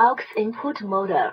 aux input model.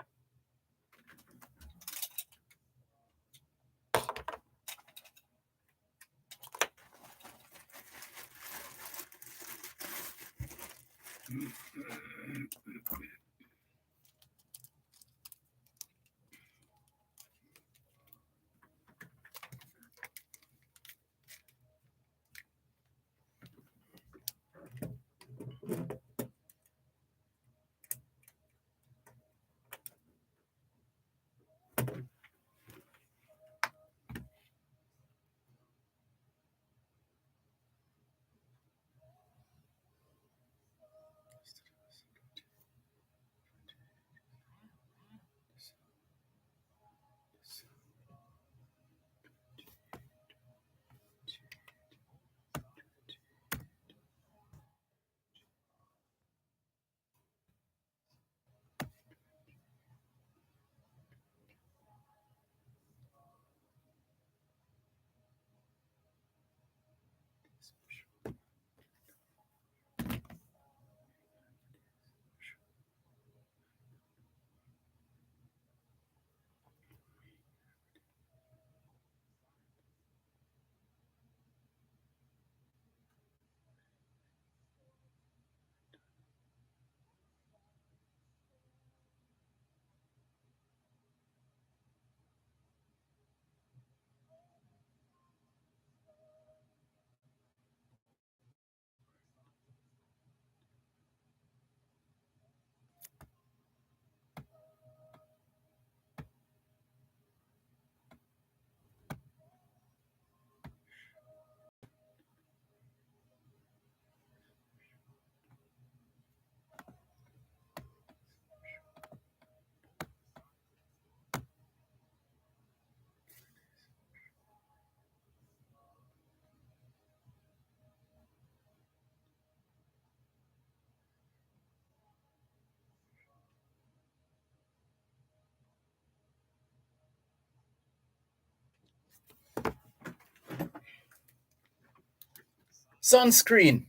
Sunscreen.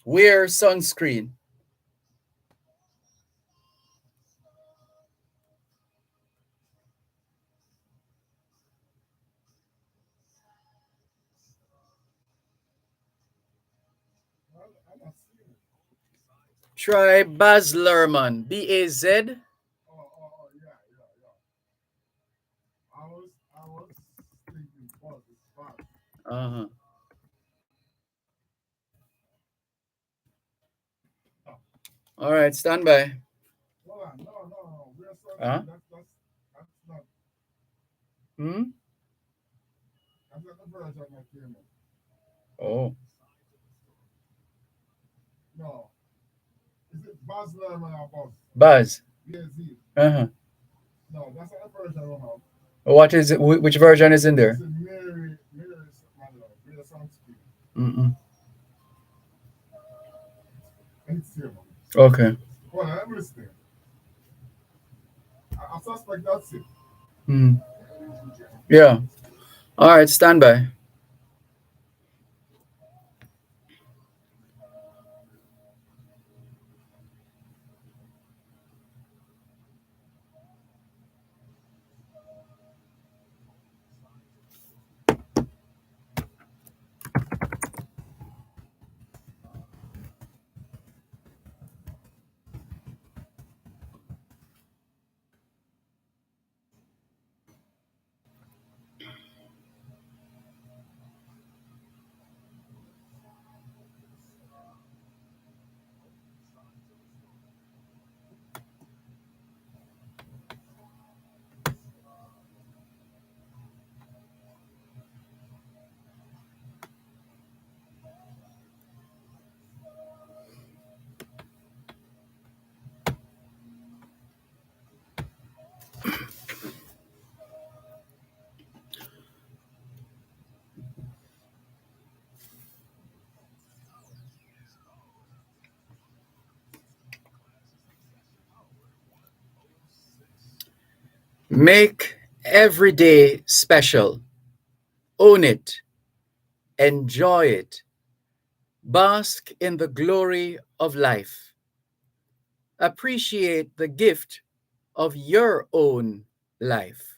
Wear sunscreen. Try Baz Luhrmann. B-A-Z. Yeah. I was thinking Buzz is Buzz. Uh-huh. All right, stand by. Hold on, no. We're Huh? that's not Hmm? that's not the version I came in. Oh. No. Is it Buzz Lerman or Buzz? Buzz. BZ. Uh-huh. No, that's not the version I have. What is it? Which version is in It's there? a Mary Mary Sunscreen. Mm-mm. It's him. Okay. Well, I'm listening. I suspect that's it. Hmm. Yeah. All right, stand by. Make every day special. Own it. Enjoy it. Bask in the glory of life. Appreciate the gift of your own life.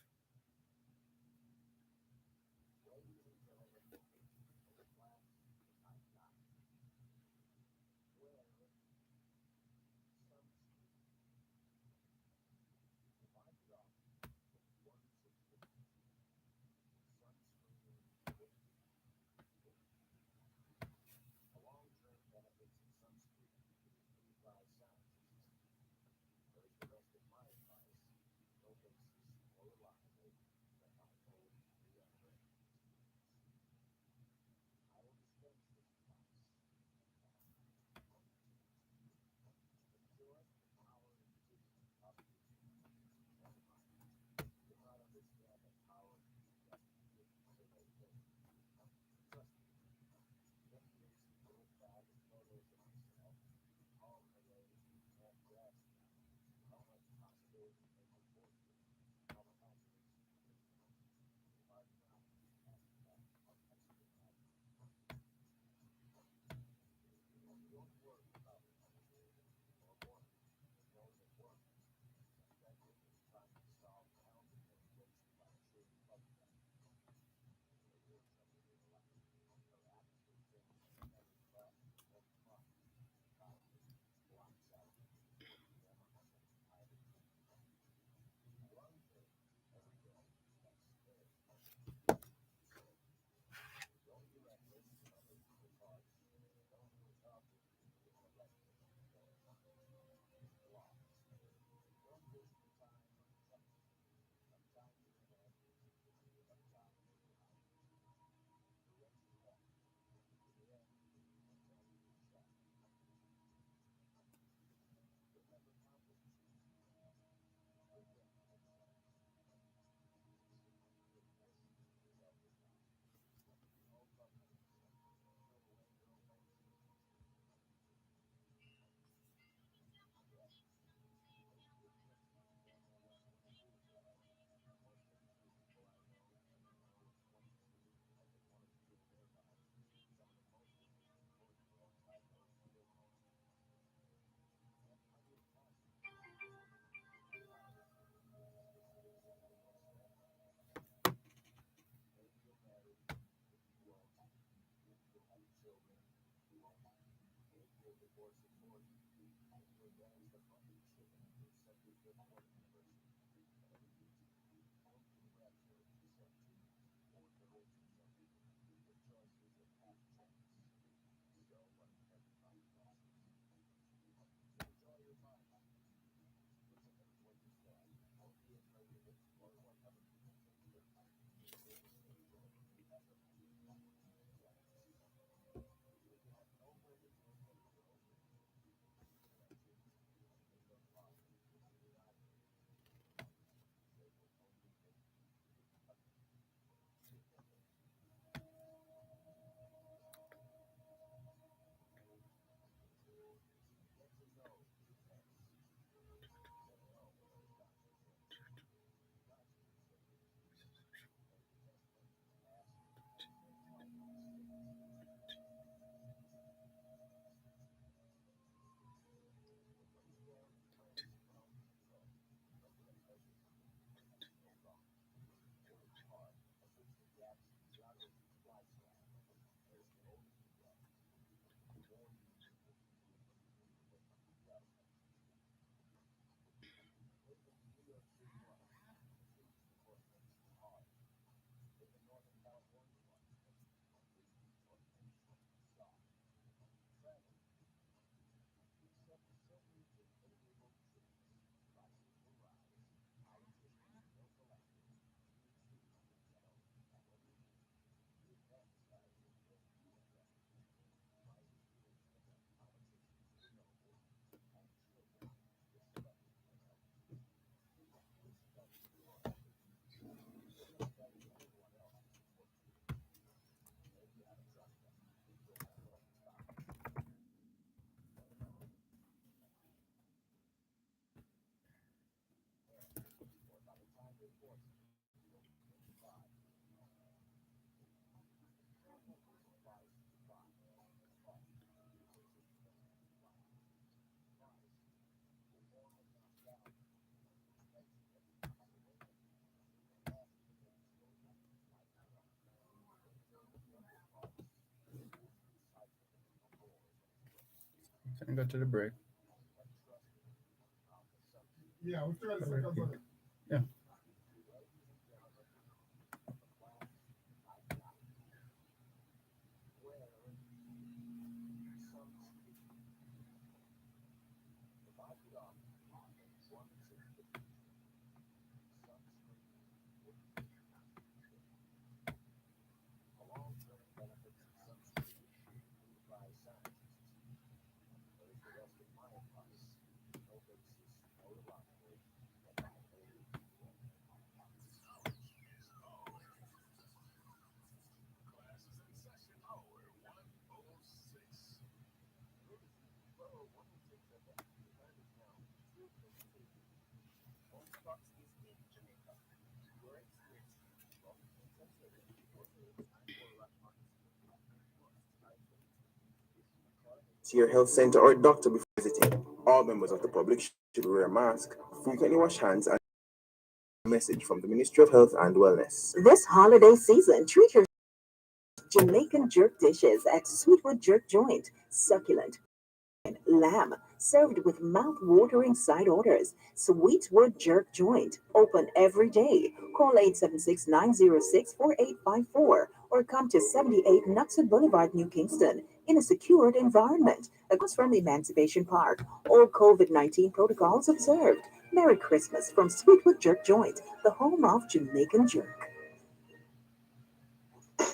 Can I go to the break? Yeah, with 30 Very seconds quick. on it. Yeah. To your health center or doctor before visiting. All members of the public should wear a mask, frequently wash hands, and a message from the Ministry of Health and Wellness. This holiday season, treat your Jamaican jerk dishes at Sweetwood Jerk Joint. Succulent lamb served with mouth-watering side orders. Sweetwood Jerk Joint, open every day. Call 876-906-4854 or come to 78 Knutsford Boulevard, New Kingston, in a secured environment across from Emancipation Park. All COVID-19 protocols observed. Merry Christmas from Sweetwood Jerk Joint, the home of Jamaican jerk.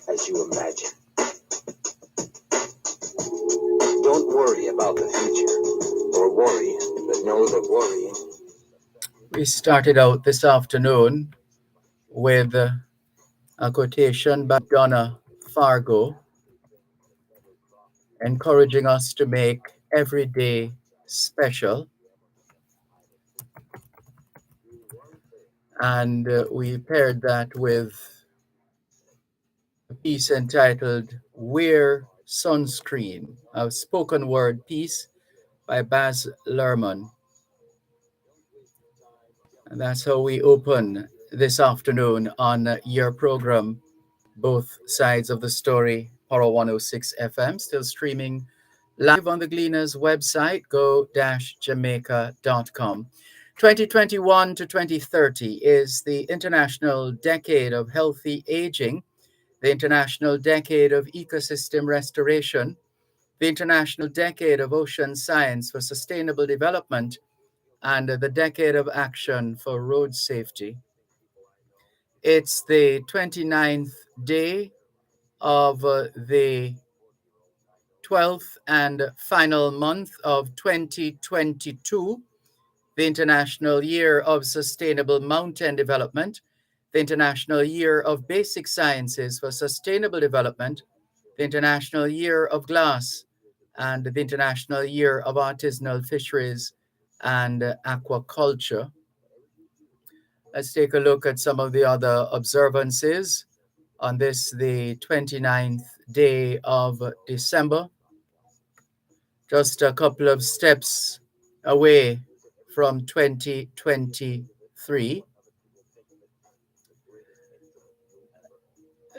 As you imagine, don't worry about the future, or worry, but know that worrying. We started out this afternoon with a quotation by Donna Fargo, encouraging us to make every day special. And we paired that with a piece entitled Wear Sunscreen, a spoken word piece by Baz Luhrmann. And that's how we open this afternoon on your program, Both Sides of the Story, Power 106 FM, still streaming live on the Gleaners website, go-jamaica.com. 2021 to 2030 is the International Decade of Healthy Aging, the International Decade of Ecosystem Restoration, the International Decade of Ocean Science for Sustainable Development, and the Decade of Action for Road Safety. It's the 29th day of the 12th and final month of 2022, the International Year of Sustainable Mountain Development, the International Year of Basic Sciences for Sustainable Development, the International Year of Glass, and the International Year of Artisanal Fisheries and Aquaculture. Let's take a look at some of the other observances on this, the 29th day of December. Just a couple of steps away from 2023.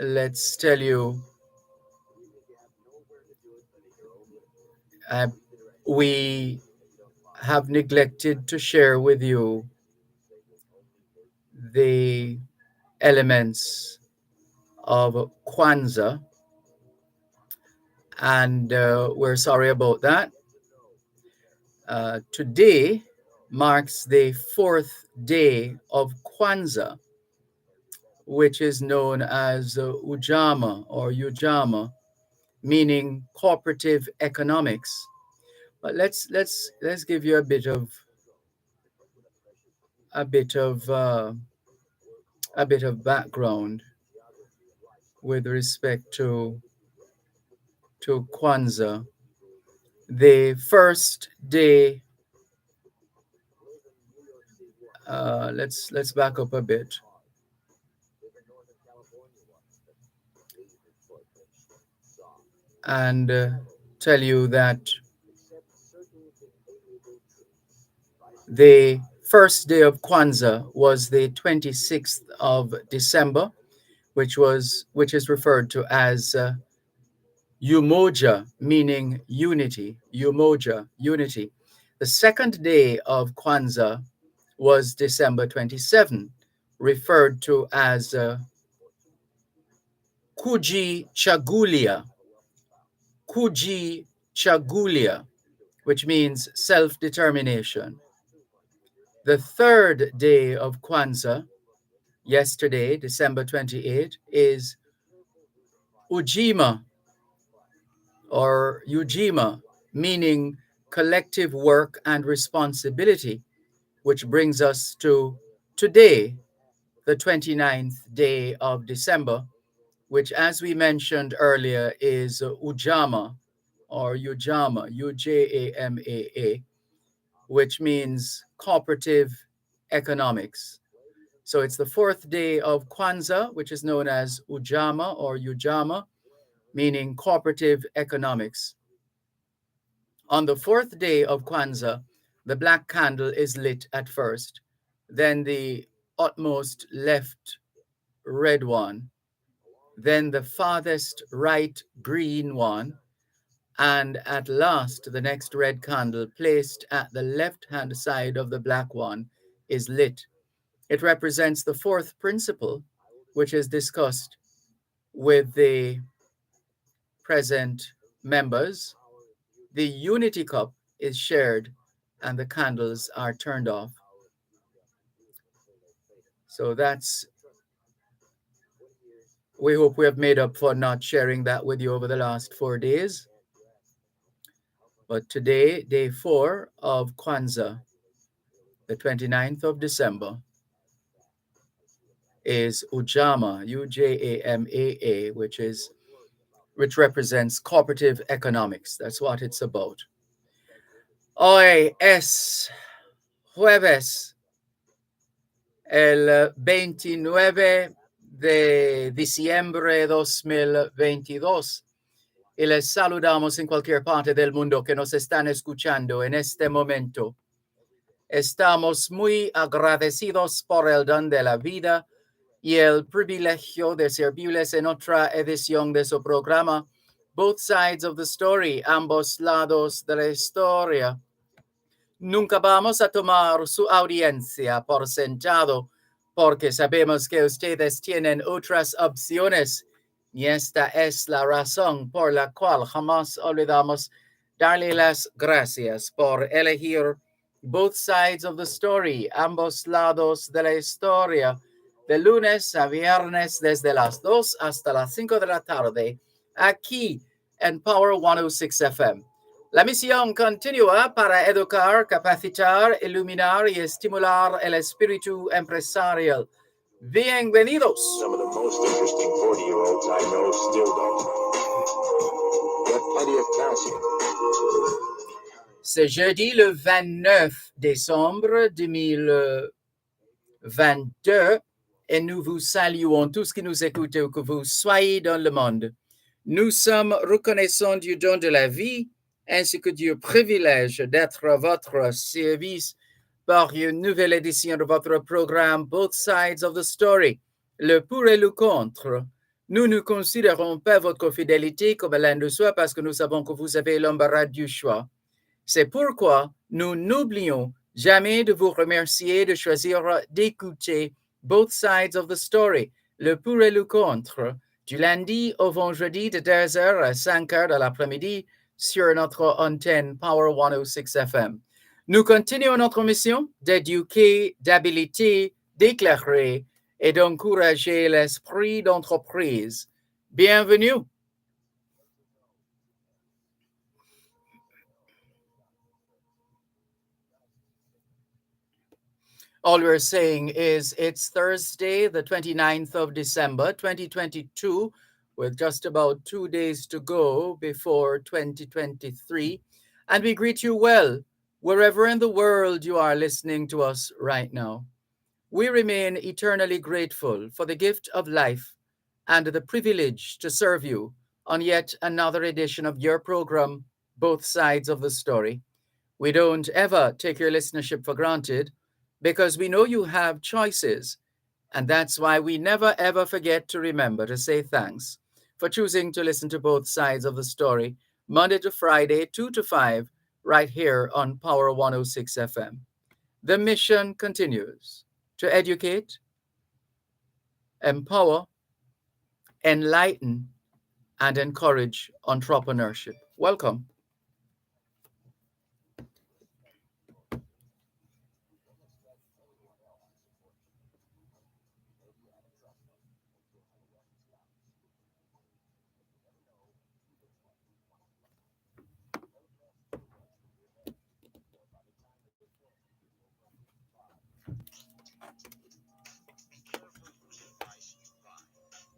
Let's tell you, we have neglected to share with you the elements of Kwanzaa, and we're sorry about that. Today marks the fourth day of Kwanzaa, which is known as Ujama or Ujama, meaning cooperative economics. But let's give you a bit of background with respect to Kwanzaa. The first day, let's back up a bit. And tell you that the first day of Kwanzaa was the 26th of December, which is referred to as Umoja, meaning unity. Umoja, unity. The second day of Kwanzaa was December 27, referred to as Kuji Chagulia, Kuji Chagulia, which means self-determination. The third day of Kwanzaa, yesterday, December 28, is Ujima or Ujima, meaning collective work and responsibility, which brings us to today, the 29th day of December, which, as we mentioned earlier, is Ujama or Ujama, Ujamaa, which means cooperative economics. So it's the fourth day of Kwanzaa, which is known as Ujama or Ujama, meaning cooperative economics. On the fourth day of Kwanzaa, the black candle is lit at first, then the utmost left red one, then the farthest right green one, and at last the next red candle placed at the left-hand side of the black one is lit. It represents the fourth principle, which is discussed with the present members. The unity cup is shared and the candles are turned off. So we hope we have made up for not sharing that with you over the last 4 days. But today, day 4 of Kwanzaa, the 29th of December, is Ujama, Ujamaa, which represents cooperative economics. That's what it's about. Hoy es jueves, el 29 de diciembre 2022. Y les saludamos en cualquier parte del mundo que nos están escuchando en este momento. Estamos muy agradecidos por el don de la vida y el privilegio de servirles en otra edición de su programa, Both Sides of the Story, ambos lados de la historia. Nunca vamos a tomar su audiencia por sentado, porque sabemos que ustedes tienen otras opciones, y esta es la razón por la cual jamás olvidamos darle las gracias por elegir Both Sides of the Story, ambos lados de la historia, de lunes a viernes desde las 2 hasta las 5 de la tarde, aquí en Power 106 FM. La misión continúa para educar, capacitar, iluminar y estimular el espíritu empresarial. Bienvenidos. Some of the most interesting 40-year-olds I know still don't get plenty of calcium. C'est jeudi le 29 décembre 2022 et nous vous saluons tous qui nous écoutez où que vous soyez dans le monde. Nous sommes reconnaissants du don de la vie ainsi que du privilège d'être à votre service par une nouvelle édition de votre programme Both Sides of the Story, le pour et le contre. Nous ne considérons pas votre fidélité comme l'un de soi parce que nous savons que vous avez l'embarras du choix. C'est pourquoi nous n'oublions jamais de vous remercier de choisir d'écouter Both Sides of the Story, le pour et le contre, du lundi au vendredi de 2h à 5h de l'après-midi sur notre antenne Power 106 FM. Nous continuons notre mission d'éduquer, d'habiliter, d'éclairer et d'encourager l'esprit d'entreprise. Bienvenue. All we're saying is it's Thursday, the 29th of December, 2022, with just about 2 days to go before 2023. And we greet you well, wherever in the world you are listening to us right now. We remain eternally grateful for the gift of life and the privilege to serve you on yet another edition of your program, Both Sides of the Story. We don't ever take your listenership for granted, because we know you have choices, and that's why we never ever forget to remember to say thanks for choosing to listen to both sides of the story, Monday to Friday, 2 to 5, right here on Power 106 FM. The mission continues to educate, empower, enlighten, and encourage entrepreneurship. Welcome.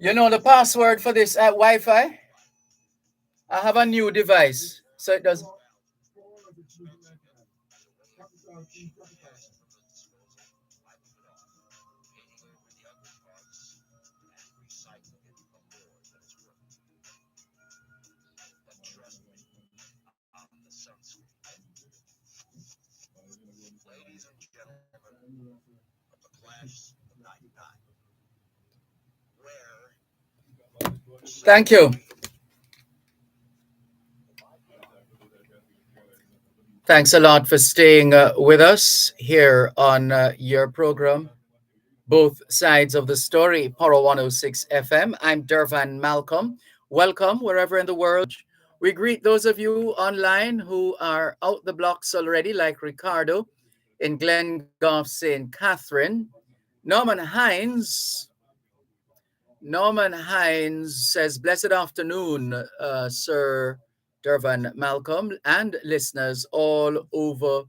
You know the password for this Wi Fi? I have a new device, so it does. Capital, King Capital. Thank you. Thanks a lot for staying with us here on your program, Both Sides of the Story, Poro 106 FM. I'm Dervan Malcolm. Welcome wherever in the world. We greet those of you online who are out the blocks already, like Ricardo in Glengoff, St. Catherine. Norman Hines. Norman Hines says, Blessed afternoon, Sir Dervan Malcolm, and listeners all over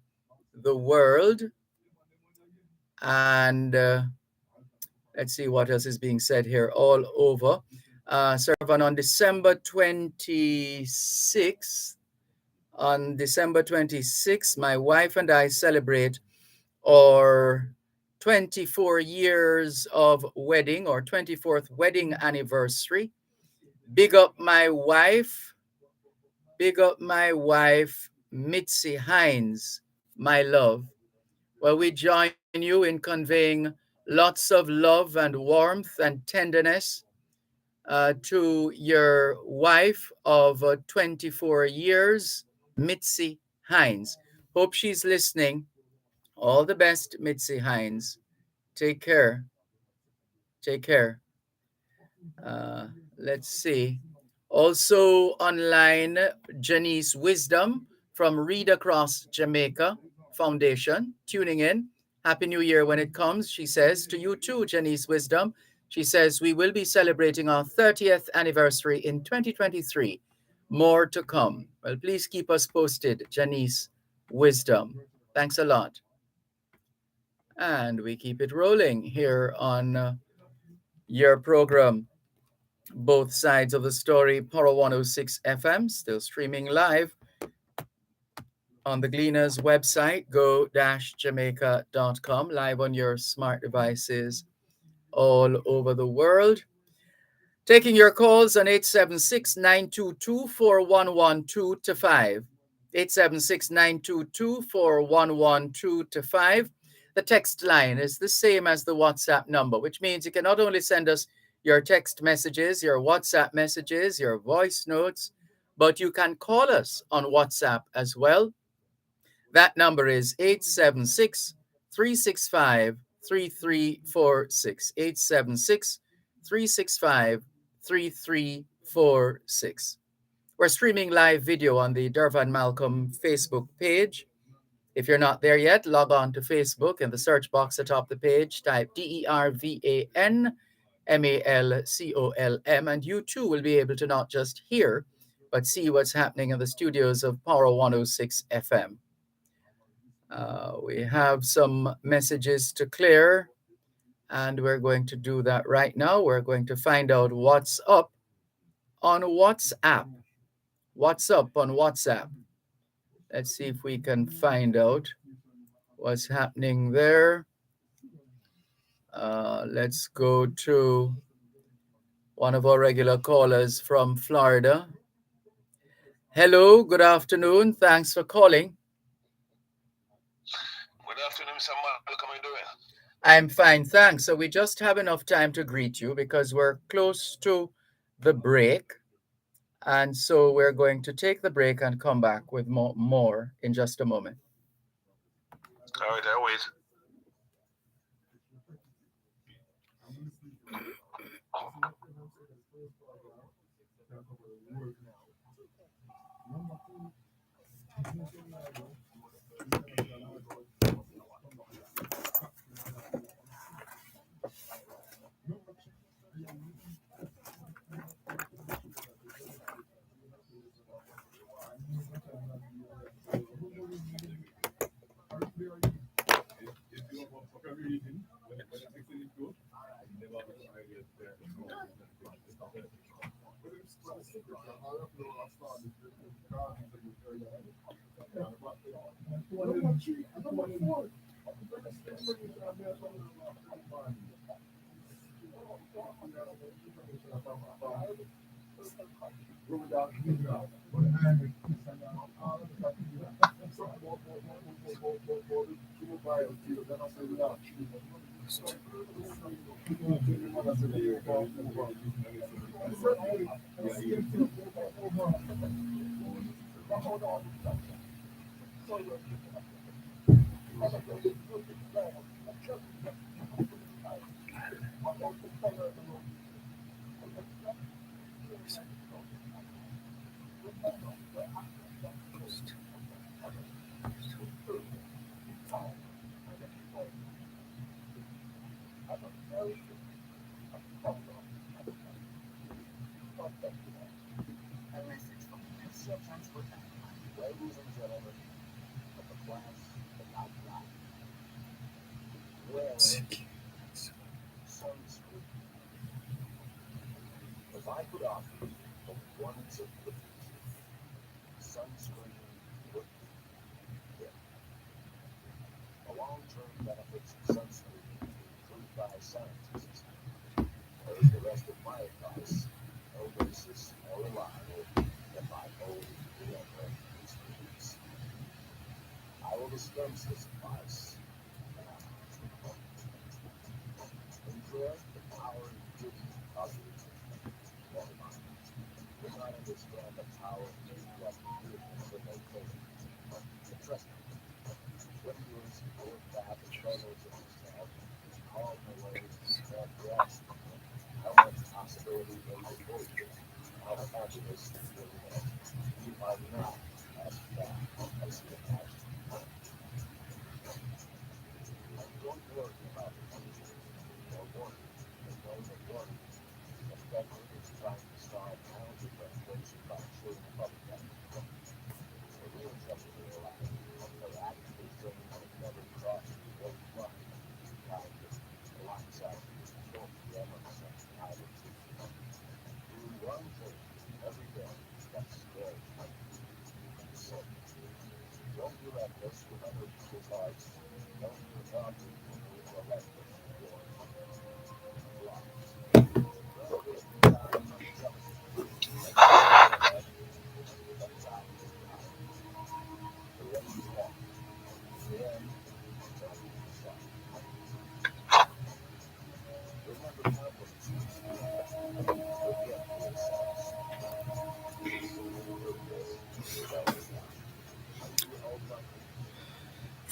the world. And let's see what else is being said here all over. Servan, on December 26th, my wife and I celebrate our 24 years of wedding, or 24th wedding anniversary. Big up my wife, Mitzi Hines, my love. Well, we join you in conveying lots of love and warmth and tenderness to your wife of 24 years, Mitzi Hines. Hope she's listening. All the best, Mitzi Hines. Take care. Take care. Uh, let's see. Also online, Janice Wisdom from Read Across Jamaica Foundation, tuning in. Happy New Year when it comes, she says. To you too, Janice Wisdom. She says, we will be celebrating our 30th anniversary in 2023. More to come. Well, please keep us posted, Janice Wisdom. Thanks a lot. And we keep it rolling here on your program, Both Sides of the Story, Poro 106 FM, still streaming live on the Gleaners website, go-jamaica.com, live on your smart devices all over the world. Taking your calls on 876-922-4112 to 5. 876-922-4112 to 5. The text line is the same as the WhatsApp number, which means you can not only send us your text messages, your WhatsApp messages, your voice notes, but you can call us on WhatsApp as well. That number is 876-365-3346. 876-365-3346. We're streaming live video on the Dervan Malcolm Facebook page. If you're not there yet, log on to Facebook. In the search box atop the page, type DERVAN MALCOLM, and you too will be able to not just hear, but see what's happening in the studios of Power 106 FM. We have some messages to clear, and we're going to do that right now. We're going to find out what's up on WhatsApp. What's up on WhatsApp? Let's see if we can find out what's happening there. Let's go to one of our regular callers from Florida. Hello, good afternoon. Thanks for calling. Good afternoon, Mr. Malcolm. How are you doing? I'm fine, thanks. So we just have enough time to greet you because we're close to the break. And so we're going to take the break and come back with more in just a moment. All right, I'll wait.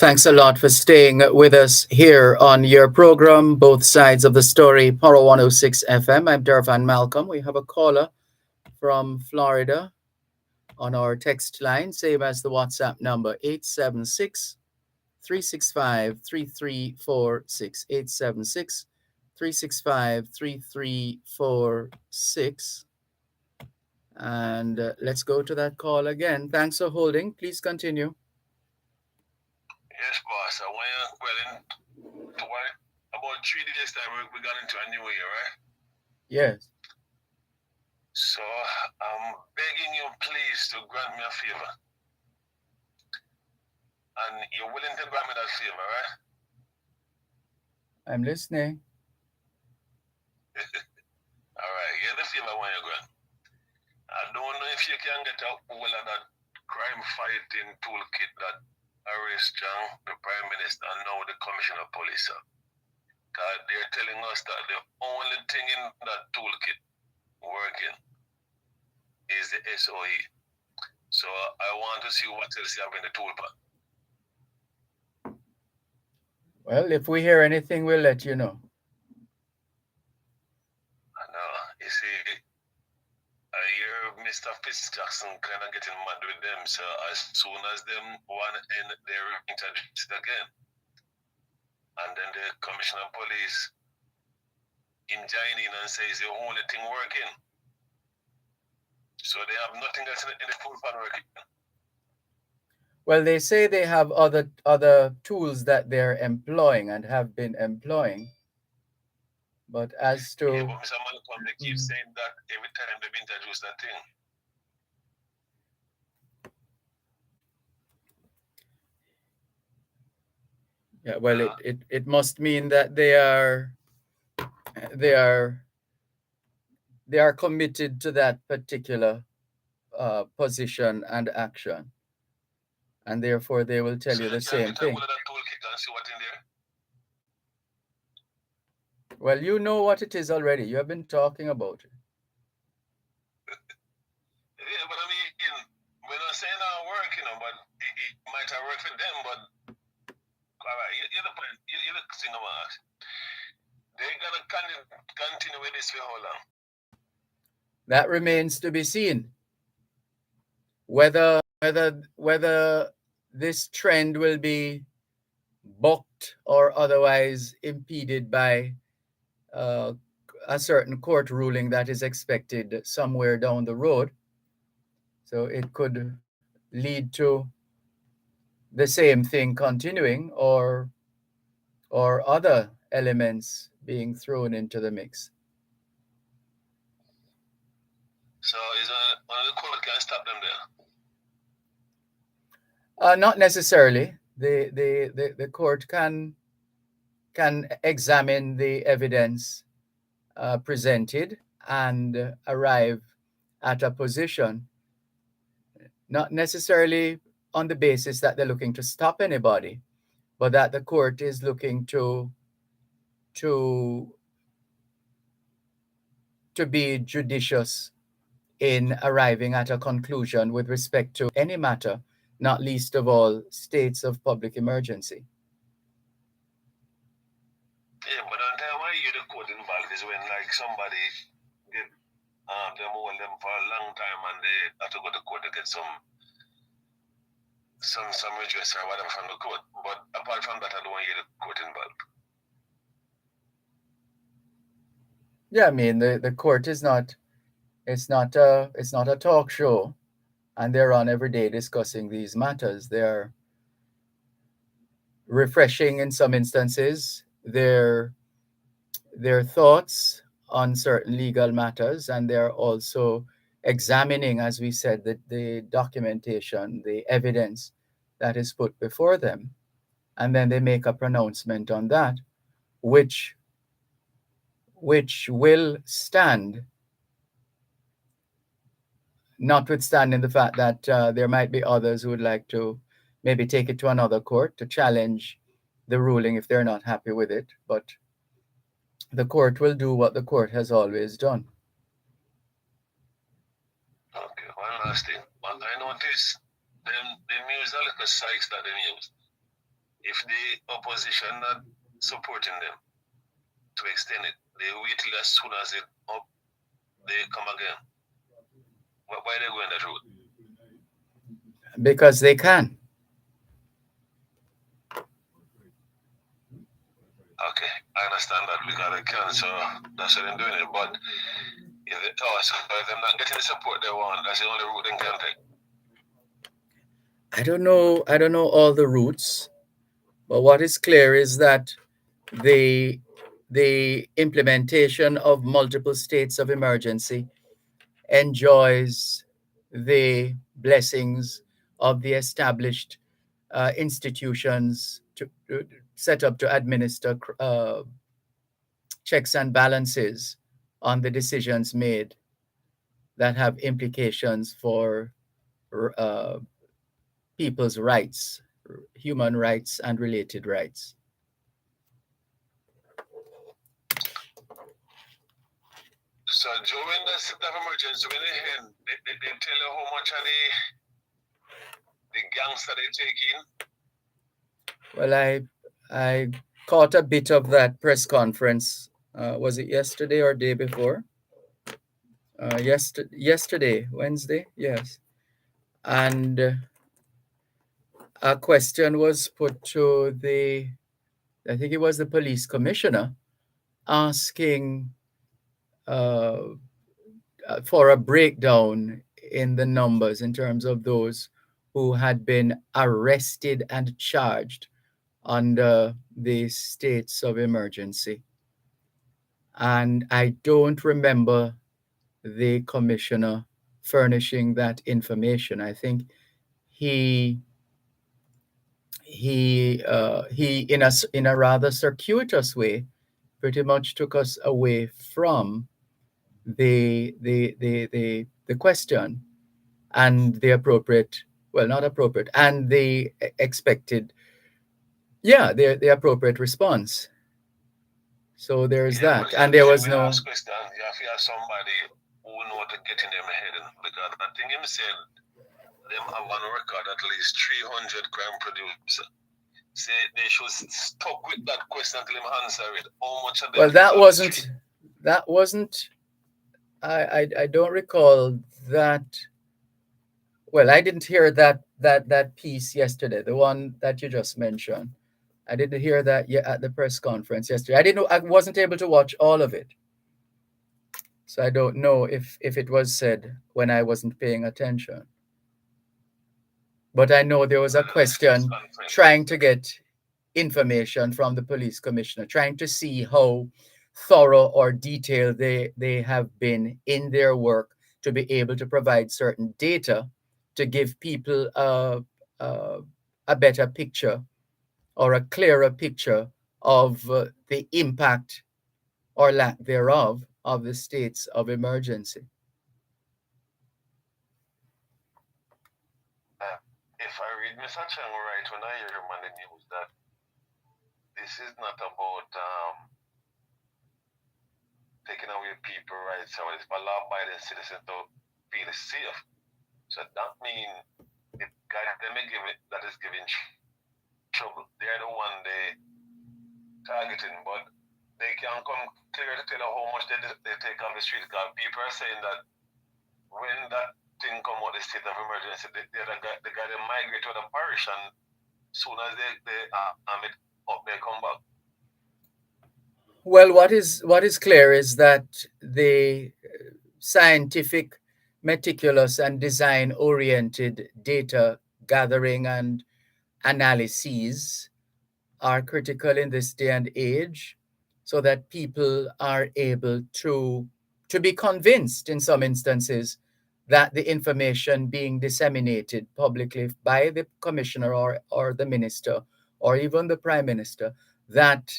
Thanks a lot for staying with us here on your program, Both Sides of the Story, Power 106 FM. I'm Dervan Malcolm. We have a caller from Florida on our text line, same as the WhatsApp number, 876 365 3346. 876 365 3346. And let's go to that call again. Thanks for holding. Please continue. Yes, boss. I went well about 3 days time we got into a new year, right? Yes. So I'm begging you please to grant me a favor. And you're willing to grant me that favor, right? I'm listening. All right, here's the favor I want you grant. I don't know if you can get a hold of that crime fighting toolkit that Harris Strong, the Prime Minister, and now the Commissioner of Police. Because they're telling us that the only thing in that toolkit working is the SOE. So I want to see what else you have in the toolbox. Well, if we hear anything, we'll let you know. And you see, I hear Mr. Fitzjackson kind of getting mad with them. So as soon as them want to end, they're introduced again. And then the commissioner of police in joining and says the only thing working. So they have nothing else in the full pan working. Well, they say they have other tools that they're employing and have been employing. But as to... Yeah, but Mr. Malcolm, they keep saying that every time they've introduced that thing. Yeah, well, it must mean that they are committed to that particular position and action, and therefore they will tell you the same thing. Well, you know what it is already. You have been talking about it. Yeah, but I mean, we're not saying our work, but it might have worked for them, but all right, you're the point. You're the thing about it. They're gonna continue with this for how long? That remains to be seen. Whether this trend will be bucked or otherwise impeded by a certain court ruling that is expected somewhere down the road. So it could lead to the same thing continuing, or other elements being thrown into the mix. So is only the court can stop them there? Not necessarily. The court can examine the evidence presented and arrive at a position, not necessarily on the basis that they're looking to stop anybody, but that the court is looking to be judicious in arriving at a conclusion with respect to any matter, not least of all states of public emergency. Yeah, but on time why you the court involved is when like somebody get them hold them for a long time and they have to go to court to get some redress or whatever from the court. But apart from that, I don't want you the court involved. Yeah, I mean the court is not it's not a talk show, and they're on every day discussing these matters. They're refreshing in some instances their thoughts on certain legal matters, and they're also examining, as we said, the documentation, the evidence that is put before them, and then they make a pronouncement on that, which will stand, notwithstanding the fact that there might be others who would like to maybe take it to another court to challenge the ruling if they're not happy with it. But the court will do what the court has always done. Okay, one last thing. But I noticed they use a little sites that they use. If the opposition not supporting them to extend it, they wait till as soon as it up, they come again. Why they going that route? Because they can. Okay, I understand that because they can, so that's why they're doing it. But so if they're not getting the support they want, that's the only route they can take. I don't know all the routes, but what is clear is that the implementation of multiple states of emergency enjoys the blessings of the established institutions set up to administer checks and balances on the decisions made that have implications for people's rights, human rights, and related rights. So during the state of emergency, when they hand, they tell you how much of the gangster they take in. Well, I caught a bit of that press conference. Was it yesterday or day before? Yesterday, Wednesday, yes. And a question was put to I think it was the police commissioner, asking uh, for a breakdown in the numbers in terms of those who had been arrested and charged under the states of emergency. And I don't remember the commissioner furnishing that information. I think he he in a rather circuitous way pretty much took us away from the question and the appropriate, well, not appropriate, and the expected, yeah, the appropriate response. So there's Yeah, that, but and there was when I no. ask question, you have to have somebody who know to get in their head, because I think him said them have on record at least 300 crime producer. Say they should stuck with that question until him answer it. How much of them Well, fall on the street? that wasn't. I don't recall that. Well, I didn't hear that piece yesterday, the one that you just mentioned. I didn't hear that yet at the press conference yesterday. I wasn't able to watch all of it. So I don't know if it was said when I wasn't paying attention. But I know there was a question trying to get information from the police commissioner, trying to see how thorough or detailed they have been in their work to be able to provide certain data to give people a better picture or a clearer picture of the impact or lack thereof of the states of emergency. If I read Mr. Chang right, when I hear him on the news that this is not about taking away people rights, or it's for law-abiding citizens to feel safe. So that means the guy that is giving trouble, they're the one they targeting, but they can come clear to tell you how much they take off the street. Because people are saying that when that thing come out the state of emergency, the guy they migrate to the parish, and soon as they it up, they come back. Well, what is clear is that the scientific, meticulous, and design-oriented data gathering and analyses are critical in this day and age, so that people are able to be convinced in some instances that the information being disseminated publicly by the commissioner or the minister or even the prime minister, that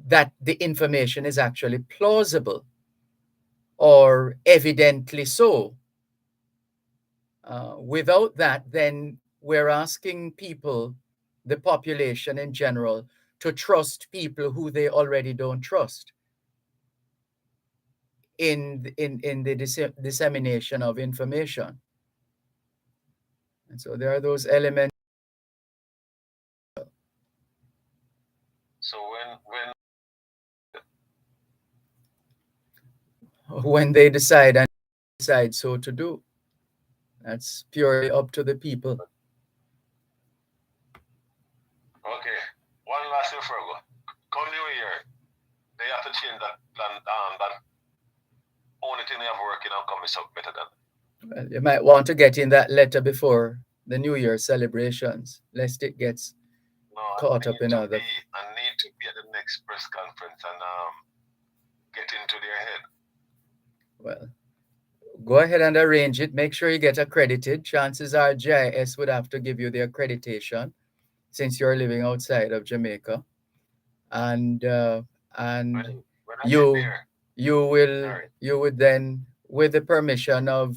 the information is actually plausible or evidently so. Without that, then we're asking people, the population in general, to trust people who they already don't trust in the dissemination of information. And so there are those elements. So When they decide and decide so to do, that's purely up to the people. okay, one last thing before I go. Come New Year, they have to change that plan. That only thing they have working on coming up better than. Well, you might want to get in that letter before the New Year celebrations, lest it gets caught up in other. I need to be at the next press conference and get into their head. Well, go ahead and arrange it. Make sure you get accredited. Chances are GIS would have to give you the accreditation since you're living outside of Jamaica, and When I you get there, you would then, with the permission of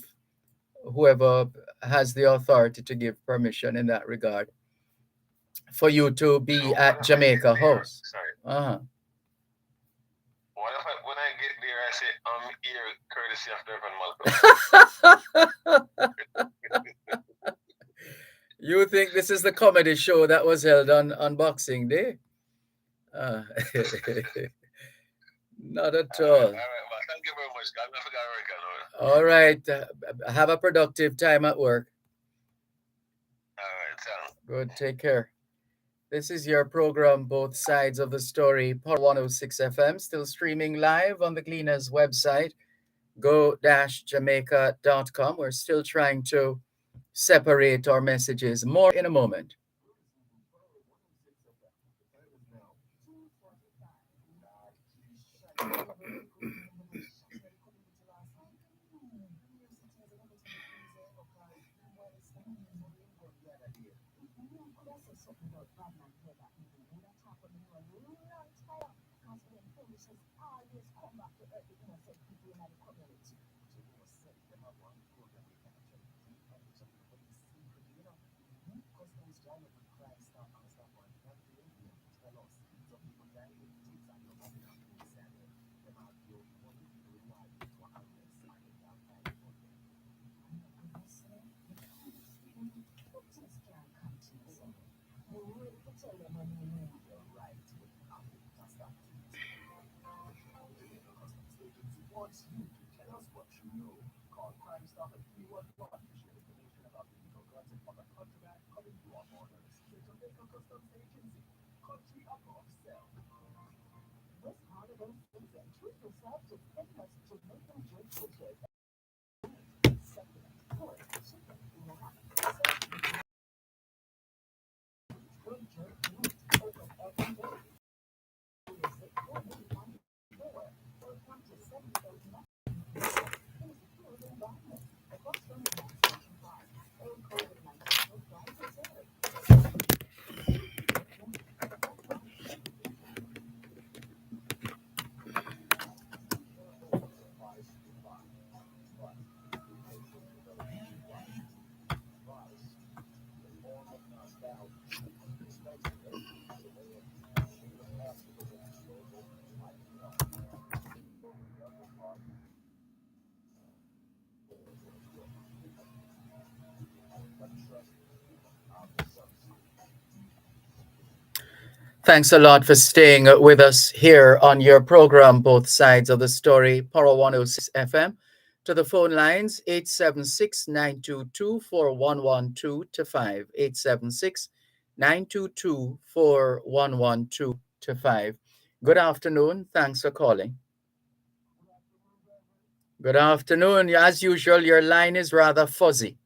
whoever has the authority to give permission in that regard, for you to be so at Jamaica House. Sorry. Uh-huh. What if when I get there, I say I'm ear courtesy of Dervan Malcolm. You think this is the comedy show that was held on Boxing Day? Uh, not at all. All right, well, thank you very much. God, I forgot to record. All right. Have a productive time at work. All right, sound. Good. Take care. This is your program, Both Sides of the Story, Power 106 FM, still streaming live on the Gleaners website, go-jamaica.com. We're still trying to separate our messages. More in a moment. Thanks a lot for staying with us here on your program, Both Sides of the Story, Power 106 FM. To the phone lines, 876-922-4112 to 5, 876-922-4112 to 5. Good afternoon. Thanks for calling. Good afternoon. As usual, your line is rather fuzzy.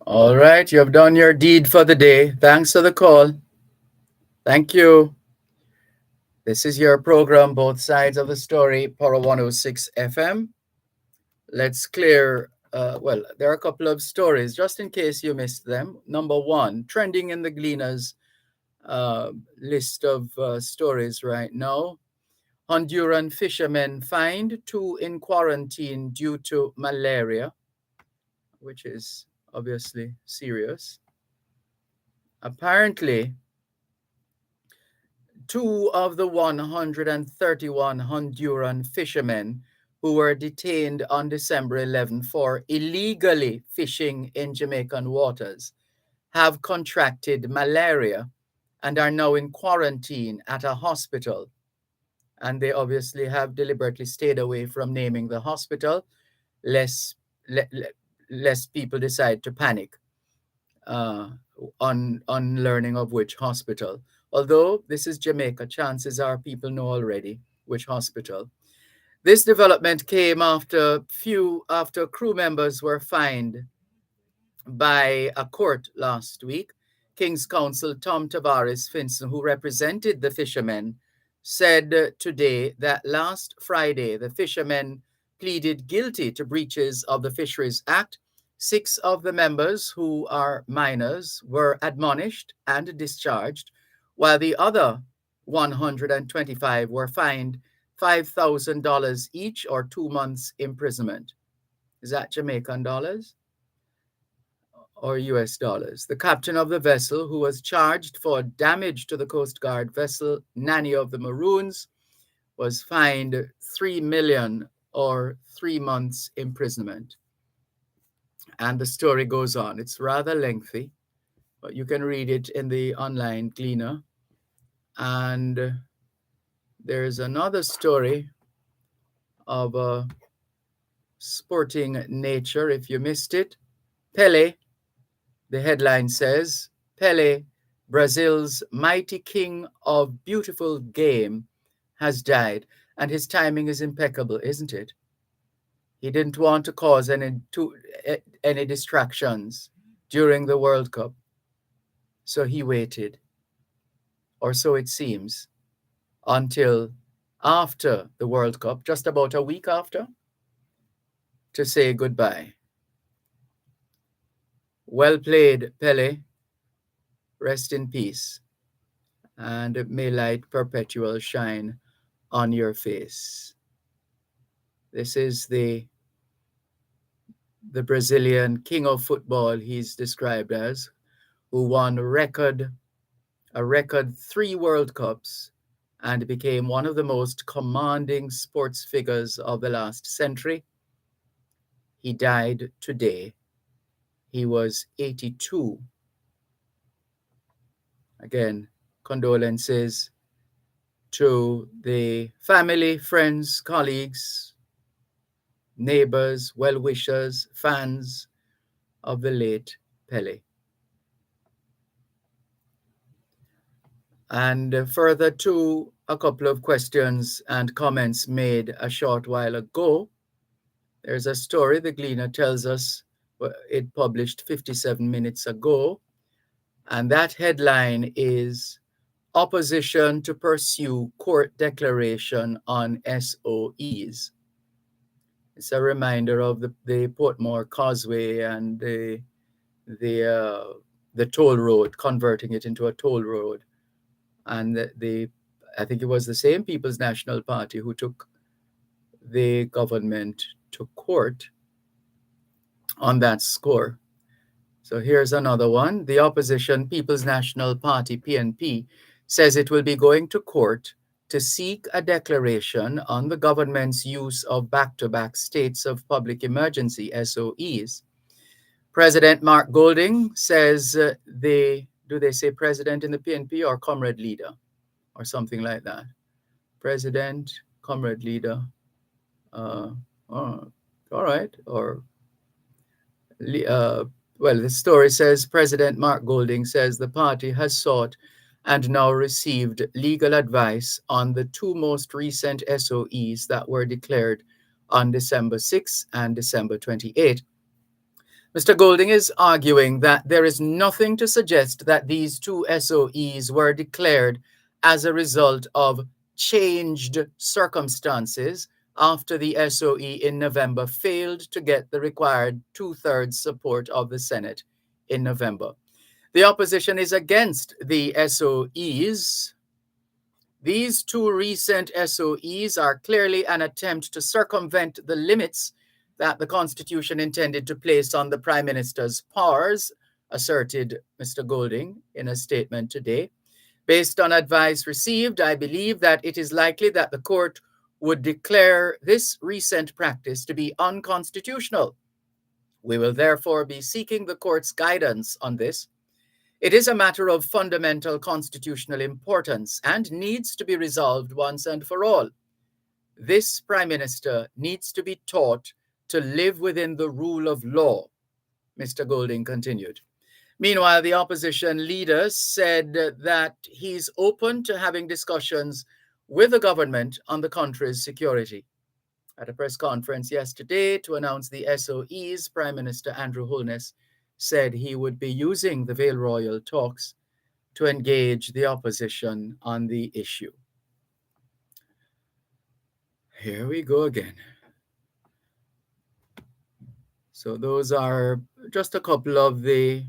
All right, you have done your deed for the day. Thanks for the call. Thank you. This is your program, Both Sides of the Story, Power 106 FM. Let's clear, there are a couple of stories, just in case you missed them. Number one, trending in the Gleaners list of stories right now. Honduran fishermen fined, 2 in quarantine due to malaria, which is obviously serious. Apparently, 2 of the 131 Honduran fishermen who were detained on December 11 for illegally fishing in Jamaican waters have contracted malaria and are now in quarantine at a hospital. And they obviously have deliberately stayed away from naming the hospital, lest people decide to panic on learning of which hospital. Although this is Jamaica, chances are people know already which hospital. This development came after crew members were fined by a court last week. King's Counsel Tom Tavares Finson, who represented the fishermen, said today that last Friday the fishermen pleaded guilty to breaches of the Fisheries Act. 6 of the members, who are minors, were admonished and discharged, while the other 125 were fined $5,000 each, or 2 months imprisonment. Is that Jamaican dollars or US dollars? The captain of the vessel, who was charged for damage to the Coast Guard vessel Nanny of the Maroons, was fined $3 million, or 3 months imprisonment. And the story goes on. It's rather lengthy, but you can read it in the online Gleaner. And there's another story of a sporting nature, if you missed it. Pele, the headline says, Pele, Brazil's mighty king of beautiful game, has died. And his timing is impeccable, isn't it? He didn't want to cause any distractions during the World Cup. So he waited, or so it seems, until after the World Cup, just about a week after, to say goodbye. Well played, Pele. Rest in peace, and may light perpetual shine on your face. This is the Brazilian king of football, he's described as, who won a record 3 World Cups and became one of the most commanding sports figures of the last century. He died today. He was 82. Again, condolences to the family, friends, colleagues, neighbors, well-wishers, fans of the late Pele. And further to a couple of questions and comments made a short while ago, there's a story the Gleaner tells us it published 57 minutes ago, and that headline is Opposition to Pursue Court Declaration on SOEs. It's a reminder of the Portmore Causeway and the toll road, converting it into a toll road. And I think it was the same People's National Party who took the government to court on that score. So here's another one. The opposition People's National Party, PNP, says it will be going to court to seek a declaration on the government's use of back-to-back states of public emergency, SOEs. President Mark Golding says do they say president in the PNP or comrade leader or something like that? President, comrade leader. All right. Or well, the story says President Mark Golding says the party has sought and now received legal advice on the 2 most recent SOEs that were declared on December 6 and December 28. Mr. Golding is arguing that there is nothing to suggest that these 2 SOEs were declared as a result of changed circumstances after the SOE in November failed to get the required 2/3 support of the Senate in November. The opposition is against the SOEs. These 2 recent SOEs are clearly an attempt to circumvent the limits that the Constitution intended to place on the Prime Minister's powers, asserted Mr. Golding in a statement today. Based on advice received, I believe that it is likely that the court would declare this recent practice to be unconstitutional. We will therefore be seeking the court's guidance on this. It is a matter of fundamental constitutional importance and needs to be resolved once and for all. This Prime Minister needs to be taught to live within the rule of law, Mr. Golding continued. Meanwhile, the opposition leader said that he's open to having discussions with the government on the country's security. At a press conference yesterday to announce the SOEs, Prime Minister Andrew Holness said he would be using the Vale Royal talks to engage the opposition on the issue. Here we go again. So those are just a couple of the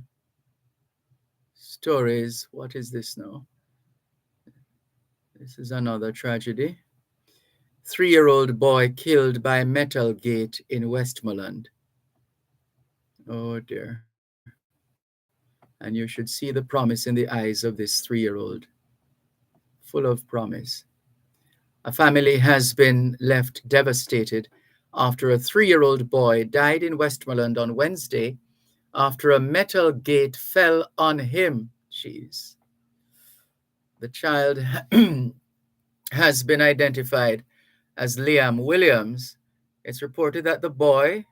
stories. What is this now? This is another tragedy. 3-year-old boy killed by metal gate in Westmoreland. Oh dear. And you should see the promise in the eyes of this 3-year-old. Full of promise. A family has been left devastated after a 3-year-old boy died in Westmoreland on Wednesday after a metal gate fell on him. Jeez. The child has been identified as Liam Williams. It's reported that the boy,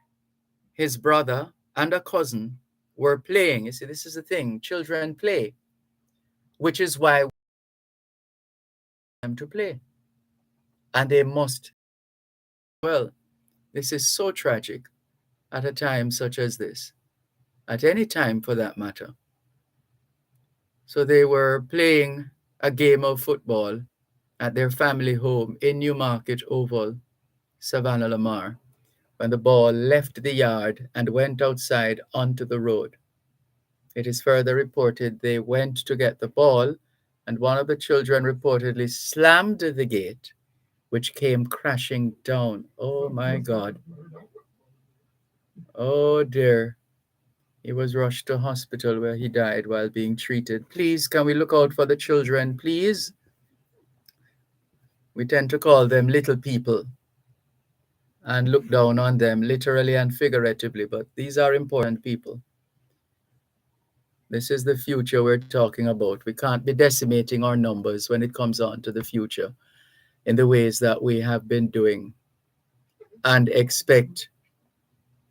his brother, and a cousin were playing. You see, this is the thing. Children play, which is why we want them to play. And they must. Well, this is so tragic at a time such as this, at any time for that matter. So they were playing a game of football at their family home in Newmarket Oval, Savannah Lamar, when the ball left the yard and went outside onto the road. It is further reported they went to get the ball, and one of the children reportedly slammed the gate, which came crashing down. Oh my God. Oh dear. He was rushed to hospital where he died while being treated. Please, can we look out for the children, please? We tend to call them little people and look down on them literally and figuratively, but these are important people. This is the future we're talking about. We can't be decimating our numbers when it comes on to the future in the ways that we have been doing and expect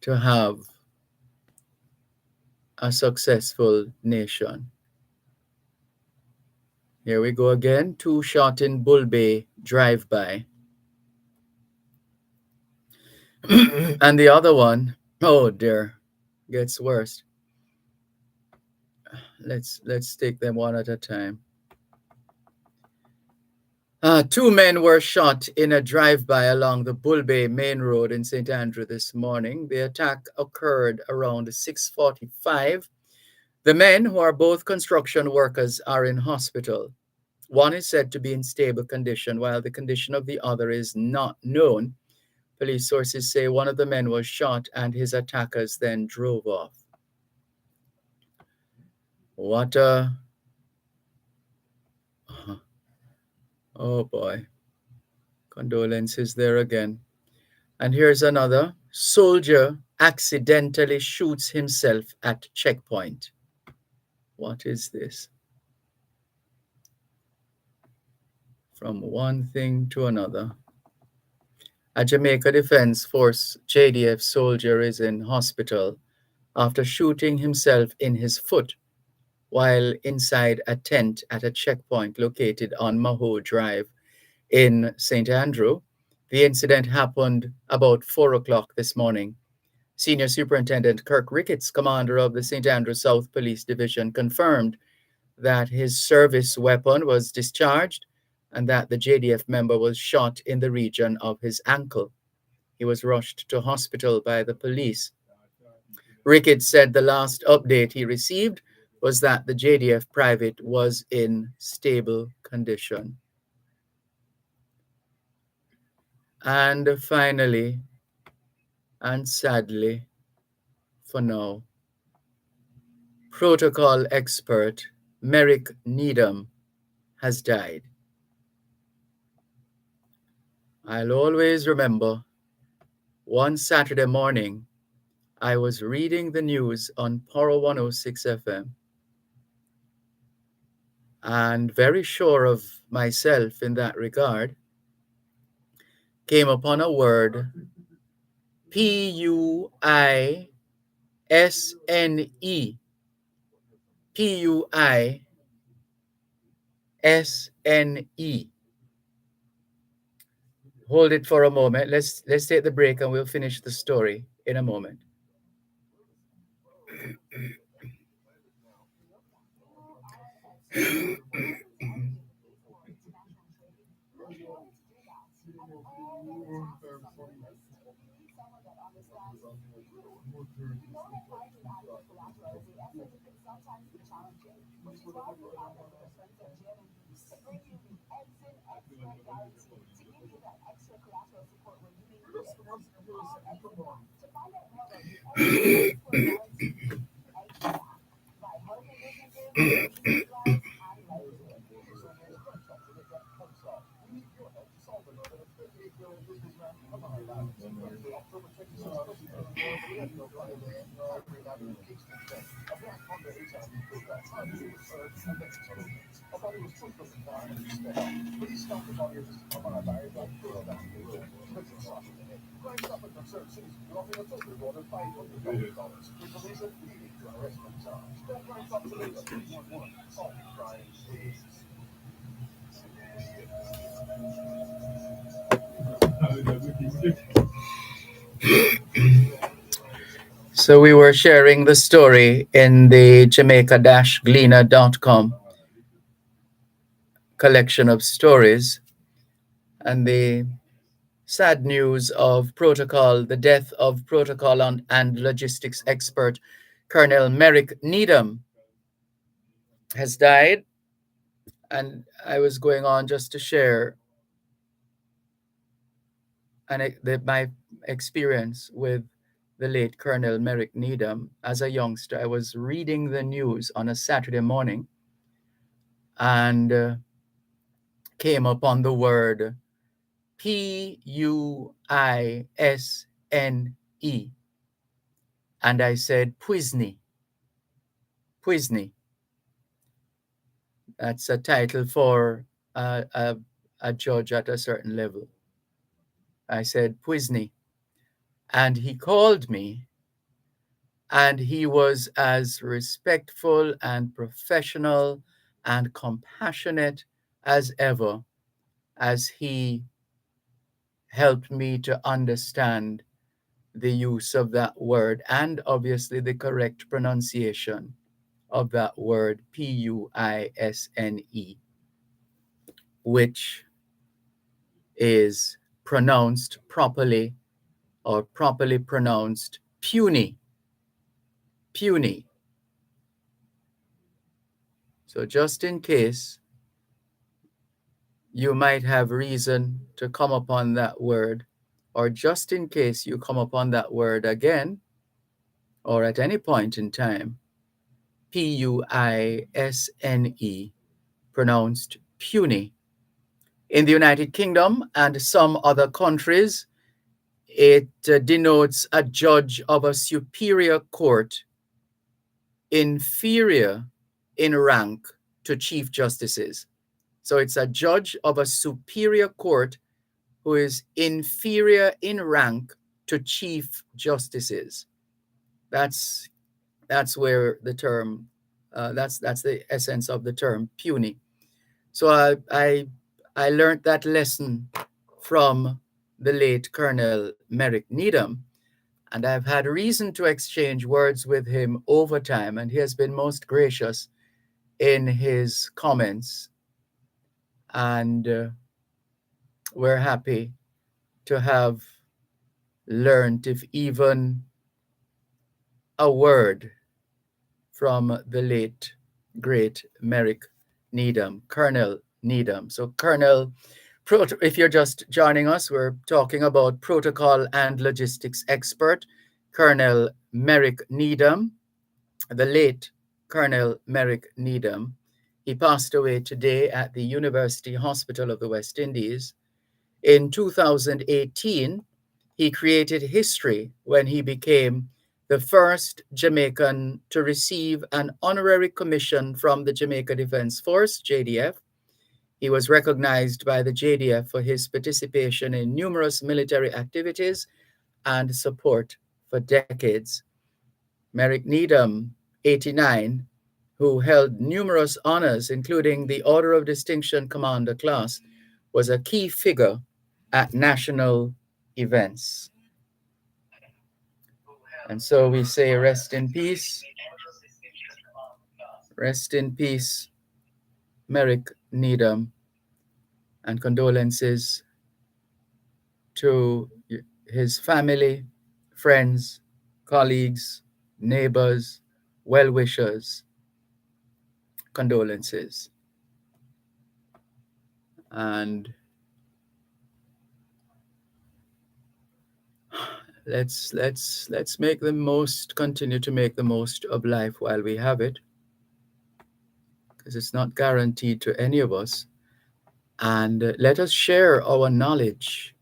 to have a successful nation. Here we go again. 2 shot in Bull Bay drive-by. And the other one, oh dear, gets worse. Let's take them one at a time. 2 men were shot in a drive-by along the Bull Bay Main Road in St. Andrew this morning. The attack occurred around 6:45. The men, who are both construction workers, are in hospital. One is said to be in stable condition, while the condition of the other is not known. Police sources say one of the men was shot and his attackers then drove off. What a... Oh boy. Condolences there again. And here's another. Soldier accidentally shoots himself at checkpoint. What is this? From one thing to another. A Jamaica Defense Force JDF soldier is in hospital after shooting himself in his foot while inside a tent at a checkpoint located on Maho Drive in St. Andrew. The incident happened about 4 o'clock this morning. Senior Superintendent Kirk Ricketts, commander of the St. Andrew South Police Division, confirmed that his service weapon was discharged and that the JDF member was shot in the region of his ankle. He was rushed to hospital by the police. Ricketts said the last update he received was that the JDF private was in stable condition. And finally, and sadly, for now, protocol expert Merrick Needham has died. I'll always remember one Saturday morning, I was reading the news on Poro 106 FM, and very sure of myself in that regard, came upon a word, Puisne. Puisne. Hold it for a moment. Let's take the break and we'll finish the story in a moment. So we were sharing the story in the Jamaica-Gleaner.com collection of stories, and the sad news of protocol, the death of protocol and logistics expert Colonel Merrick Needham has died. And I was going on just to share my experience with the late Colonel Merrick Needham. As a youngster, I was reading the news on a Saturday morning and came upon the word Puisne. And I said, Puisne. That's a title for a judge at a certain level. I said, Puisne. And he called me, and he was as respectful and professional and compassionate as ever, as he helped me to understand the use of that word and obviously the correct pronunciation of that word, Puisne, which is pronounced properly or properly pronounced puny. So just in case you might have reason to come upon that word, or just in case you come upon that word again, or at any point in time, Puisne, pronounced puny. In the United Kingdom and some other countries, it denotes a judge of a superior court inferior in rank to chief justices. So it's a judge of a superior court who is inferior in rank to chief justices. That's where the term, that's the essence of the term puny. So I learned that lesson from the late Colonel Merrick Needham, and I've had reason to exchange words with him over time, and he has been most gracious in his comments, and we're happy to have learned, if even a word, from the late, great Merrick Needham, Colonel Needham. So Colonel, if you're just joining us, we're talking about protocol and logistics expert, Colonel Merrick Needham, the late Colonel Merrick Needham. He passed away today at the University Hospital of the West Indies. In 2018, he created history when he became the first Jamaican to receive an honorary commission from the Jamaica Defense Force, JDF. He was recognized by the JDF for his participation in numerous military activities and support for decades. Merrick Needham, 89, who held numerous honors, including the Order of Distinction Commander class, was a key figure at national events. And so we say, rest in peace. Rest in peace, Merrick Needham, and condolences to his family, friends, colleagues, neighbors, well-wishers. Condolences. And let's make the most, continue to make the most of life while we have it, because it's not guaranteed to any of us. And let us share our knowledge,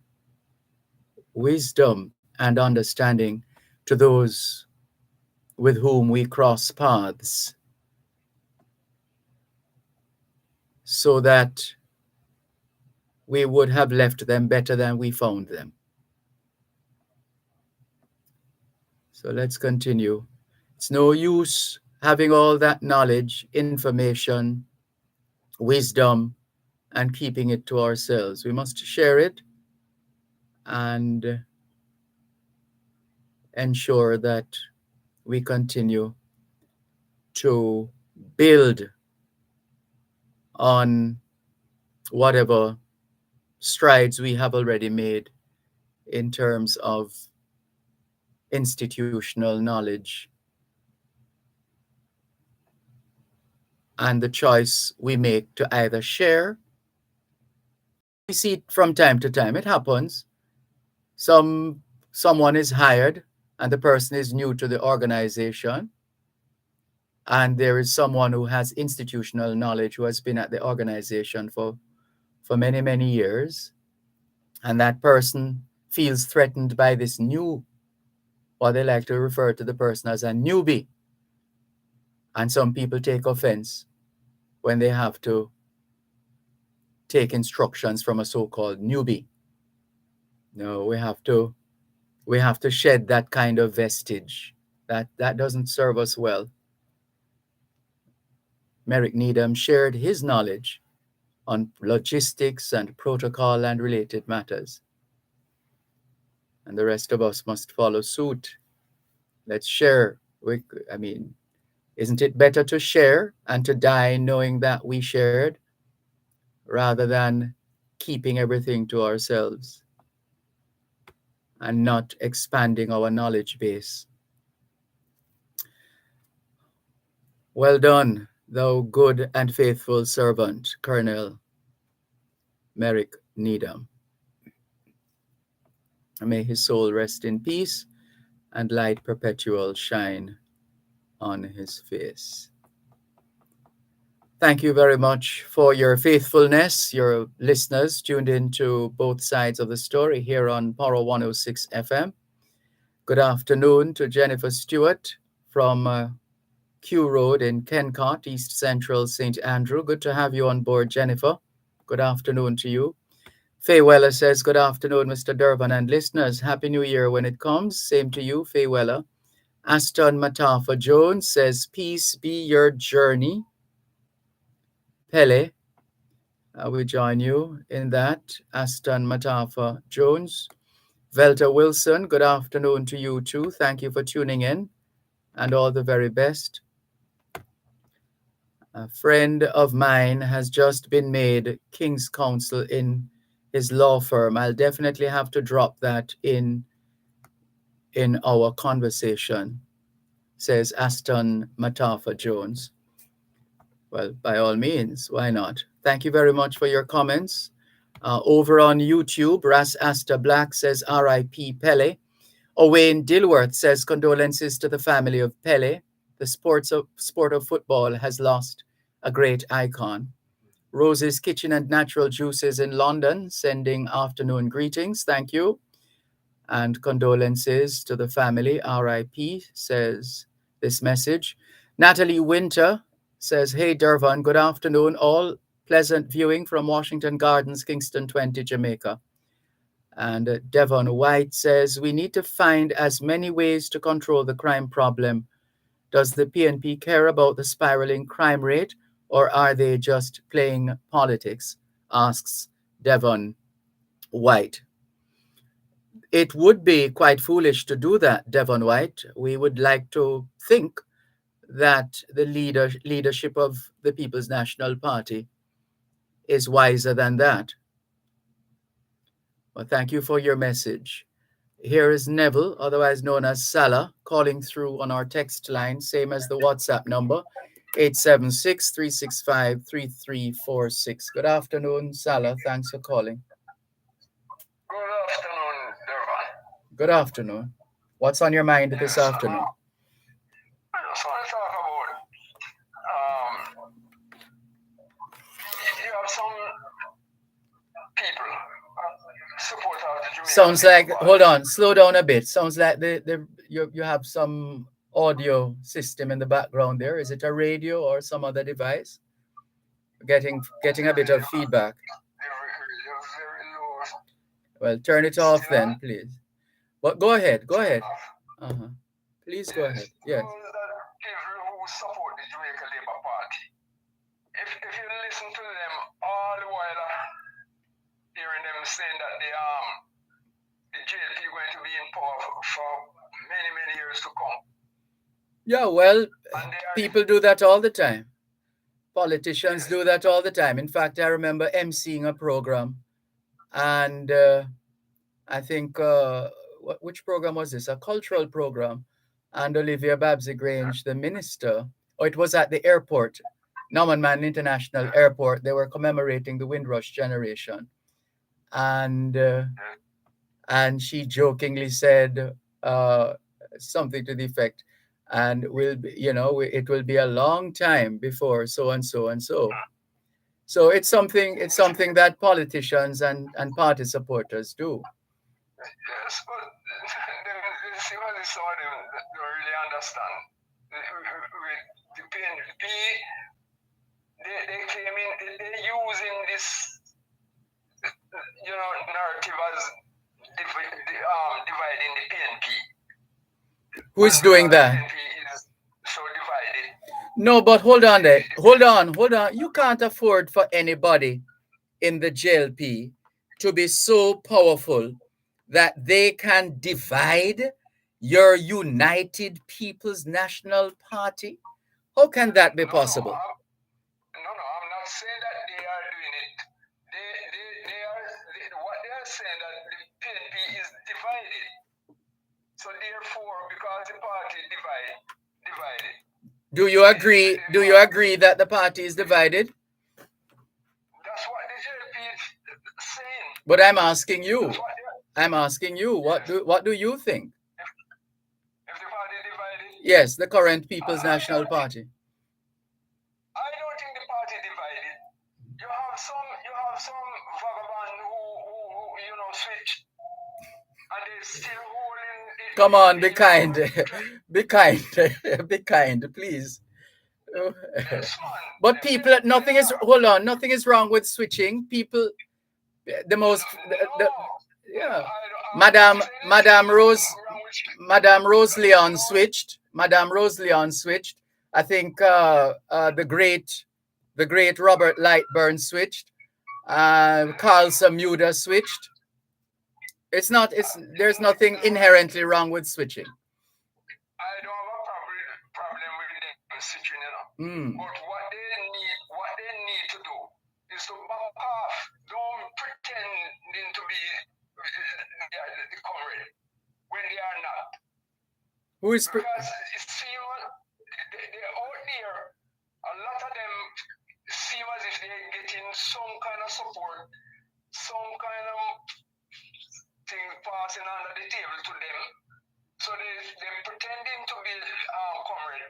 wisdom, and understanding to those with whom we cross paths, so that we would have left them better than we found them. So let's continue. It's no use having all that knowledge, information, wisdom, and keeping it to ourselves. We must share it and ensure that we continue to build on whatever strides we have already made in terms of institutional knowledge and the choice we make to either share. We see it from time to time. It happens. Someone is hired and the person is new to the organization, and there is someone who has institutional knowledge who has been at the organization for many, many years, and that person feels threatened by this new, or they like to refer to the person as a newbie. And some people take offense when they have to take instructions from a so-called newbie. No, we have to shed that kind of vestige. That doesn't serve us well. Merrick Needham shared his knowledge on logistics and protocol and related matters. And the rest of us must follow suit. Let's share. Isn't it better to share and to die knowing that we shared, rather than keeping everything to ourselves and not expanding our knowledge base? Well done, thou good and faithful servant, Colonel Merrick Needham. May his soul rest in peace and light perpetual shine on his face. Thank you very much for your faithfulness, your listeners tuned in to both sides of the story here on Power 106 FM. Good afternoon to Jennifer Stewart from Q Road in Kencott, East Central St. Andrew. Good to have you on board, Jennifer. Good afternoon to you. Faye Weller says, good afternoon, Mr. Dervan and listeners. Happy New Year when it comes. Same to you, Faye Weller. Aston Matafa Jones says, peace be your journey. Pele, we join you in that. Aston Matafa Jones. Velta Wilson, good afternoon to you too. Thank you for tuning in and all the very best. A friend of mine has just been made King's Counsel in his law firm. I'll definitely have to drop that in our conversation, says Aston Matafa Jones. Well, by all means, why not? Thank you very much for your comments. Over on YouTube, Ras Asta Black says, R.I.P. Pele. Owain Dilworth says, condolences to the family of Pele. The sport of football has lost a great icon. Rose's Kitchen and Natural Juices in London, sending afternoon greetings. Thank you. and condolences to the family. RIP, says this message. Natalie Winter says, hey, Dervan, good afternoon. All pleasant viewing from Washington Gardens, Kingston 20, Jamaica. And Devon White says, we need to find as many ways to control the crime problem. Does the PNP care about the spiraling crime rate, or are they just playing politics? Asks Devon White. It would be quite foolish to do that, Devon White. We would like to think that the leadership of the People's National Party is wiser than that. Well, thank you for your message. Here is Neville, otherwise known as Salah, calling through on our text line, same as the WhatsApp number, 876-365-3346. Good afternoon, Salah. Thanks for calling. Good afternoon, Dervan. Good afternoon. What's on your mind this afternoon? I just want to talk about, you have some people, support of the Jamaican Sounds like, people. hold on, slow down a bit. Sounds like you have some audio system in the background there. Is it a radio or some other device? Getting a bit of feedback. They're very low. Well, turn it off Still then, on? please. But go ahead. Please go ahead. Yes. Those that people who support the Jamaica Labour Party, if you listen to them all the while hearing them saying that the JLP is going to be in power for many, many years to come. Yeah, well, And they are, people do that all the time. Politicians do that all the time. In fact, I remember emceeing a program, and I think, which program was this? A cultural program. And Olivia Babsy Grange, the minister, it was at the airport, Norman Mann International Airport. They were commemorating the Windrush generation. And she jokingly said something to the effect, and it will be a long time before so and so and so. So it's something that politicians and party supporters do. yes, but see what some of them don't really understand. With the PNP, they came in, they're using this, narrative as dividing the PNP. Who is doing that? The PNP is so divided. No, but hold on there. Hold on. You can't afford for anybody in the JLP to be so powerful that they can divide your United People's National Party. How can that be possible? No, I'm not saying that they are doing it. What they are saying that the PNP is divided. So therefore, because the party divided. Do you agree? Do you agree that the party is divided? That's what the JLP is saying. But I'm asking you. Yes. What do you think? If the party divided? Yes, the current People's National Party. I don't think the party divided. You have some vagabond who switch, and they still holding it. Come on, be kind. Be kind. Be kind, please. Yes, But people, nothing is wrong with switching. People, Madame Rose Leon switched. I think the great Robert Lightburn switched. Carl Samuda switched. There's nothing inherently wrong with switching. I don't have a problem with them switching, But what they need to do is to back off. Don't pretending to be the comrade when they are not. Who is because it seems they're out there. A lot of them seem as if they're getting some kind of support, some kind of thing passing under the table to them. So they're pretending to be comrade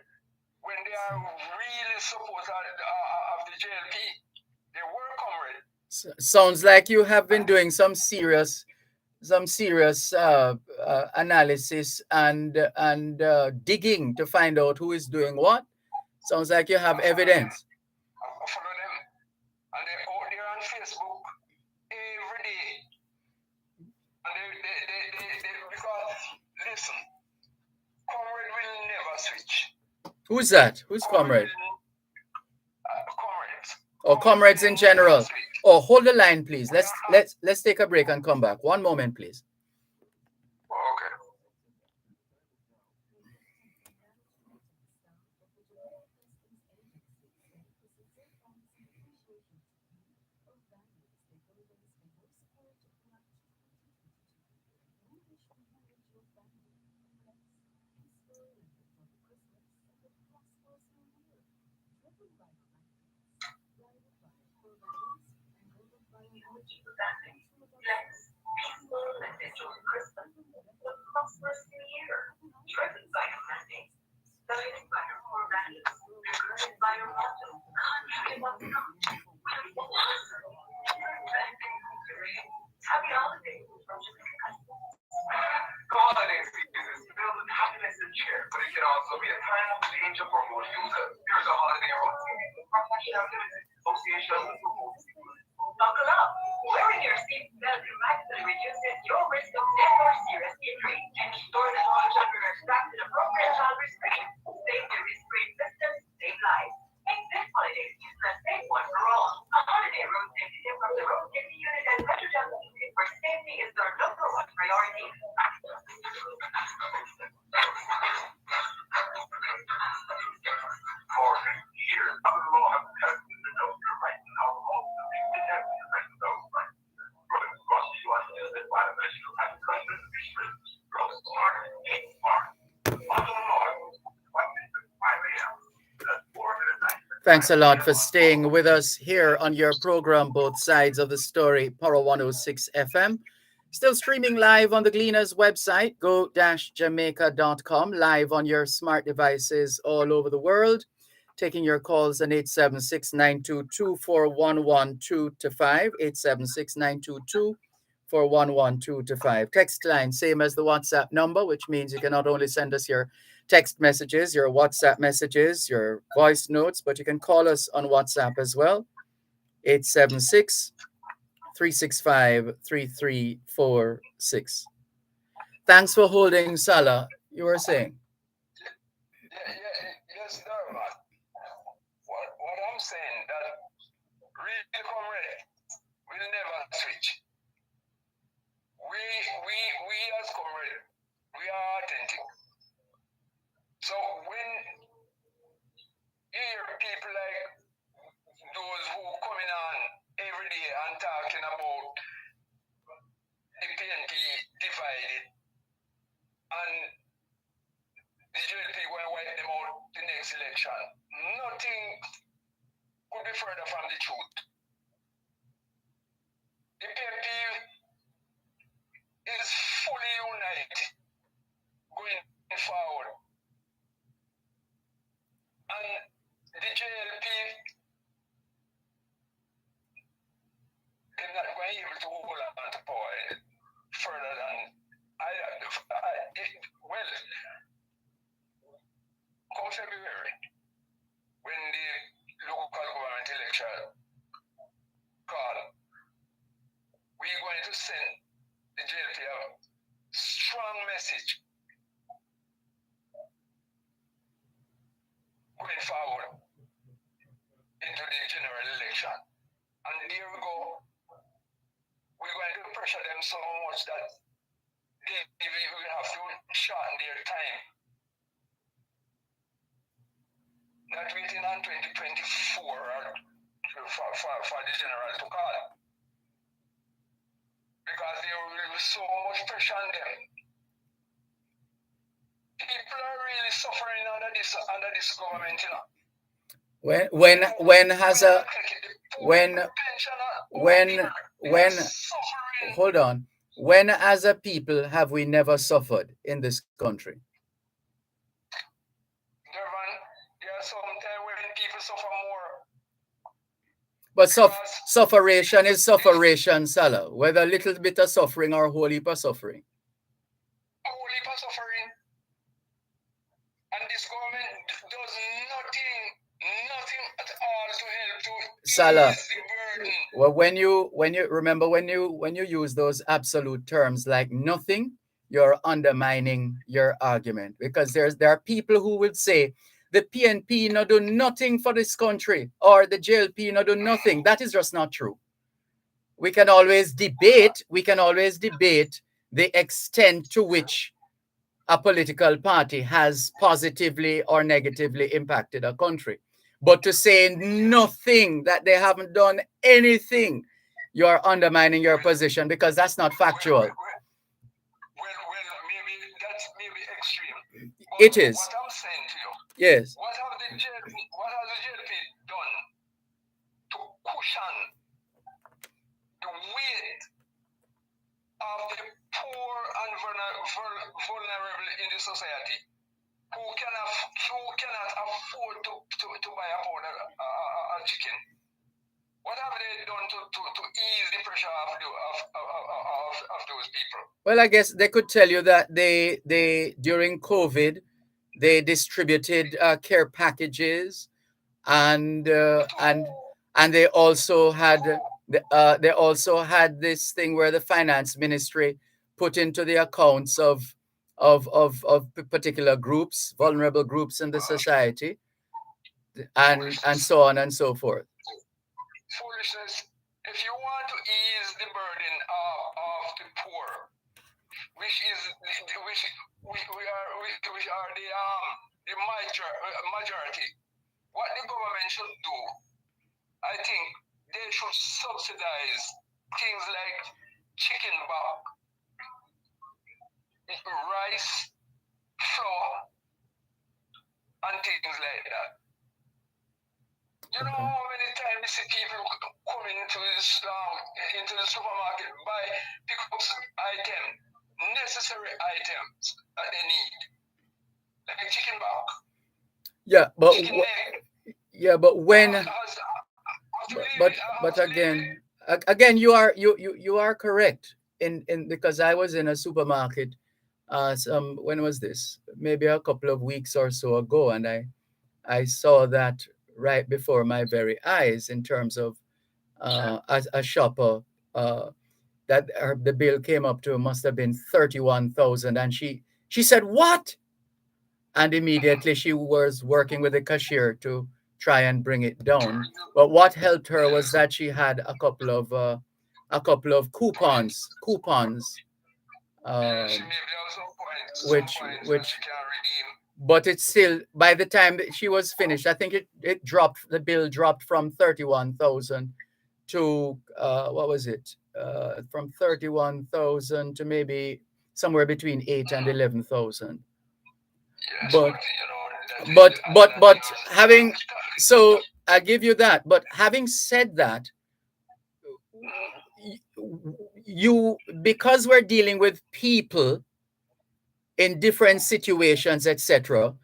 when they are really supporters of the JLP. They were comrade. Sounds like you have been doing some serious some serious analysis and digging to find out who is doing what. Sounds like you have evidence. I follow them. And they're out there on Facebook every day. And they because, listen, Comrade will never switch. Who's that? Who's comrade? Comrades. Or comrades in general? Oh, hold the line, please. Let's take a break and come back. One moment, please. Okay. Holiday season is filled with happiness and cheer, but it can also be a time of danger for most users. Here's a holiday routine from National Association of Schools. Buckle up. Wearing your seatbelt dramatically reduces your risk of death or serious injury. Ensure that all children are strapped in appropriate child restraint. Safety restraint systems save lives. Make this holiday season a safe one for all. A holiday road safety tip from the Road Safety Unit and Metro Johnson, where safety is their number one priority. For 50 years, our law has tested the know your rights and how ultimately protect the rights of those rights. Brother Cross U.S. is the National Agricultural Restrictions. Grow smart, eat smart. Also, by 5 a.m. That's 4 minutes. Thanks a lot for staying with us here on your program, Both Sides of the Story, Power 106 FM. Still streaming live on the Gleaners website, go-jamaica.com, live on your smart devices all over the world. Taking your calls on 876-922-4112-5, 876-922-4112-5. Text line, same as the WhatsApp number, which means you can not only send us your text messages, your WhatsApp messages, your voice notes, but you can call us on WhatsApp as well, 876-365-3346. Thanks for holding, Salah. You were saying? Yes, Dervan. What I'm saying, that real comrade will never switch. We as comrade, we are authentic. So when you hear people like those who coming on every day and talking about the PNP divided and the JLP going to wipe them out the next election, nothing could be further from the truth. The PNP is fully united going forward. And the JLP is not going to be able to hold on to power further than well, come February, when the local government election call, we're going to send the JLP a strong message going forward into the general election. And here we go. We're going to pressure them so much that they will have to shorten their time. Not waiting on 2024 for the general to call. Because there will be so much pressure on them. People are really suffering under this government, you know. Hold on. When as a people have we never suffered in this country? Dervan, there are some times when people suffer more. But sufferation is sufferation, Salah. Whether a little bit of suffering or a whole heap of suffering. A whole heap of suffering. And this government does nothing at all to help to Salah, ease the burden. well, when you use those absolute terms like nothing, you're undermining your argument, because there are people who would say the PNP not do nothing for this country, or the JLP not do nothing. That is just not true. We can always debate the extent to which a political party has positively or negatively impacted a country. But to say nothing, that they haven't done anything, you are undermining your position, because that's not factual. Well, maybe that's maybe extreme. But It is. what I'm saying to you, Yes. what has the JLP done to cushion the weight of the poor and vulnerable in the society, who cannot afford to buy a pound of chicken? What have they done to ease the pressure of those people? Well, I guess they could tell you that they during COVID, they distributed care packages, and they also had this thing where the finance ministry put into the accounts of particular groups, vulnerable groups in the society, and so on and so forth. Foolishness. If you want to ease the burden of the poor, which are the majority, what the government should do, I think they should subsidize things like chicken back, rice, flour, and things like that. You know how many times you see people come into the supermarket, pick up items, necessary items that they need, like chicken back. Yeah, but chicken egg. But when but again you are correct in because I was in a supermarket when was this, maybe a couple of weeks or so ago, and I saw that right before my very eyes, in terms of a shopper that the bill came up to, must have been 31,000, and she said, "What?" And immediately she was working with the cashier to try and bring it down. But what helped her was that she had a couple of coupons, which but it's still, by the time that she was finished, I think the bill dropped from 31,000 to what was it? From 31,000 to maybe somewhere between 8 and 11,000. But having, so I give you that. But having said that, because we're dealing with people in different situations, etc.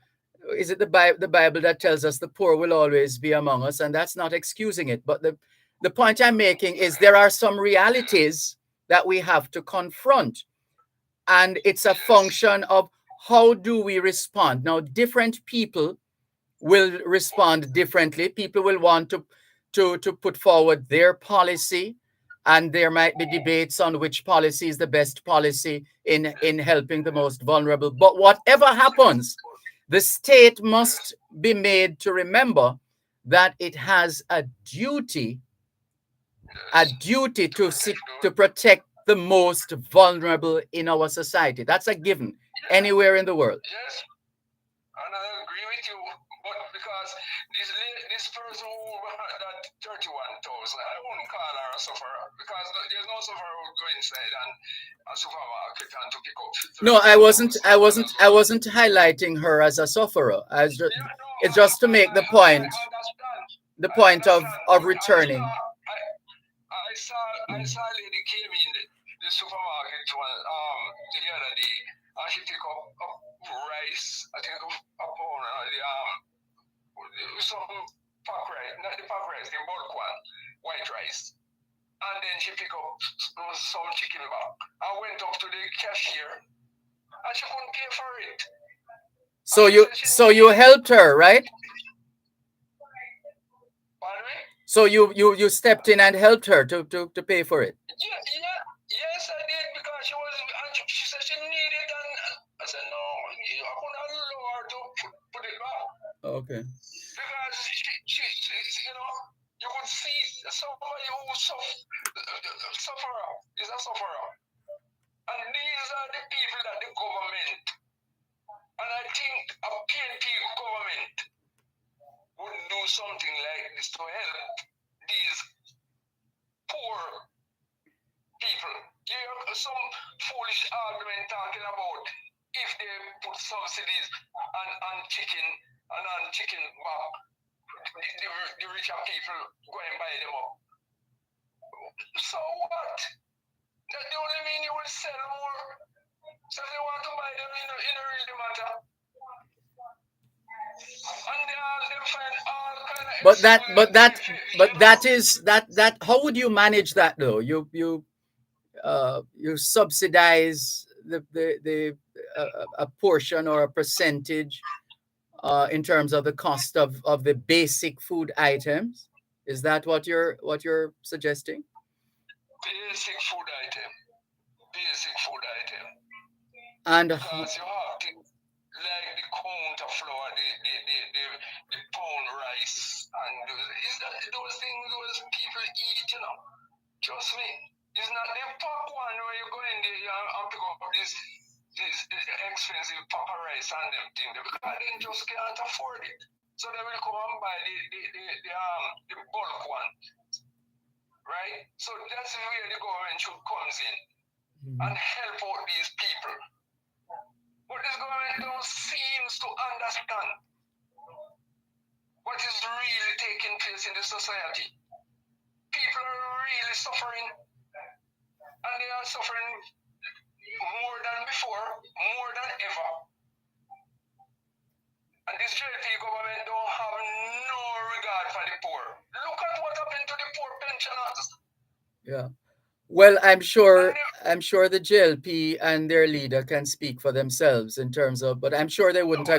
Is it the Bible that tells us the poor will always be among us? And that's not excusing it. But the point I'm making is there are some realities that we have to confront. And it's a function of how do we respond. Now, different people will respond differently. People will want to put forward their policy, and there might be debates on which policy is the best policy in helping the most vulnerable. But whatever happens, the state must be made to remember that it has a duty to protect the most vulnerable in our society. That's a given anywhere in the world. Yes, and I agree with you. But because this person who had that 31,000, I wouldn't call her a sufferer, because there's no sufferer who go inside and a supermarket and to pick up. No, I wasn't highlighting her as a sufferer. It's just to make the point. The point of returning. I saw a lady came in the supermarket the other day, and she picked up rice, I think a pound, some pack rice, not the pack rice, the bulk one. white rice. And then she picked up some chicken back. I went up to the cashier and she couldn't pay for it. So you helped her, right? Pardon me? So you stepped in and helped her to pay for it. Yes, I did, because she said she needed it, and I said no, I couldn't allow her to put it back. Okay. Because she you could see somebody who sufferer is a sufferer. And these are the people that the government, and I think a PNP government would do something like this to help these poor people. You hear some foolish argument talking about if they put subsidies on chicken and on chicken back, the richer people go and buy them up. So what? That the only mean you will sell more. So if they want to buy them, it don't really matter. And they find all kind of that how would you manage that though? You subsidize the a portion or a percentage in terms of the cost of the basic food items. Is that what you're suggesting? Basic food item. And because you have things like the counter flour, the pound rice, and those things those people eat, Trust me. It's not the pop one where you go in there and pick up this expensive papa rice and them things, because they just can't afford it. So they will come and buy the bulk one. Right? So that's where the government should come in and help out these people. But this government don't seem to understand what is really taking place in the society. People are really suffering, and they are suffering more than before, more than ever. And this JP government don't have no regard for the poor. Look at what happened to the poor pensioners. Yeah. Well, I'm sure the JLP and their leader can speak for themselves in terms of, but I'm sure they wouldn't.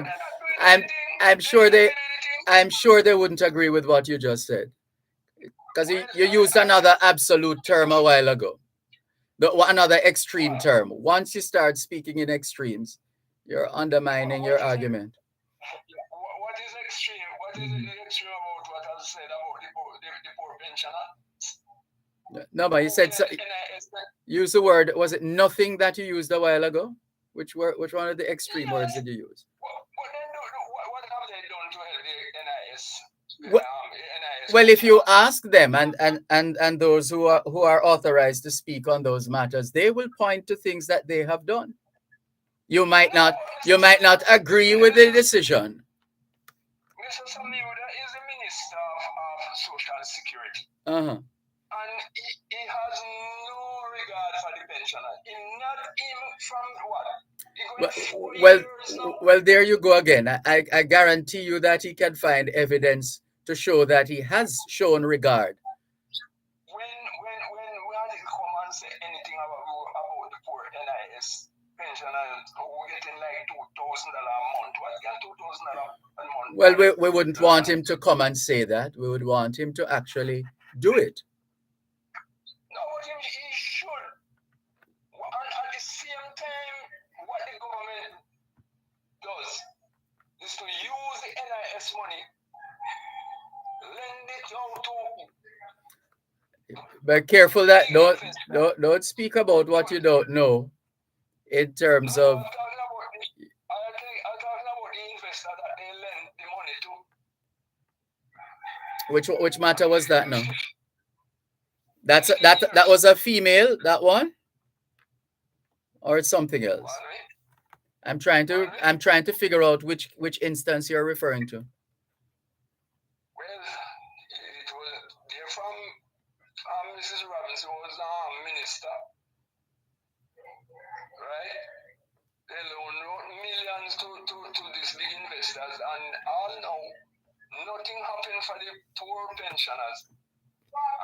I'm sure they wouldn't agree with what you just said, because you used another absolute term a while ago, another extreme term. Once you start speaking in extremes, you're undermining your argument. What is extreme? What is extreme about what I said about the poor pensioner? No, but you said use the word. Was it nothing that you used a while ago? Which one of the extreme words did you use? What have they done to help the NIS? Well, if you ask them and those who are authorized to speak on those matters, they will point to things that they have done. You might not agree with the decision. Mr. Samiuda is the Minister of Social Security. Uh-huh. And he has no regard for the pensioner. Not even from what? Well, there you go again. I guarantee you that he can find evidence to show that he has shown regard. When did he come and say anything about the poor NIS pensioners who are getting like $2,000 a month? What can $2,000 a month? Well, we wouldn't want him to come and say that. We would want him to actually do it. No, but he should. And at the same time, what the government does is to use the NIS money, lend it out to. But careful that don't speak about what you don't know in terms of. I'm talking about the investor that they lend the money to. Which matter was that now? That was a female, that one? Or it's something else? I'm trying to figure out which instance you're referring to. Well, it was they're from Mrs. Robinson was minister, right? They loaned millions to these big investors, and all now nothing happened for the poor pensioners.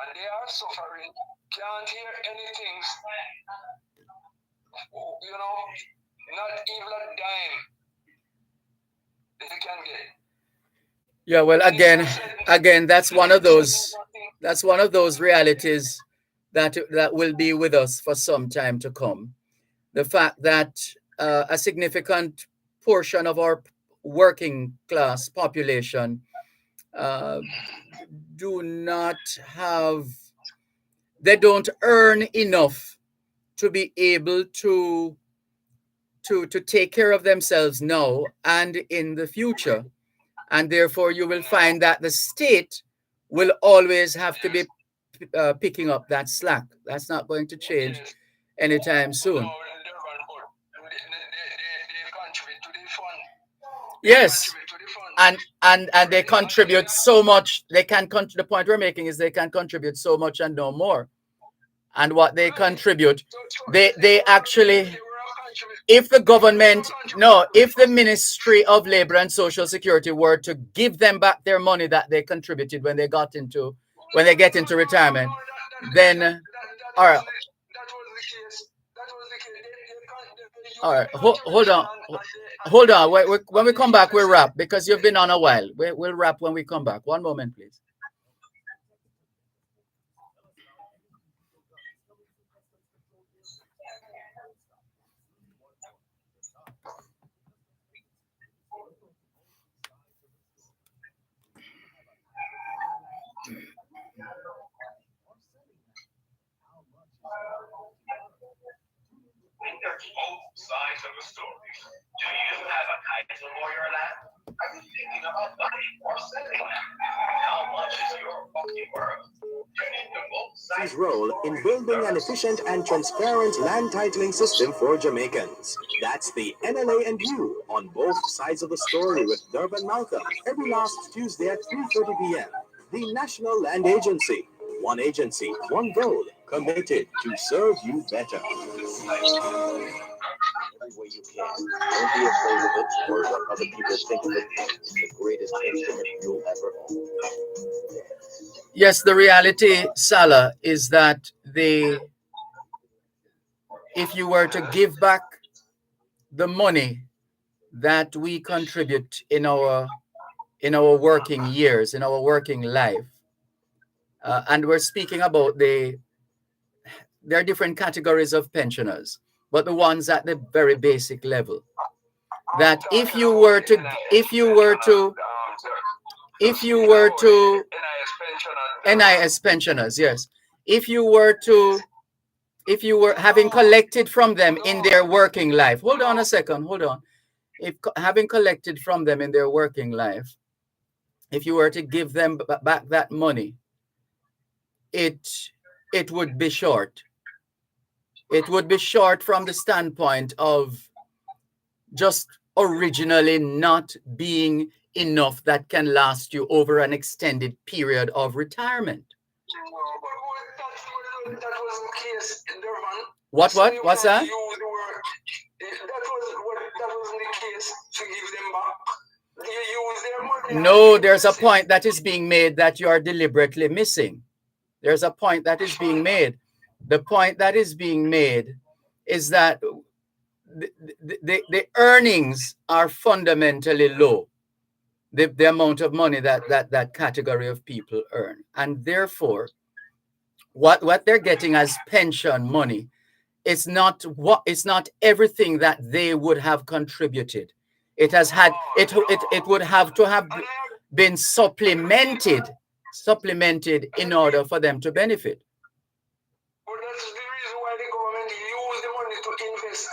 and they are suffering, can't hear anything, not even a dime they can get. Yeah, well, again, that's one of those realities that will be with us for some time to come. The fact that a significant portion of our working class population do not have, they don't earn enough to be able to take care of themselves now and in the future. And therefore, you will find that the state will always have to be picking up that slack. That's not going to change anytime soon. Yes, and they contribute so much. They can the point we're making is they can contribute so much and no more. And what they contribute, they actually, if the government, no, if the Ministry of Labor and Social Security were to give them back their money that they contributed when they get into retirement, then all right. All right, hold on. When we come back, we'll wrap because you've been on a while. We'll wrap when we come back. One moment, please. Both sides of the story. Do you have a Kaiser lawyer that? Are you thinking about buying or selling? How much is your property worth? Tune into both sides. His role in building an efficient and transparent land titling system for Jamaicans. That's the NLA and you on both sides of the story with Dervan Malcolm every last Tuesday at 3:30 p.m. The National Land Agency. One agency, one goal, committed to serve you better. Every way you can. Don't be afraid of it or what other people think of it. It's the greatest instrument you'll ever own. Yes, the reality, Salah, is that if you were to give back the money that we contribute in our working years, in our working life, and we're speaking about there are different categories of pensioners, but the ones at the very basic level, that if you were to NIS pensioners, yes, if you were having collected from them in their working life, hold on a second, if having collected from them in their working life, if you were to give them back that money, it would be short. It would be short from the standpoint of just originally not being enough that can last you over an extended period of retirement. That was the case in Dervan. What's that? That wasn't the case to give them back. You use their money. No, there's a point that is being made that you are deliberately missing. There's a point that is being made. The point that is being made is that the earnings are fundamentally low. The amount of money that category of people earn, and therefore what they're getting as pension money is not everything that they would have contributed. It would have to have been supplemented in order for them to benefit. But that's the reason why the government use the money to invest,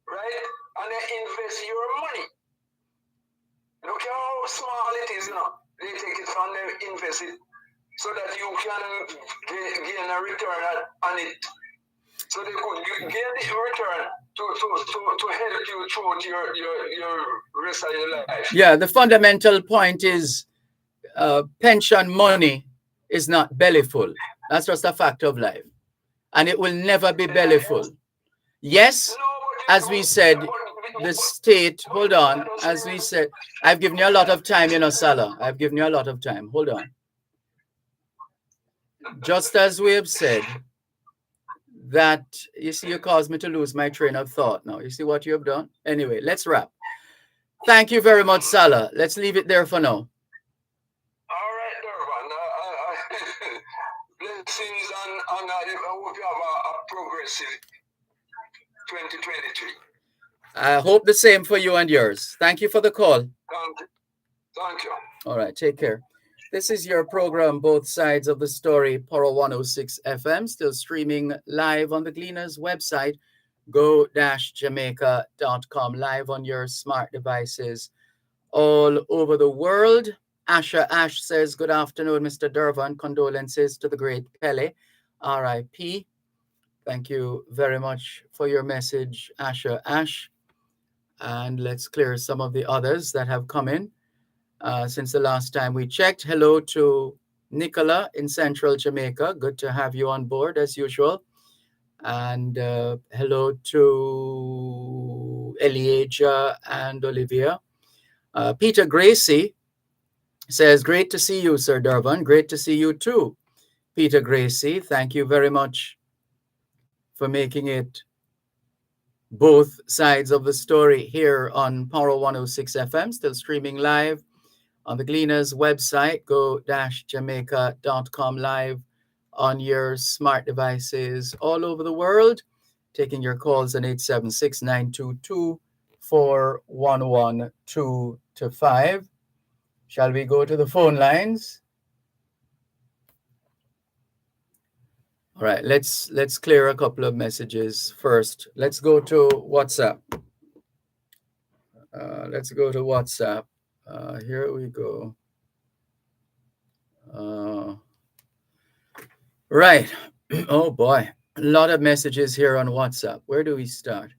right? And they invest your money. Look how small it is, They take it from them, invest it, so that you can gain a return on it. So they could gain the return to help you throughout your rest of your life. Yeah, the fundamental point is pension money is not bellyful. That's just a fact of life. And it will never be bellyful. Yes, as we said, the state, hold on, as we said, I've given you a lot of time, Salah. I've given you a lot of time. Hold on. just as we have said, that you see, you caused me to lose my train of thought now. You see what you have done? Anyway, let's wrap. Thank you very much, Salah. Let's leave it there for now. All right, Dervan. Blessings and I hope you have a progressive 2023. I hope the same for you and yours. Thank you for the call. Thank you. Thank you. All right, take care. This is your program, Both Sides of the Story, Poro 106 FM, still streaming live on the Gleaners website, go-jamaica.com, live on your smart devices all over the world. Asha Ash says, good afternoon, Mr. Dervan. Condolences to the great Pele, R.I.P. Thank you very much for your message, Asha Ash. And let's clear some of the others that have come in since the last time we checked. Hello to Nicola in Central Jamaica. Good to have you on board as usual. And hello to Eliaja and Olivia. Peter Gracie says, great to see you, Sir Dervan. Great to see you too, Peter Gracie. Thank you very much for making it both sides of the story here on Power 106 FM, still streaming live on the Gleaners website, go-jamaica.com, live on your smart devices all over the world, taking your calls on 876-922-4112-5. Shall we go to the phone lines? All right, let's clear a couple of messages first. Let's go to WhatsApp. Here we go. Right. Oh boy, a lot of messages here on WhatsApp. Where do we start?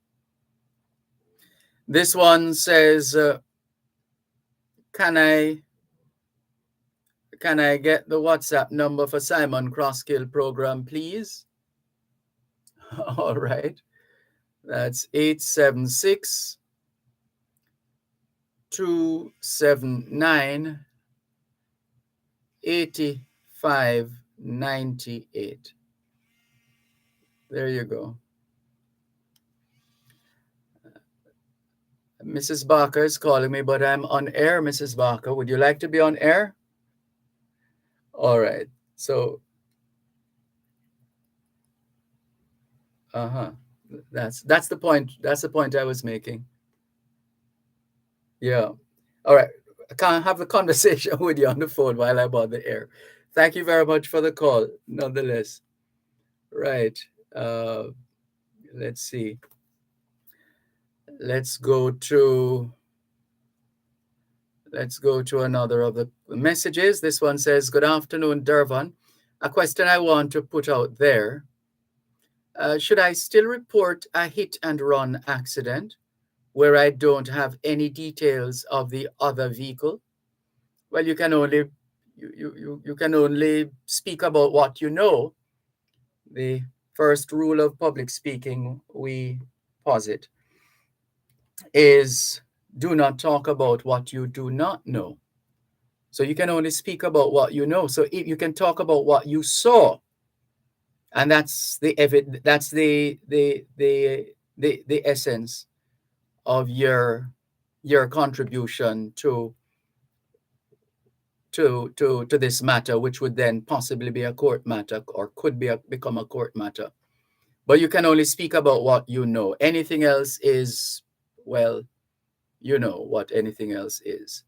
This one says, can I get the WhatsApp number for Simon Crosskill program, please? All right. That's 876 279 8598. There you go. Mrs. Barker is calling me, but I'm on air, Mrs. Barker. Would you like to be on air? All right. So, that's the point. That's the point I was making. Yeah. All right. I can't have a conversation with you on the phone while I'm on the air. Thank you very much for the call, nonetheless. Right. Let's see. Let's go to another of the messages. This one says, good afternoon, Dervan. A question I want to put out there. Should I still report a hit and run accident where I don't have any details of the other vehicle? Well, you can only speak about what you know. The first rule of public speaking we posit is do not talk about what you do not know. So you can only speak about what you know. So if you can talk about what you saw, and that's the essence of your contribution to this matter, which would then possibly be a court matter or could become a court matter. But you can only speak about what you know. Anything else is, well, you know what anything else is.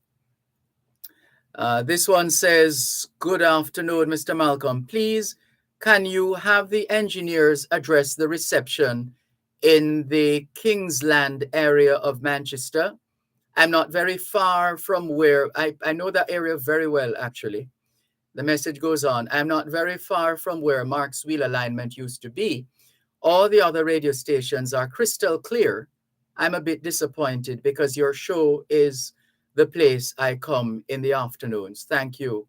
This one says, good afternoon, Mr. Malcolm. Please, can you have the engineers address the reception in the Kingsland area of Manchester? I'm not very far from where, I know that area very well, actually. The message goes on, I'm not very far from where Mark's wheel alignment used to be. All the other radio stations are crystal clear. I'm a bit disappointed because your show is the place I come in the afternoons. Thank you.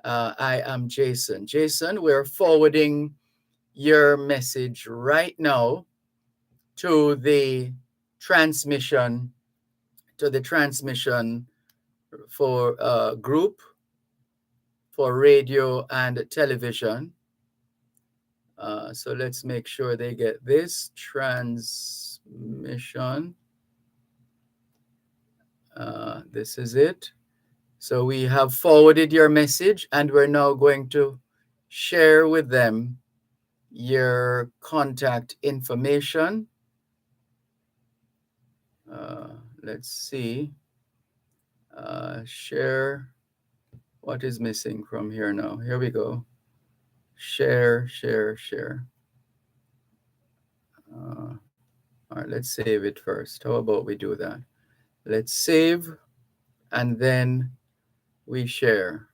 I am Jason. Jason, we're forwarding your message right now to the transmission for group. for radio and television. So let's make sure they get this transmission. This is it. So we have forwarded your message, and we're now going to share with them your contact information. Let's see. Share. What is missing from here now? Here we go. Share, share, share. All right, let's save it first. How about we do that? Let's save, and then we share.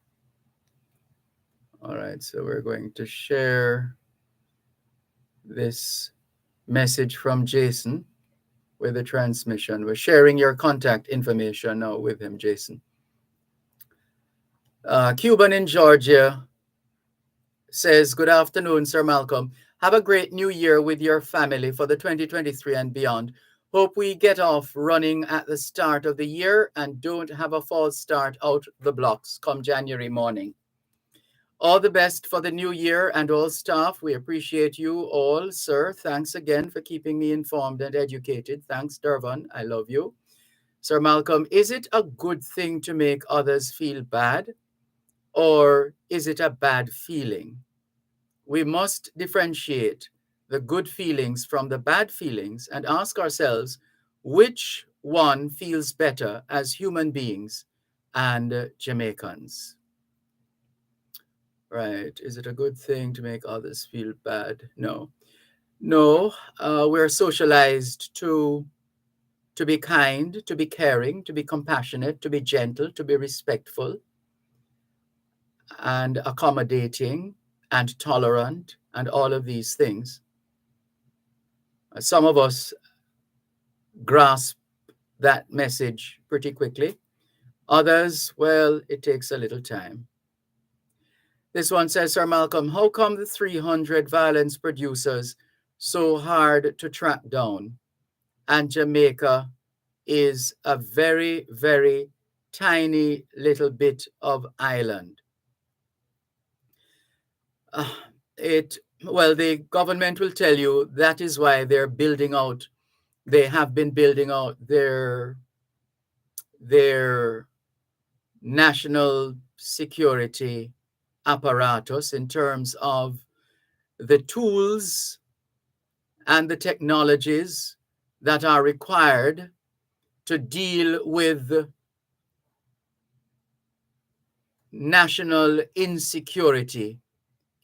All right, so we're going to share this message from Jason with the transmission. We're sharing your contact information now with him, Jason. Cuban in Georgia says, good afternoon, Sir Malcolm. Have a great new year with your family for the 2023 and beyond. Hope we get off running at the start of the year and don't have a false start out the blocks come January morning. All the best for the new year and all staff. We appreciate you all, sir. Thanks again for keeping me informed and educated. Thanks, Dervan. I love you. Sir Malcolm, is it a good thing to make others feel bad, or is it a bad feeling? We must differentiate the good feelings from the bad feelings and ask ourselves which one feels better as human beings and Jamaicans. Right. Is it a good thing to make others feel bad? No. No, we're socialized to be kind, to be caring, to be compassionate, to be gentle, to be respectful and accommodating and tolerant and all of these things. Some of us grasp that message pretty quickly. Others, well, it takes a little time. This one says, Sir Malcolm, how come the 300 violence producers so hard to track down? And Jamaica is a very, very tiny little bit of island. Well, the government will tell you that is why they're building out, they have been building out their national security apparatus in terms of the tools and the technologies that are required to deal with national insecurity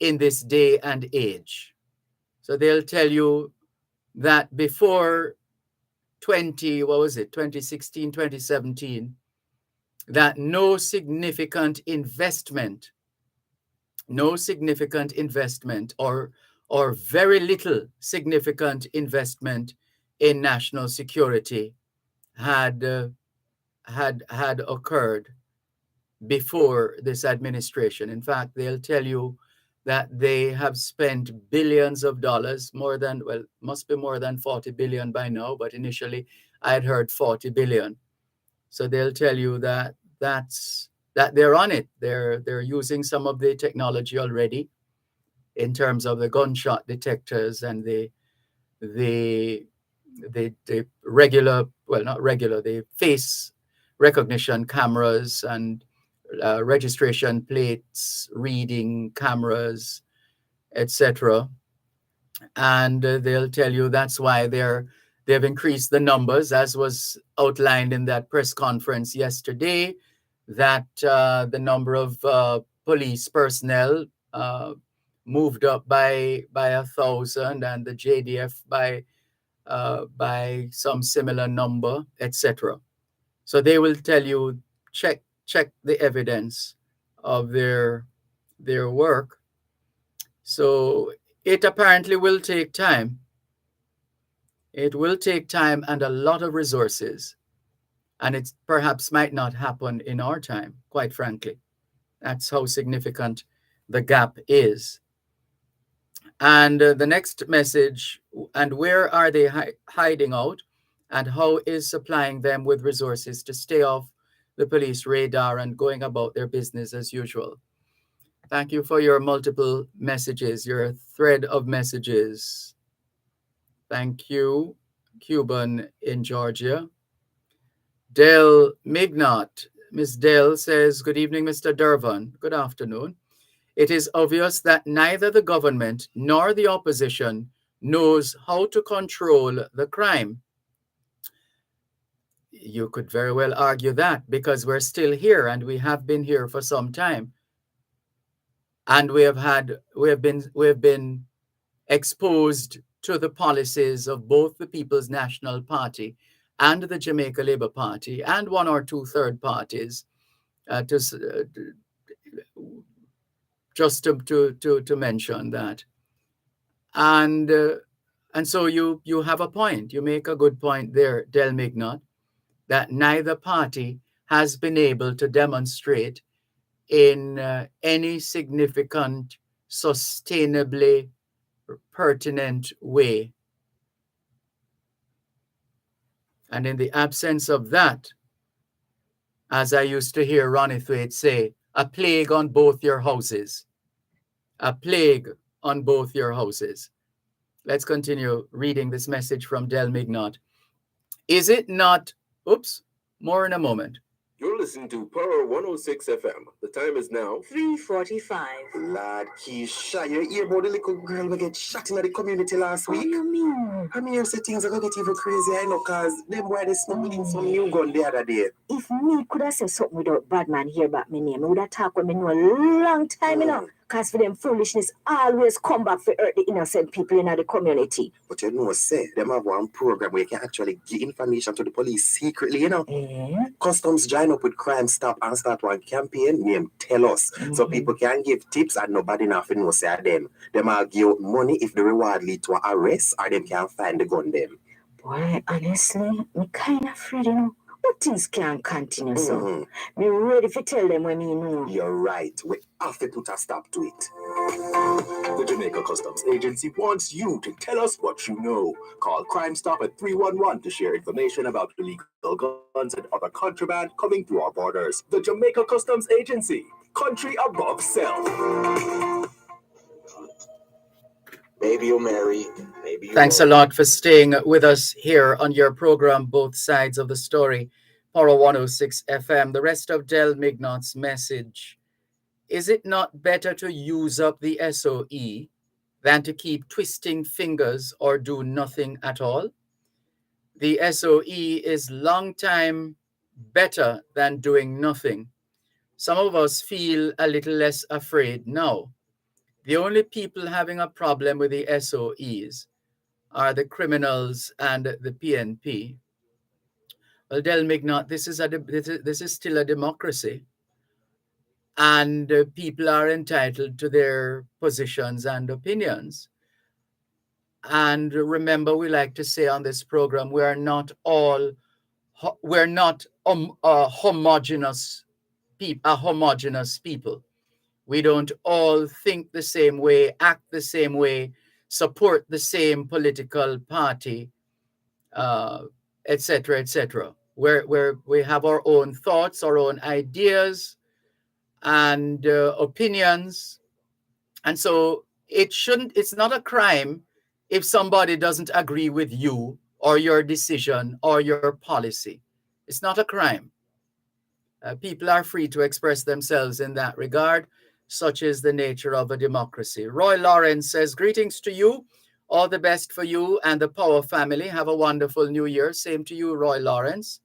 in this day and age. So they'll tell you that before 2016, 2017, that no significant investment or very little significant investment in national security had occurred before this administration. In fact, they'll tell you that they have spent billions of dollars, must be more than 40 billion by now, but initially I had heard 40 billion. So they'll tell you that they're on it. They're using some of the technology already in terms of the gunshot detectors and the regular, well, not regular, the face recognition cameras and registration plates, reading cameras, etc. And they'll tell you that's why they've increased the numbers, as was outlined in that press conference yesterday, that the number of police personnel moved up by 1,000 and the JDF by some similar number, etc. So they will tell you, check the evidence of their work. So it apparently will take time. It will take time and a lot of resources. And it perhaps might not happen in our time, quite frankly. That's how significant the gap is. And the next message, and where are they hiding out? And how is supplying them with resources to stay off the police radar and going about their business as usual? Thank you for your multiple messages, your thread of messages. Thank you, Cuban in Georgia. Dale Mignot. Miss Dale says, good evening, Mr. Dervan. Good afternoon. It is obvious that neither the government nor the opposition knows how to control the crime. You could very well argue that because we're still here and we have been here for some time. And we have been exposed to the policies of both the People's National Party and the Jamaica Labour Party and one or two third parties, just to mention that. And so you have a point. You make a good point there, Del Mignot, that neither party has been able to demonstrate in any significant, sustainably pertinent way. And in the absence of that, as I used to hear Ronnie Thwaite say, a plague on both your houses. A plague on both your houses. Let's continue reading this message from Del Mignot. Is it not... Oops, more in a moment. You're listening to Power 106 FM. The time is now 3:45. Lad, Keisha, you hear about the little girl we get shot in the community last week? What do you mean? I mean, you say things are going to get even crazy, I know, because them boy, they smuggling some new gun the other day. If me could have said something without bad man hear about my name, I would have talked with me know a long time, you know. Because for them foolishness always come back for hurt the innocent people in the community. But you know, say, them have one program where you can actually give information to the police secretly, you know. Customs join up with Crime Stop and start one campaign named Tell Us. So people can give tips and nobody nothing will say them. Them will give out money if the reward lead to an arrest or them can find the gun them. Boy, honestly, me kind of afraid, you know. But things can't continue, so me ready to tell them when me know. You're right. We have to put a stop to it. The Jamaica Customs Agency wants you to tell us what you know. Call Crime Stop at 311 to share information about illegal guns and other contraband coming through our borders. The Jamaica Customs Agency. Country above self. Maybe you'll marry, maybe you Thanks a lot for staying with us here on your program, Both Sides of the Story, Power 106 FM. The rest of Del Mignot's message. Is it not better to use up the SOE than to keep twisting fingers or do nothing at all? The SOE is long time better than doing nothing. Some of us feel a little less afraid now. The only people having a problem with the SOEs are the criminals and the PNP. Well, Del Mignot, this is still a democracy, and people are entitled to their positions and opinions. And remember, we like to say on this program, we're not homogeneous people. We don't all think the same way, act the same way, support the same political party, etc., etc. We have our own thoughts, our own ideas, and opinions, and so it's not a crime if somebody doesn't agree with you or your decision or your policy. It's not a crime. People are free to express themselves in that regard. Such is the nature of a democracy. Roy Lawrence says, greetings to you. All the best for you and the Power family. Have a wonderful new year. Same to you, Roy Lawrence.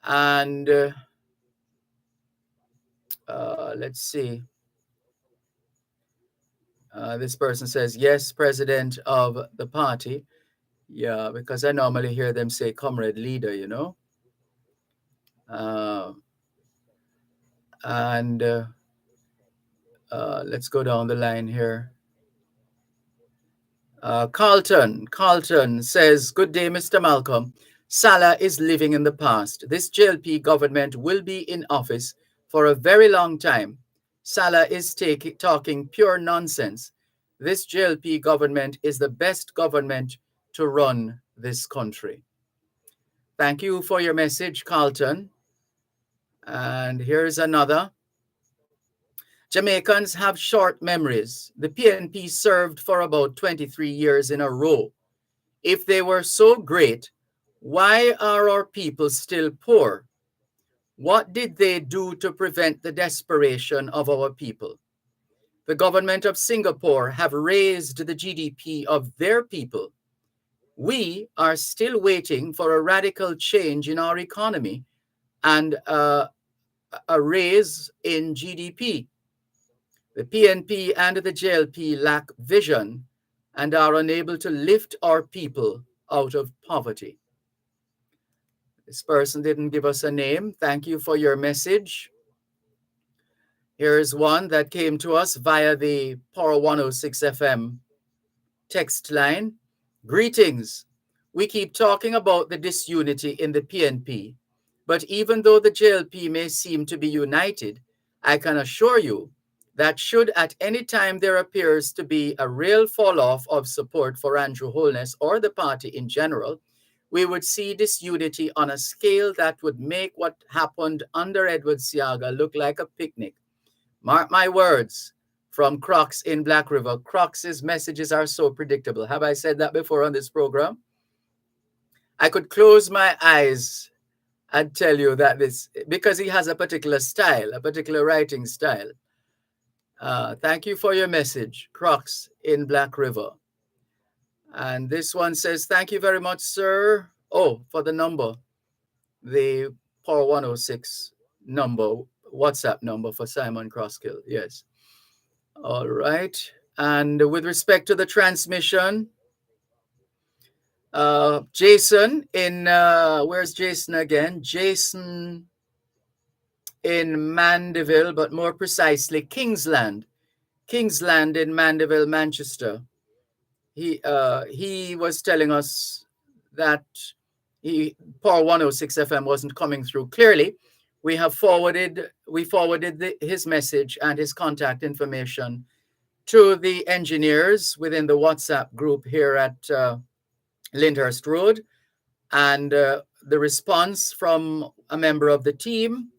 And let's see. This person says, yes, president of the party. Yeah, because I normally hear them say comrade leader, you know. And let's go down the line here. Carlton says, good day, Mr. Malcolm. Salah is living in the past. This JLP government will be in office for a very long time. Salah is talking pure nonsense. This JLP government is the best government to run this country. Thank you for your message, Carlton. And here's another. Jamaicans have short memories. The PNP served for about 23 years in a row. If they were so great, why are our people still poor? What did they do to prevent the desperation of our people? The government of Singapore have raised the GDP of their people. We are still waiting for a radical change in our economy and a raise in GDP. The PNP and the JLP lack vision and are unable to lift our people out of poverty. This person didn't give us a name. Thank you for your message. Here's one that came to us via the Power 106 FM text line. Greetings. We keep talking about the disunity in the PNP, but even though the JLP may seem to be united, I can assure you that should at any time there appears to be a real fall-off of support for Andrew Holness or the party in general, we would see disunity on a scale that would make what happened under Edward Seaga look like a picnic. Mark my words, from Crocs in Black River. Crocs' messages are so predictable. Have I said that before on this program? I could close my eyes and tell you that this, because he has a particular style, a particular writing style. Thank you for your message, Crocs in Black River. And this one says, thank you very much, sir. Oh, for the number, the Power 106 number, WhatsApp number for Simon Crosskill. Yes. All right. And with respect to the transmission, Jason in, where's Jason again? Jason in Mandeville, but more precisely, Kingsland. Kingsland in Mandeville, Manchester. He was telling us that Power 106 FM wasn't coming through clearly. We forwarded his message and his contact information to the engineers within the WhatsApp group here at Lyndhurst Road, and the response from a member of the team,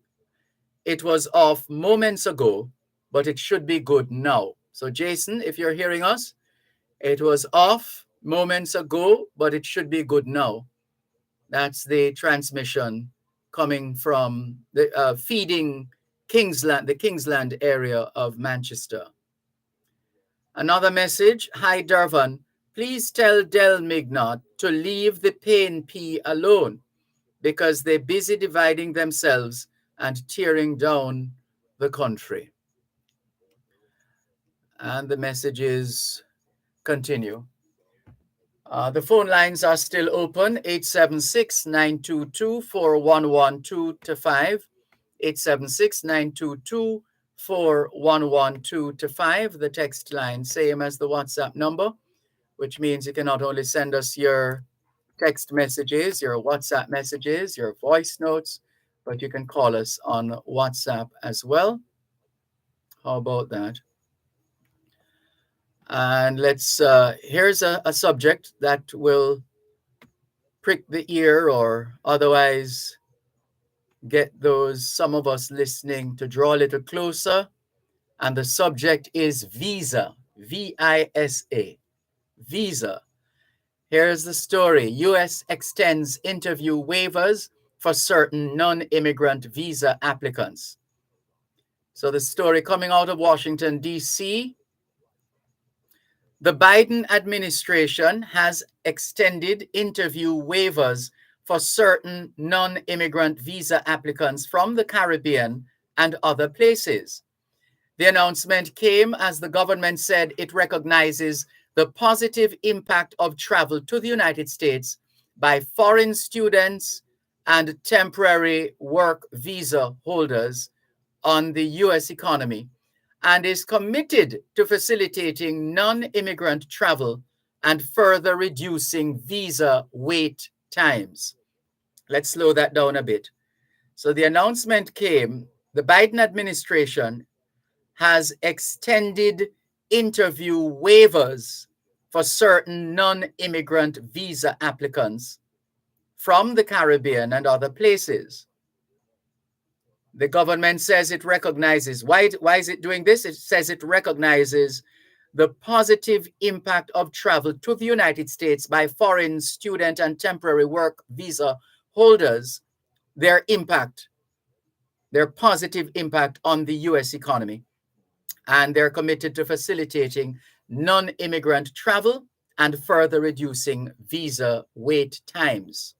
it was off moments ago, but it should be good now. So Jason, if you're hearing us, it was off moments ago, but it should be good now. That's the transmission coming from the feeding Kingsland, the Kingsland area of Manchester. Another message. Hi, Dervan. Please tell Del Mignot to leave the PNP alone because they're busy dividing themselves and tearing down the country. And the messages continue. The phone lines are still open, 876-922-4112-5, 876-922-4112-5, the text line, same as the WhatsApp number, which means you can not only send us your text messages, your WhatsApp messages, your voice notes, but you can call us on WhatsApp as well. How about that? And let's, here's a subject that will prick the ear or otherwise get some of us listening to draw a little closer. And the subject is visa, V-I-S-A, visa. Here's the story. U.S. extends interview waivers for certain non-immigrant visa applicants. So the story coming out of Washington, D.C., the Biden administration has extended interview waivers for certain non-immigrant visa applicants from the Caribbean and other places. The announcement came as the government said it recognizes the positive impact of travel to the United States by foreign students and temporary work visa holders on the U.S. economy, and is committed to facilitating non-immigrant travel and further reducing visa wait times. Let's slow that down a bit. So the announcement came, the Biden administration has extended interview waivers for certain non-immigrant visa applicants from the Caribbean and other places. The government says it recognizes. Why is it doing this? It says it recognizes the positive impact of travel to the United States by foreign student and temporary work visa holders, their positive impact on the US economy. And they're committed to facilitating non-immigrant travel and further reducing visa wait times.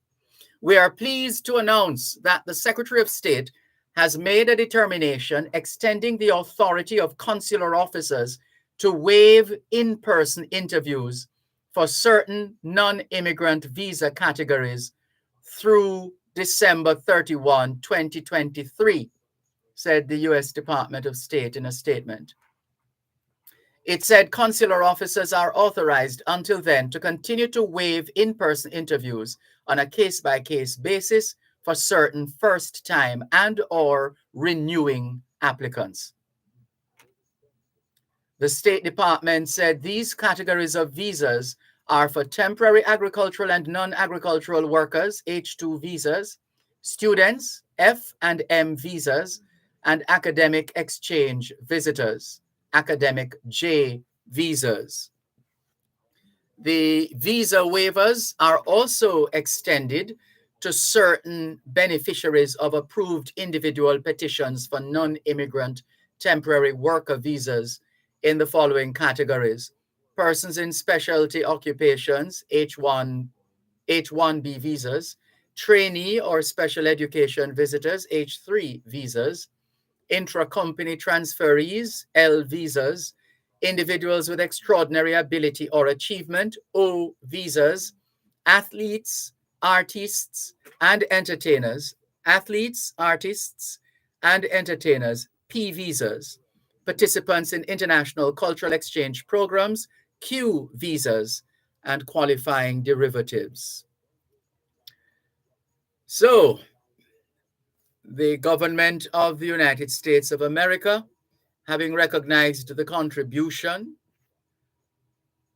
We are pleased to announce that the Secretary of State has made a determination extending the authority of consular officers to waive in-person interviews for certain non-immigrant visa categories through December 31, 2023, said the U.S. Department of State in a statement. It said consular officers are authorized until then to continue to waive in-person interviews on a case-by-case basis for certain first-time and or renewing applicants. The State Department said these categories of visas are for temporary agricultural and non-agricultural workers, H-2 visas, students, F and M visas, and academic exchange visitors, academic J visas. The visa waivers are also extended to certain beneficiaries of approved individual petitions for non-immigrant temporary worker visas in the following categories: persons in specialty occupations, H1B visas, trainee or special education visitors, H3 visas, intra-company transferees, L visas, individuals with extraordinary ability or achievement, O visas, athletes, artists, and entertainers, P visas, participants in international cultural exchange programs, Q visas, and qualifying derivatives. So, the government of the United States of America, having recognized the contribution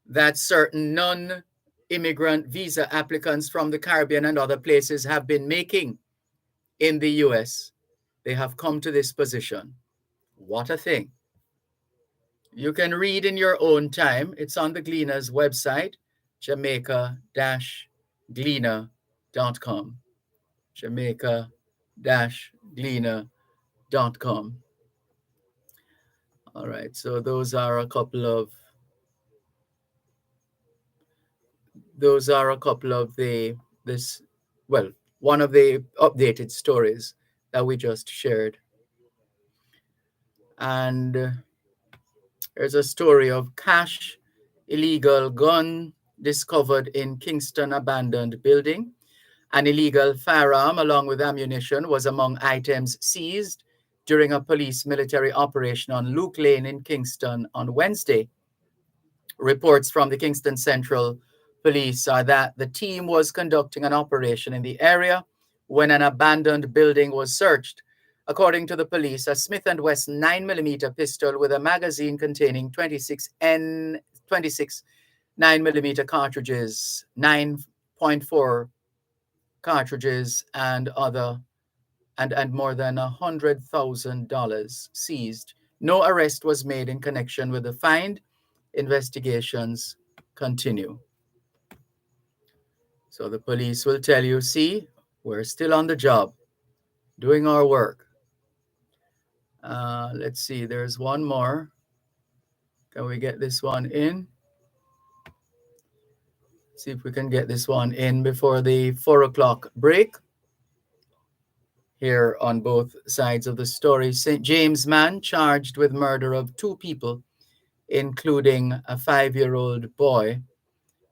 that certain non-immigrant visa applicants from the Caribbean and other places have been making in the US, they have come to this position. What a thing. You can read in your own time. It's on the Gleaner's website, Jamaica-Gleaner.com. Jamaica-Gleaner.com. All right, so those are a couple of one of the updated stories that we just shared. And there's a story of cash illegal gun discovered in Kingston abandoned building. An illegal firearm along with ammunition was among items seized during a police military operation on Luke Lane in Kingston on Wednesday. Reports from the Kingston Central Police are that the team was conducting an operation in the area when an abandoned building was searched. According to the police, a Smith & Wesson 9mm pistol with a magazine containing 26 9mm cartridges, 9.4 cartridges, and more than $100,000 seized. No arrest was made in connection with the find. Investigations continue. So the police will tell you, see, we're still on the job, doing our work. Let's see, there's one more. Can we get this one in? See if we can get this one in before the 4 o'clock break. Here on both sides of the story, St. James man charged with murder of 2 people, including a 5-year-old boy.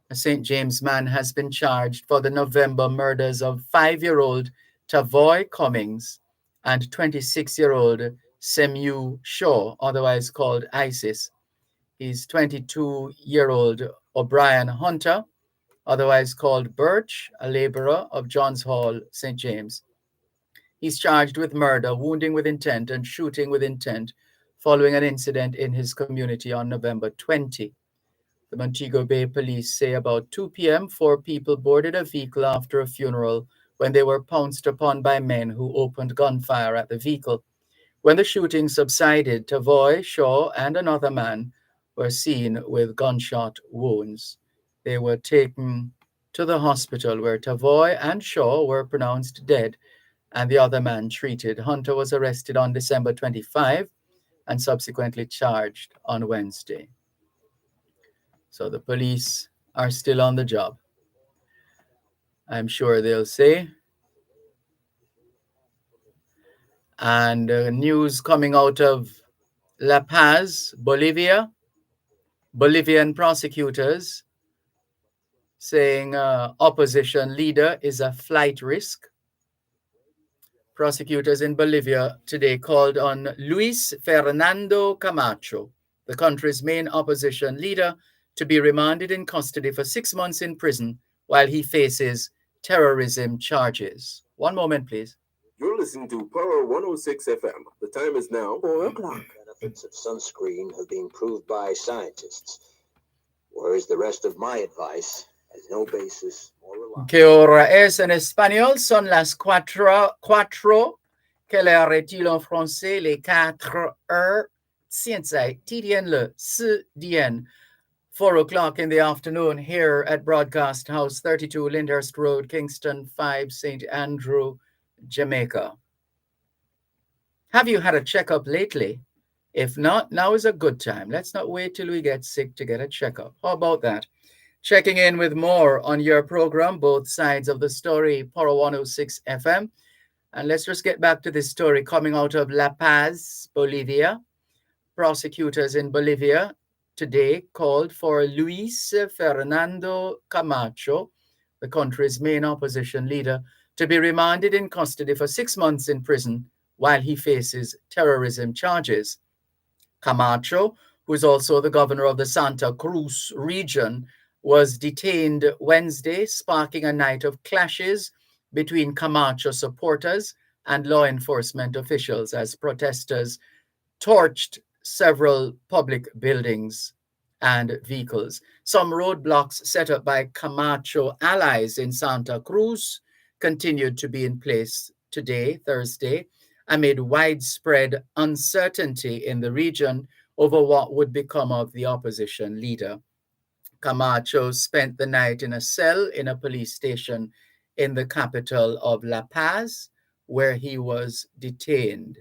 A St. James man has been charged for the November murders of 5-year-old Tavoy Cummings and 26-year-old Semu Shaw, otherwise called ISIS. He's 22-year-old O'Brien Hunter, otherwise called Birch, a laborer of Johns Hall, St. James. He's charged with murder, wounding with intent, and shooting with intent following an incident in his community on November 20. The Montego Bay police say about 2 p.m., 4 people boarded a vehicle after a funeral when they were pounced upon by men who opened gunfire at the vehicle. When the shooting subsided, Tavoy, Shaw, and another man were seen with gunshot wounds. They were taken to the hospital where Tavoy and Shaw were pronounced dead and the other man treated. Hunter was arrested on December 25 and subsequently charged on Wednesday. So the police are still on the job, I'm sure they'll say. And news coming out of La Paz, Bolivia, Bolivian prosecutors saying opposition leader is a flight risk. Prosecutors in Bolivia today called on Luis Fernando Camacho, the country's main opposition leader, to be remanded in custody for 6 months in prison while he faces terrorism charges. One moment, please. You're listening to Power 106 FM. The time is now 4 o'clock. Benefits of sunscreen have been proved by scientists, whereas the rest of my advice has no basis or reliance. Que hora es en español? Son las cuatro. Quelle heure est-il en français? Les 4 heures. 现在几点了？4点。4 o'clock in the afternoon here at Broadcast House, 32 Lyndhurst Road, Kingston 5, St. Andrew, Jamaica. Have you had a checkup lately? If not, now is a good time. Let's not wait till we get sick to get a checkup. How about that? Checking in with more on your program, both sides of the story, Power 106 FM. And let's just get back to this story coming out of La Paz, Bolivia. Prosecutors in Bolivia today called for Luis Fernando Camacho, the country's main opposition leader, to be remanded in custody for 6 months in prison while he faces terrorism charges. Camacho, who is also the governor of the Santa Cruz region, was detained Wednesday, sparking a night of clashes between Camacho supporters and law enforcement officials as protesters torched several public buildings and vehicles. Some roadblocks set up by Camacho allies in Santa Cruz continued to be in place today, Thursday, amid widespread uncertainty in the region over what would become of the opposition leader. Camacho spent the night in a cell in a police station in the capital of La Paz, where he was detained.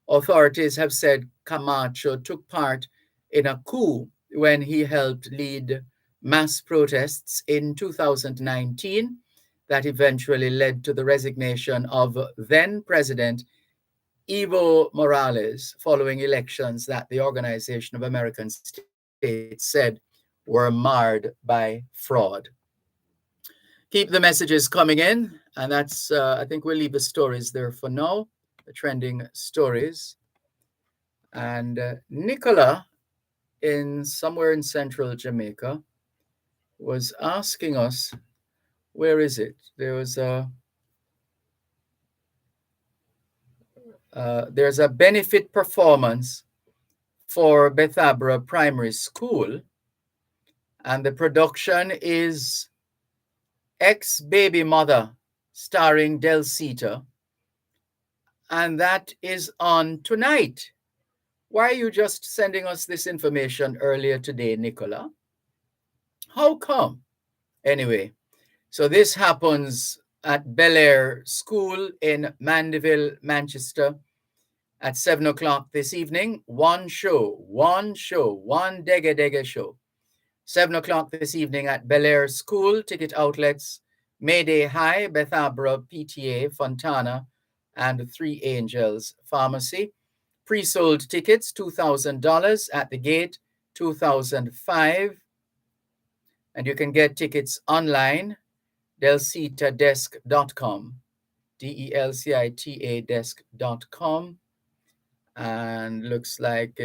Authorities have said Camacho took part in a coup when he helped lead mass protests in 2019 that eventually led to the resignation of then President Evo Morales following elections that the Organization of American States said were marred by fraud. Keep the messages coming in, and that's, I think we'll leave the stories there for now, the trending stories. And Nicola, somewhere in central Jamaica, was asking us, where is it? There's a benefit performance for Bethabra Primary School, and the production is Ex-Baby Mother, starring Delcita, and that is on tonight. Why are you just sending us this information earlier today, Nicola? How come? Anyway, so this happens at Bel Air School in Mandeville, Manchester, at 7 o'clock this evening. One Dega show. 7 o'clock this evening at Bel Air School. Ticket outlets: Mayday High, Bethabra, PTA, Fontana, and Three Angels Pharmacy. Pre-sold tickets, $2,000 at the gate, $2,005. And you can get tickets online, delcitadesk.com, DELCITA desk.com. And looks like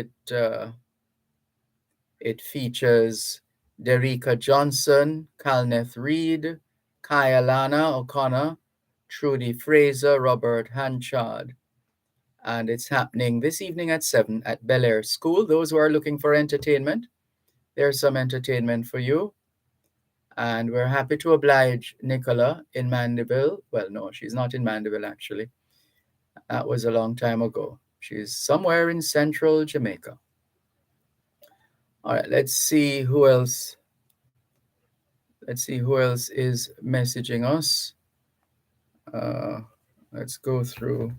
it features Derica Johnson, Calneth Reed, Kyalana O'Connor, Trudy Fraser, Robert Hanchard. And it's happening this evening at 7 at Bel Air School. Those who are looking for entertainment, there's some entertainment for you. And we're happy to oblige Nicola in Mandeville. Well, no, she's not in Mandeville, actually. That was a long time ago. She's somewhere in central Jamaica. All right, let's see who else. Let's see who else is messaging us. Let's go through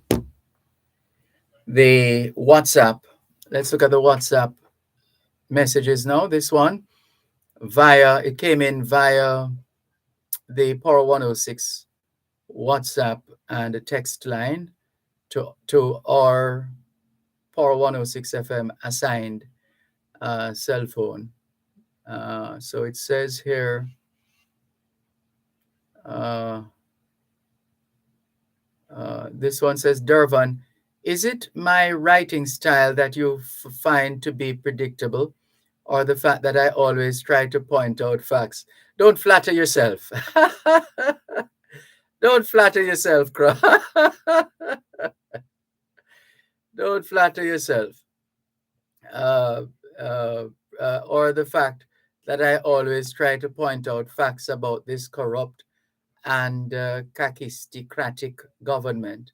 the WhatsApp. Let's look at the WhatsApp messages now. This one it came in via the Power 106 WhatsApp and a text line to our Power 106 FM assigned cell phone. So it says here, this one says, Dervan, is it my writing style that you find to be predictable, or the fact that I always try to point out facts? Don't flatter yourself. Don't flatter yourself, Croc. Don't flatter yourself. Or the fact that I always try to point out facts about this corrupt and kakistocratic government.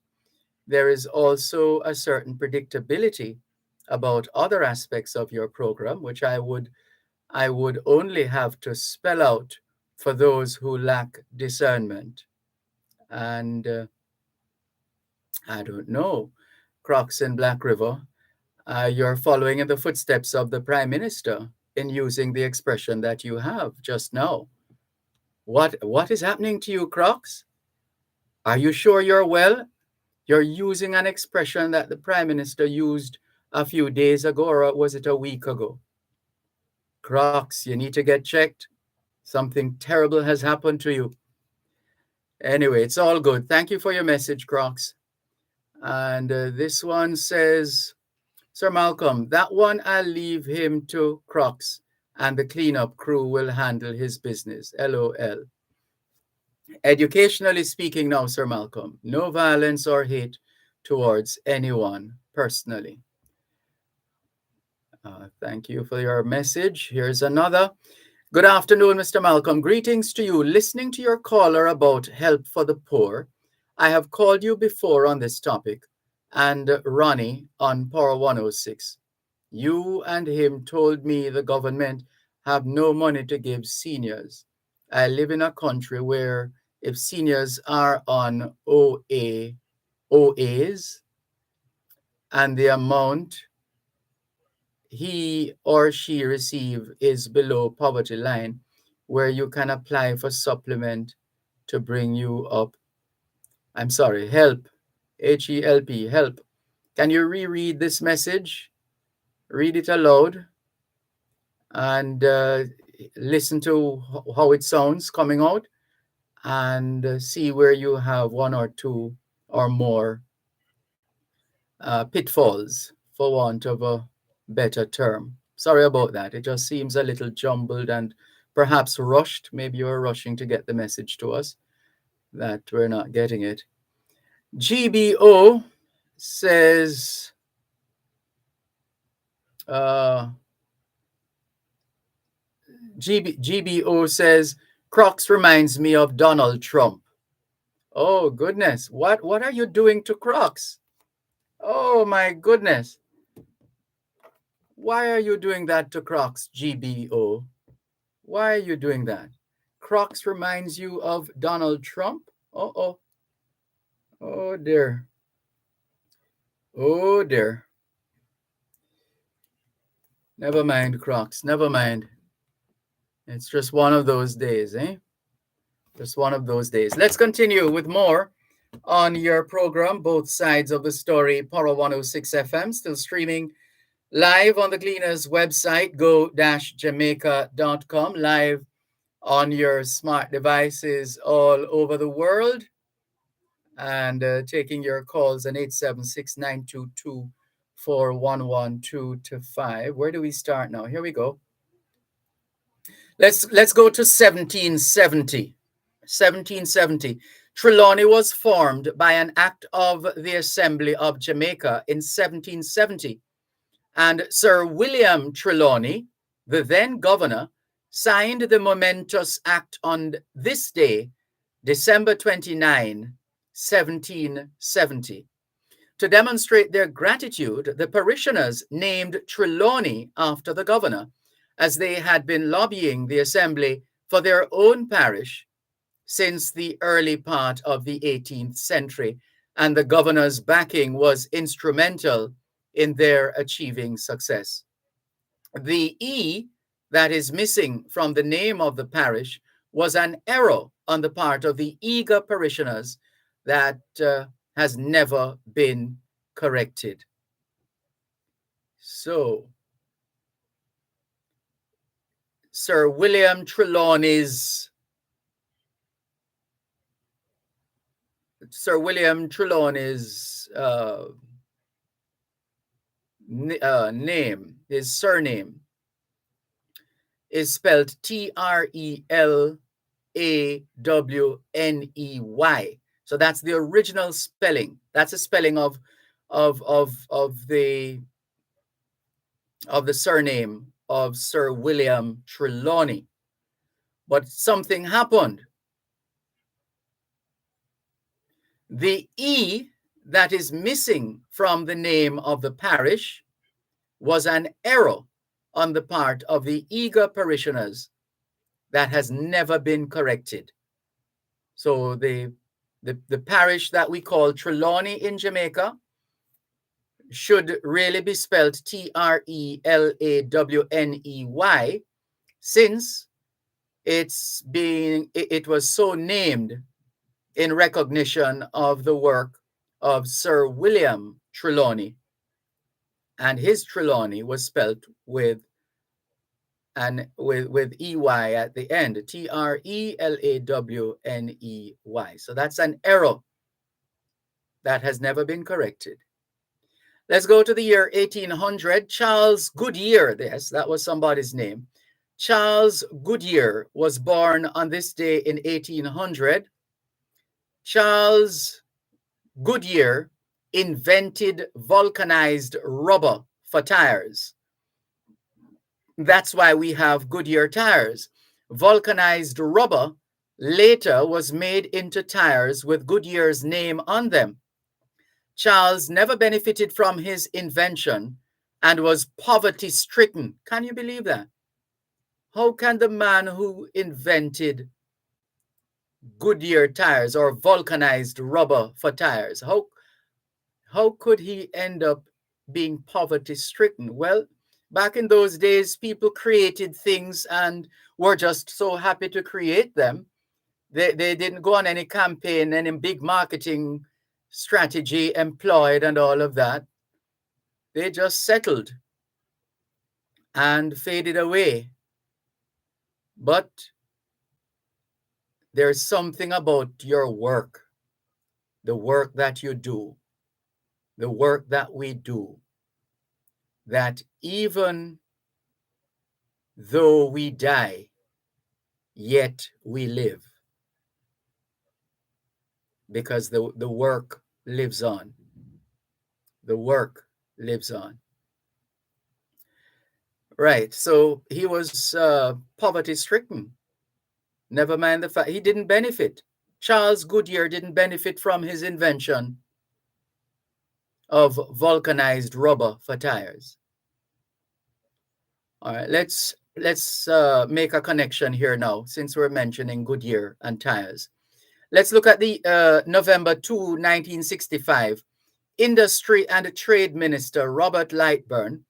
There is also a certain predictability about other aspects of your program, which I would only have to spell out for those who lack discernment. And I don't know, Crocs in Black River, you're following in the footsteps of the Prime Minister in using the expression that you have just now. What is happening to you, Crocs? Are you sure you're well? You're using an expression that the Prime Minister used a few days ago, or was it a week ago? Crocs, you need to get checked. Something terrible has happened to you. Anyway, it's all good. Thank you for your message, Crocs. And this one says, Sir Malcolm, that one I'll leave him to Crocs, and the cleanup crew will handle his business. LOL. Educationally speaking now, Sir Malcolm, no violence or hate towards anyone personally. Thank you for your message. Here's another. Good afternoon, Mr. Malcolm. Greetings to you. Listening to your caller about help for the poor, I have called you before on this topic, and Ronnie on Power 106. You and him told me the government have no money to give seniors. I live in a country where if seniors are on OAs and the amount he or she receive is below poverty line, where you can apply for supplement to bring you up. I'm sorry, help. HELP, help. Can you reread this message? Read it aloud and listen to how it sounds coming out, and see where you have one or two or more pitfalls, for want of a better term. Sorry about that. It just seems a little jumbled and perhaps rushed. Maybe you're rushing to get the message to us that we're not getting it. GBO says, GBO says, Crocs reminds me of Donald Trump. Oh, goodness. What are you doing to Crocs? Oh, my goodness. Why are you doing that to Crocs, GBO? Why are you doing that? Crocs reminds you of Donald Trump? Uh-oh. Oh, dear. Oh, dear. Never mind, Crocs. Never mind. It's just one of those days, eh? Just one of those days. Let's continue with more on your program, Both Sides of the Story, Power 106 FM, still streaming live on the Cleaners website, go-jamaica.com, live on your smart devices all over the world, and taking your calls on 876-922-4112 Where do we start now? Here we go. Let's go to 1770. 1770. Trelawney was formed by an act of the Assembly of Jamaica in 1770. And Sir William Trelawney, the then governor, signed the momentous act on this day, December 29, 1770. To demonstrate their gratitude, the parishioners named Trelawney after the governor, as they had been lobbying the assembly for their own parish since the early part of the 18th century, and the governor's backing was instrumental in their achieving success. The E that is missing from the name of the parish was an error on the part of the eager parishioners that has never been corrected. So, Sir William Trelawney's name, his surname, is spelled Trelawney. So that's the original spelling. That's a spelling of the surname of Sir William Trelawney. But something happened. The E that is missing from the name of the parish was an error on the part of the eager parishioners that has never been corrected. So the parish that we call Trelawney in Jamaica should really be spelled Trelawney, since it was so named in recognition of the work of Sir William Trelawney, and his Trelawney was spelled with EY at the end, Trelawney. So that's an error that has never been corrected. Let's go to the year 1800. Charles Goodyear, that was somebody's name. Charles Goodyear was born on this day in 1800. Charles Goodyear invented vulcanized rubber for tires. That's why we have Goodyear tires. Vulcanized rubber later was made into tires with Goodyear's name on them. Charles never benefited from his invention and was poverty-stricken. Can you believe that? How can the man who invented Goodyear tires or vulcanized rubber for tires, how could he end up being poverty-stricken? Well, back in those days, people created things and were just so happy to create them. They didn't go on any campaign, any big marketing strategy employed and all of that. They just settled and faded away. But there's something about your work, the work that you do, the work that we do, that even though we die, yet we live. Because the work lives on. The work lives on. Right, so he was poverty-stricken. Never mind the fact he didn't benefit. Charles Goodyear didn't benefit from his invention of vulcanized rubber for tires. All right, let's make a connection here now, since we're mentioning Goodyear and tires. Let's look at the November 2, 1965. Industry and Trade Minister Robert Lightburn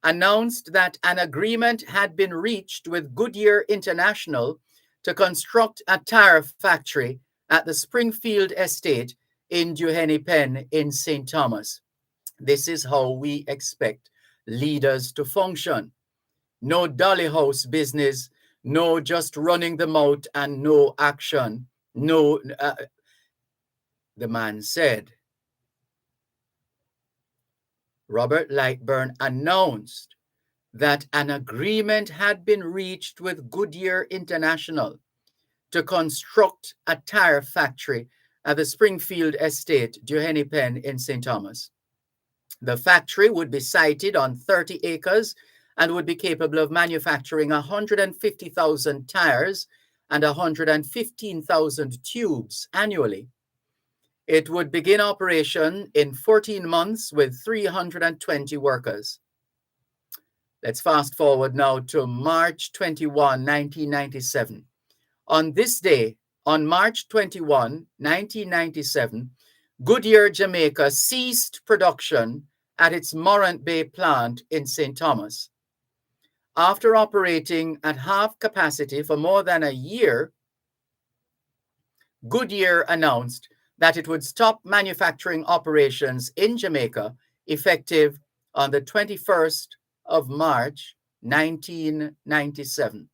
announced that an agreement had been reached with Goodyear International to construct a tire factory at the Springfield Estate in Duhaney Pen in St. Thomas. This is how we expect leaders to function. No dolly house business, no just running the mouth and no action. No, the man said. Robert Lightburn announced that an agreement had been reached with Goodyear International to construct a tire factory at the Springfield Estate, Duhaney Pen in St. Thomas. The factory would be sited on 30 acres and would be capable of manufacturing 150,000 tires and 115,000 tubes annually. It would begin operation in 14 months with 320 workers. Let's fast forward now to March 21, 1997. On this day, on March 21, 1997, Goodyear, Jamaica ceased production at its Morant Bay plant in St. Thomas. After operating at half capacity for more than a year, Goodyear announced that it would stop manufacturing operations in Jamaica effective on the 21st of March, 1997.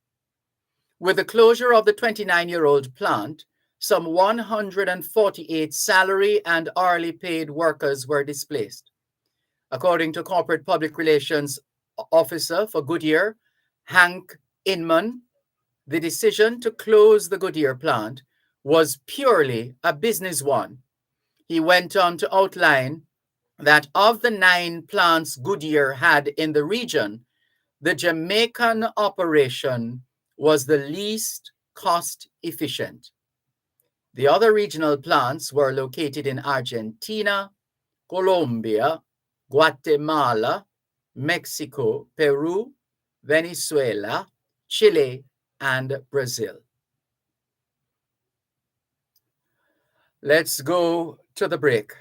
With the closure of the 29-year-old plant, some 148 salary and hourly paid workers were displaced. According to Corporate Public Relations Officer for Goodyear, Hank Inman, the decision to close the Goodyear plant was purely a business one. He went on to outline that of the 9 plants Goodyear had in the region, the Jamaican operation was the least cost efficient. The other regional plants were located in Argentina, Colombia, Guatemala, Mexico, Peru, Venezuela, Chile, and Brazil. Let's go to the break.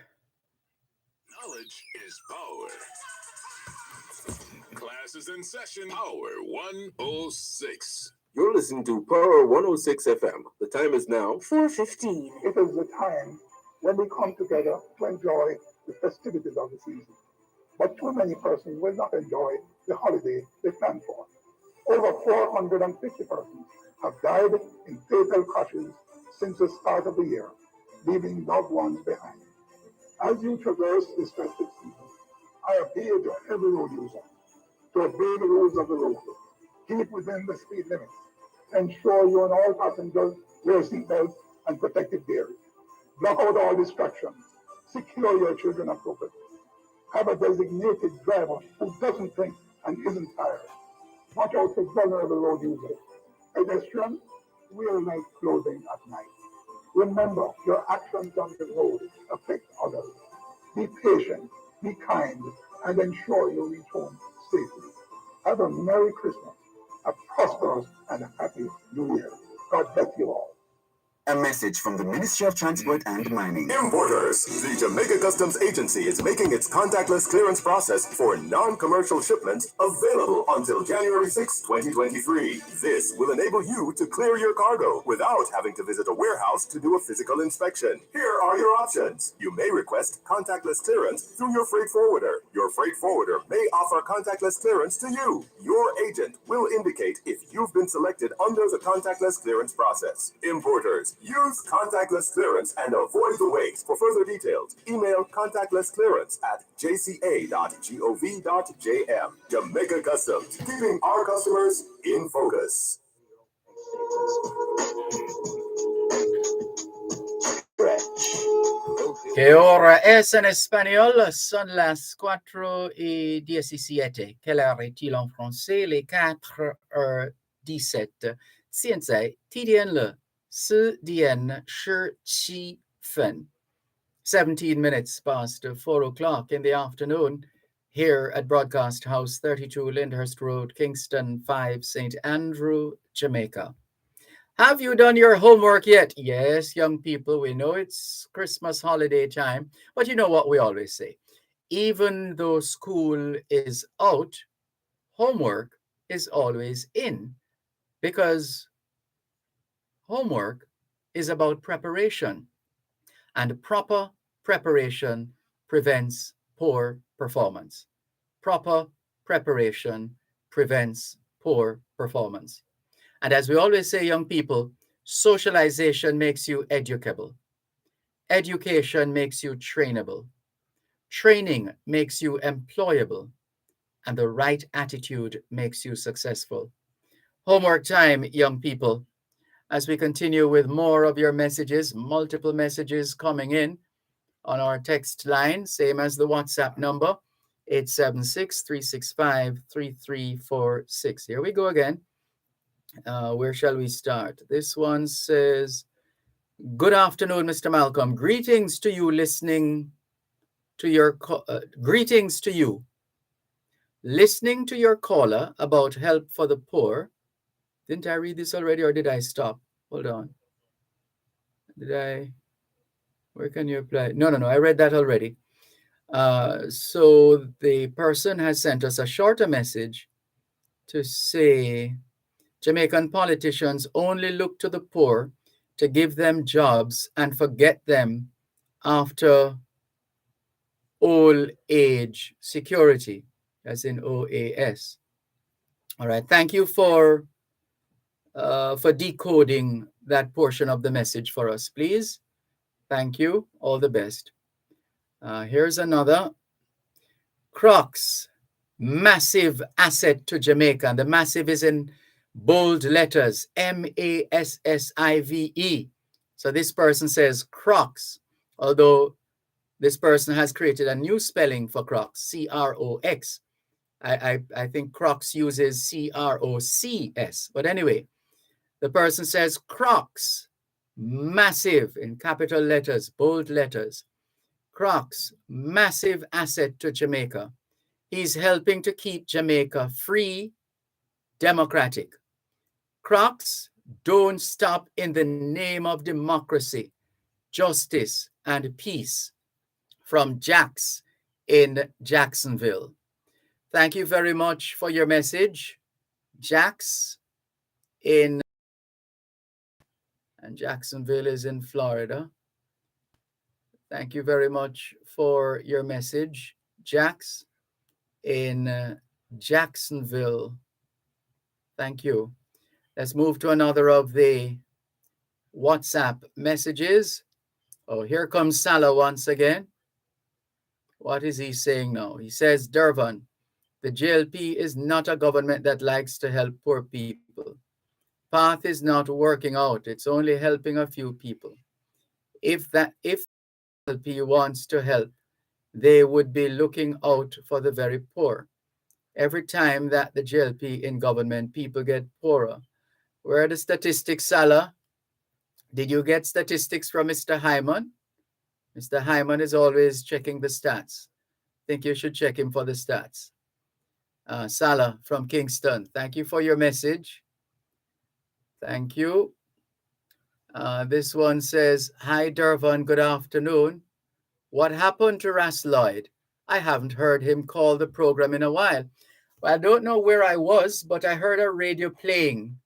Knowledge is power. Class is in session. Power 106. You're listening to Power 106 FM. The time is now 4:15. It is the time when we come together to enjoy the festivities of the season. But too many persons will not enjoy the holiday they plan for. Over 450 persons have died in fatal crashes since the start of the year, leaving loved ones behind. As you traverse this festive season, I appeal to every road user to obey the rules of the road. Keep within the speed limits. Ensure you and all passengers wear seatbelts and protective gear. Block out all distractions. Secure your children appropriately. Have a designated driver who doesn't drink and isn't tired. Watch out for vulnerable road users. Pedestrians, wear light clothing at night. Remember, your actions on the road affect others. Be patient, be kind, and ensure you reach home safely. Have a Merry Christmas, a prosperous and a happy New Year. God bless you all. a message from the Ministry of Transport and Mining. Importers, the Jamaica Customs Agency is making its contactless clearance process for non-commercial shipments available until January 6, 2023. This will enable you to clear your cargo without having to visit a warehouse to do a physical inspection. Here are your options. You may request contactless clearance through your freight forwarder. Your freight forwarder may offer contactless clearance to you. Your agent will indicate if you've been selected under the contactless clearance process. Importers, use contactless clearance and avoid the wait. For further details, email contactlessclearance@jca.gov.jm. Jamaica Customs, keeping our customers in focus. ¿Qué hora es en español? Son las 4:17. Quelle heure est-il en français? Les 4:17. 现在几点了？10点17分. 17 minutes past 4 o'clock in the afternoon here at Broadcast House 32 Lyndhurst Road, Kingston 5, St. Andrew, Jamaica. Have you done your homework yet? Yes, young people, we know it's Christmas holiday time, but you know what we always say. Even though school is out, homework is always in, because homework is about preparation, and proper preparation prevents poor performance. Proper preparation prevents poor performance. And as we always say, young people, socialization makes you educable. Education makes you trainable. Training makes you employable. And the right attitude makes you successful. Homework time, young people. As we continue with more of your messages, multiple messages coming in on our text line, same as the WhatsApp number, 876-365-3346. Here we go again. Where shall we start? This one says, good afternoon, Mr. Malcolm. Greetings to you listening to your greetings to you. Listening to your caller about help for the poor. Didn't I read this already or did I stop? Hold on. Where can you apply? No, I read that already. So the person has sent us a shorter message to say Jamaican politicians only look to the poor to give them jobs and forget them after old age security, as in OAS. All right, thank you for decoding that portion of the message for us, please. Thank you. All the best. Here's another. Crocs, massive asset to Jamaica. And the massive is in bold letters, MASSIVE. So this person says Crocs, although this person has created a new spelling for Crocs, CROX. I think Crocs uses CROCS. But anyway, the person says Crocs, massive in capital letters, bold letters. Crocs, massive asset to Jamaica. He's helping to keep Jamaica free, democratic. Crocs, don't stop in the name of democracy, justice, and peace. From Jax in Jacksonville. Thank you very much for your message, Jax in, and Jacksonville is in Florida. Thank you very much for your message, Jax in Jacksonville. Thank you. Let's move to another of the WhatsApp messages. Oh, here comes Salah once again. What is he saying now? He says, Dervan, the JLP is not a government that likes to help poor people. Path is not working out. It's only helping a few people. If JLP wants to help, they would be looking out for the very poor. Every time that the JLP in government, people get poorer. Where are the statistics, Salah? Did you get statistics from Mr. Hyman? Mr. Hyman is always checking the stats. I think you should check him for the stats. Salah from Kingston, thank you for your message. Thank you. This one says, hi, Dervan, good afternoon. What happened to Ras Lloyd? I haven't heard him call the program in a while. Well, I don't know where I was, but I heard a radio playing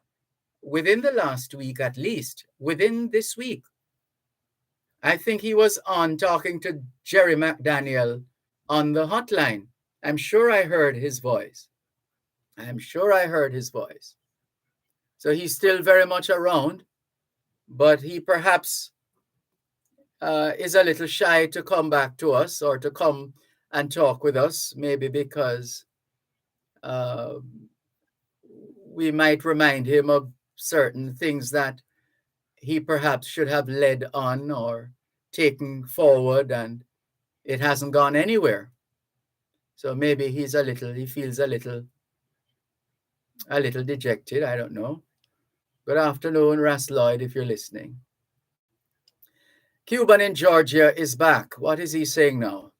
within the last week, at least, within this week. I think he was on talking to Jerry McDaniel on the hotline. I'm sure I heard his voice. So he's still very much around, but he perhaps is a little shy to come back to us or to come and talk with us, maybe because we might remind him of certain things that he perhaps should have led on or taken forward, and it hasn't gone anywhere. So maybe he feels a little dejected. I don't know. Good afternoon, Ras Lloyd, if you're listening. Cuban in Georgia is back. What is he saying now?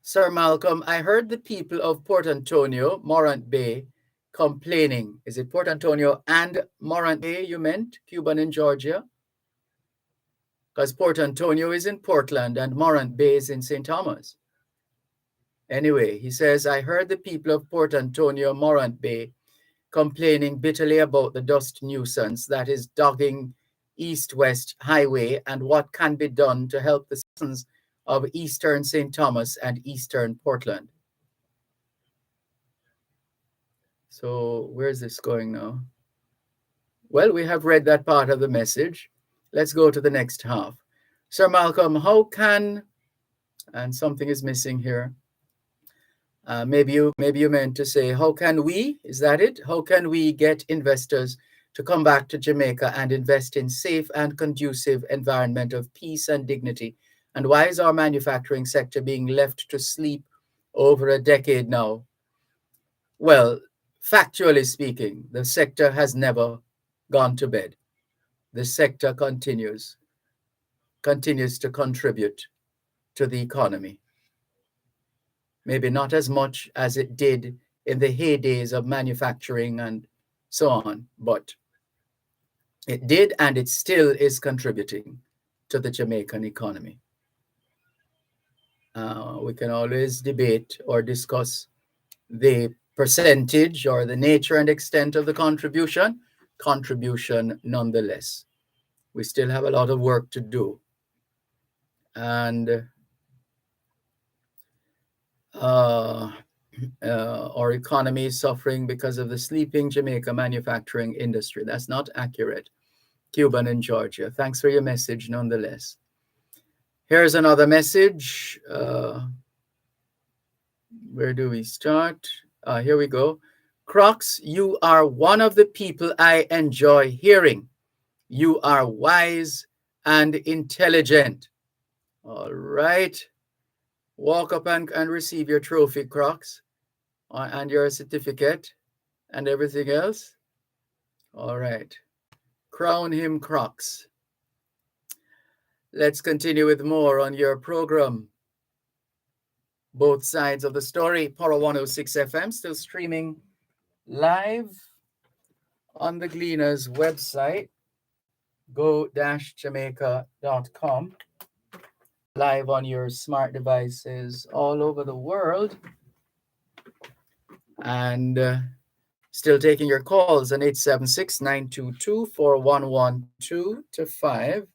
Sir Malcolm, I heard the people of Port Antonio, Morant Bay, complaining. Is it Port Antonio and Morant Bay you meant, Cuban in Georgia? Because Port Antonio is in Portland and Morant Bay is in St. Thomas. Anyway, he says, I heard the people of Port Antonio, Morant Bay, complaining bitterly about the dust nuisance that is dogging East-West Highway and what can be done to help the citizens of Eastern St. Thomas and Eastern Portland. So where's this going now? Well, we have read that part of the message. Let's go to the next half. Sir Malcolm, how can, and something is missing here. Maybe you meant to say, how can we, is that it? How can we get investors to come back to Jamaica and invest in safe and conducive environment of peace and dignity? And why is our manufacturing sector being left to sleep over a decade now? Well, factually speaking, the sector has never gone to bed. The sector continues to contribute to the economy. Maybe not as much as it did in the heydays of manufacturing and so on, but it did, and it still is contributing to the Jamaican economy. We can always debate or discuss the percentage or the nature and extent of the contribution nonetheless. We still have a lot of work to do. And our economy is suffering because of the sleeping Jamaica manufacturing industry. That's not accurate. Cuban in Georgia. Thanks for your message nonetheless. Here's another message. Where do we start? Here we go. Crocs, you are one of the people I enjoy hearing. You are wise and intelligent. All right. Walk up and receive your trophy, Crocs, and your certificate and everything else. All right. Crown him, Crocs. Let's continue with more on your program. Both sides of the story. Power 106 FM, still streaming live on the Gleaners website, go-jamaica.com. Live on your smart devices all over the world. And still taking your calls on 876-922-4112-5.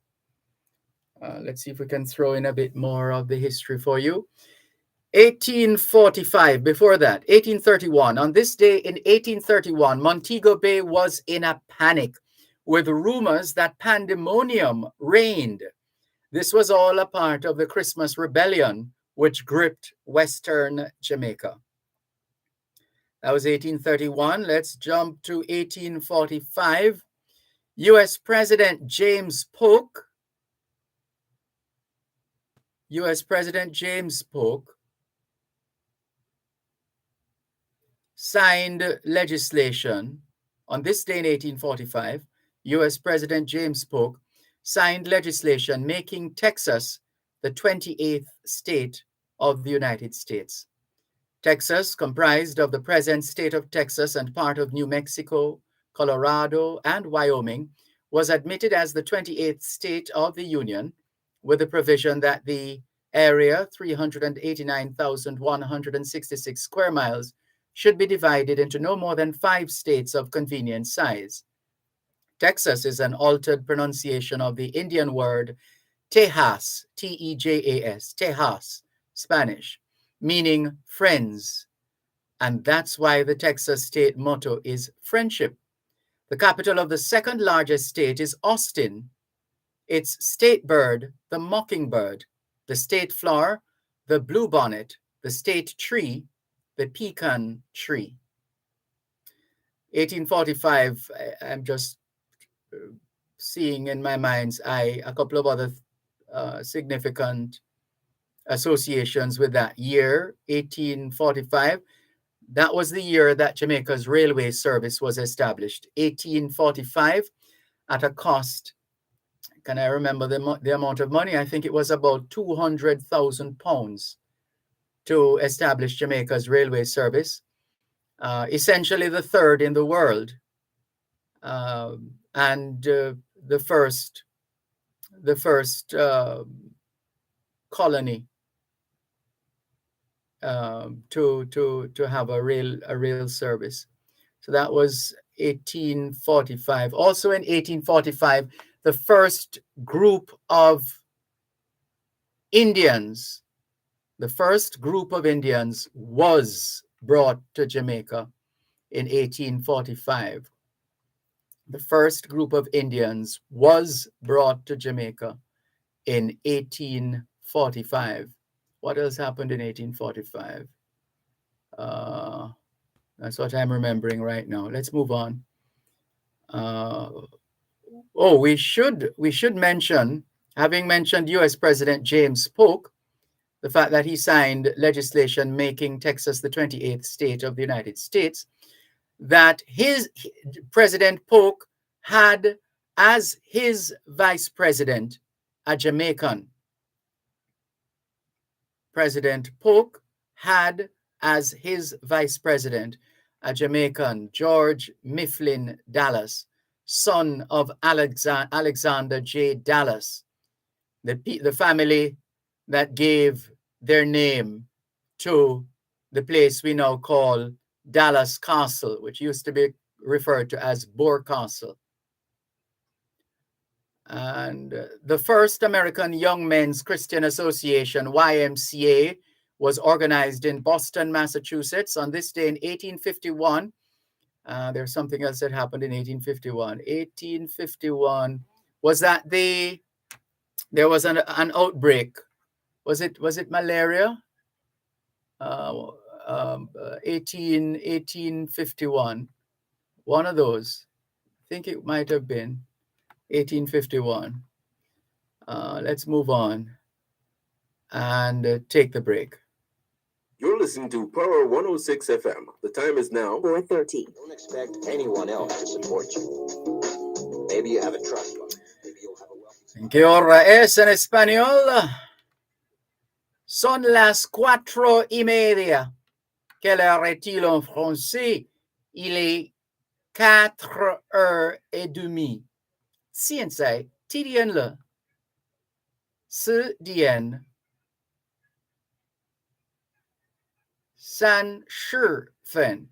Let's see if we can throw in a bit more of the history for you. 1845, before that, 1831. On this day in 1831, Montego Bay was in a panic with rumors that pandemonium reigned. This was all a part of the Christmas rebellion, which gripped Western Jamaica. That was 1831. Let's jump to 1845. U.S. President James Polk. U.S. President James Polk signed legislation. On this day in 1845, U.S. President James Polk signed legislation making Texas the 28th state of the United States. Texas, comprised of the present state of Texas and part of New Mexico, Colorado, and Wyoming, was admitted as the 28th state of the Union, with the provision that the area, 389,166 square miles, should be divided into no more than 5 states of convenient size. Texas is an altered pronunciation of the Indian word Tejas, T-E-J-A-S, Tejas, Spanish, meaning friends. And that's why the Texas state motto is friendship. The capital of the second largest state is Austin. Its state bird, the mockingbird, the state flower, the bluebonnet, the state tree, the pecan tree. 1845, I'm just seeing in my mind's eye a couple of other significant associations with that year, 1845. That was the year that Jamaica's railway service was established. 1845, at a cost, can I remember the amount of money? I think it was about £200,000 to establish Jamaica's railway service, essentially the third in the world, and the first colony to have a rail service. So that was 1845. Also in 1845, the first group of Indians was brought to Jamaica in 1845. The first group of Indians was brought to Jamaica in 1845. What else happened in 1845? That's what I'm remembering right now. Let's move on. We should mention, having mentioned U.S. President James Polk, the fact that he signed legislation making Texas the 28th state of the United States, that President Polk had as his vice president a Jamaican. President Polk had as his vice president a Jamaican, George Mifflin Dallas, son of Alexander J. Dallas, the family that gave their name to the place we now call Dallas Castle, which used to be referred to as Boer Castle. And the first American Young Men's Christian Association, YMCA, was organized in Boston, Massachusetts on this day in 1851. There's something else that happened in 1851. 1851 was that there was an outbreak. Was it malaria? 1851. One of those. I think it might have been 1851. Let's move on and take the break. You're listening to Power 106 FM. The time is now 4:30. Don't expect anyone else to support you. Maybe you have a trust fund. Maybe you'll have a wealthy... ¿En qué hora es en español? Son las 4:30. Quelle heure est-il en français? Il est 4:30. Sien say, TDN le. CDN. San Sherfen.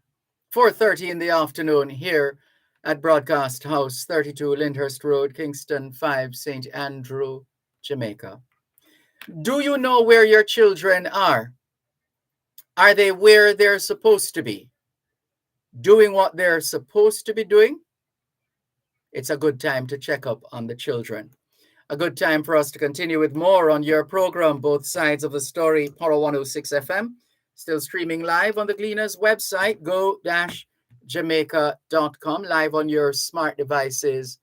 4:30 in the afternoon here at Broadcast House, 32 Lyndhurst Road, Kingston 5, St. Andrew, Jamaica. Do you know where your children are? Are they where they're supposed to be? Doing what they're supposed to be doing? It's a good time to check up on the children. A good time for us to continue with more on your program, Both Sides of the Story, Power 106 FM. Still streaming live on the Gleaners website, go-jamaica.com, live on your smart devices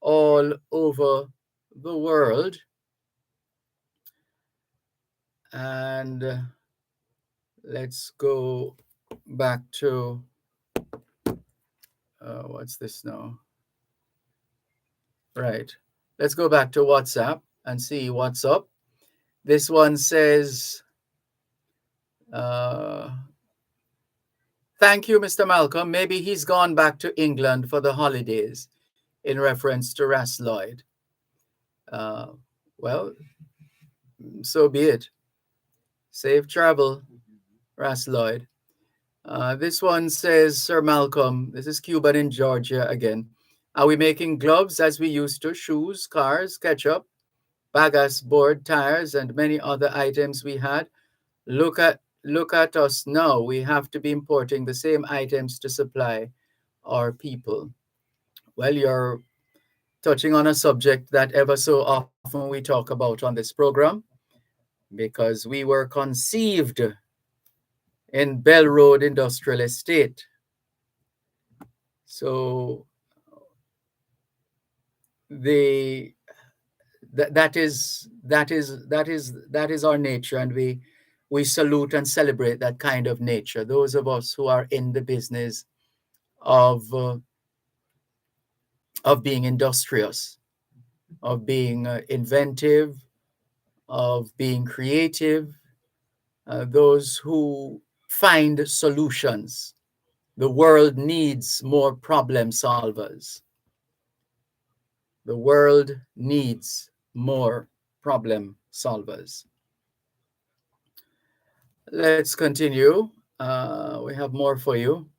all over the world. And let's go back to, what's this now? Right. Let's go back to WhatsApp and see what's up. This one says, thank you, Mr. Malcolm. Maybe he's gone back to England for the holidays, in reference to Ras Lloyd. Well, so be it. Safe travel, Ras Lloyd. This one says, Sir Malcolm, this is Cuban in Georgia again. Are we making gloves as we used to? Shoes, cars, ketchup, bagasse board, tires, and many other items we had. Look at us now. We have to be importing the same items to supply our people. Well, you're touching on a subject that ever so often we talk about on this program, because we were conceived in Bell Road Industrial Estate. So that is our nature, and we salute and celebrate that kind of nature. Those of us who are in the business of being industrious, of being inventive, of being creative, those who find solutions. The world needs more problem solvers. The world needs more problem solvers. Let's continue. We have more for you.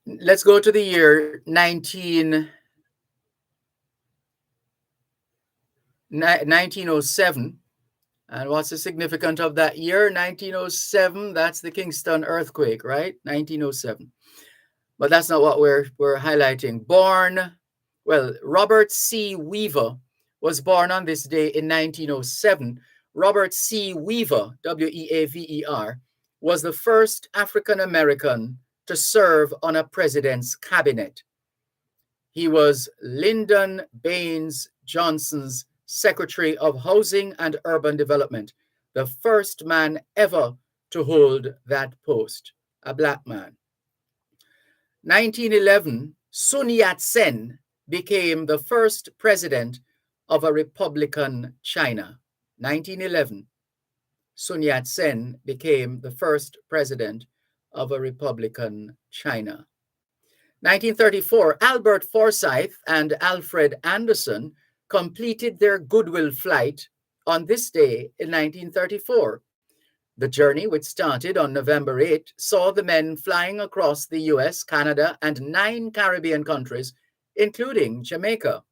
Let's go to the year 1907. And what's the significance of that year? 1907, that's the Kingston earthquake, right? 1907. But that's not what we're highlighting. Robert C. Weaver was born on this day in 1907. Robert C. Weaver, W-E-A-V-E-R, was the first African-American to serve on a president's cabinet. He was Lyndon Baines Johnson's Secretary of Housing and Urban Development, the first man ever to hold that post, a black man. 1911, Sun Yat-sen became the first president of a Republican China. 1911, Sun Yat-sen became the first president of a Republican China. 1934, Albert Forsyth and Alfred Anderson completed their goodwill flight on this day in 1934. The journey, which started on November 8, saw the men flying across the US, Canada, and 9 Caribbean countries, including Jamaica.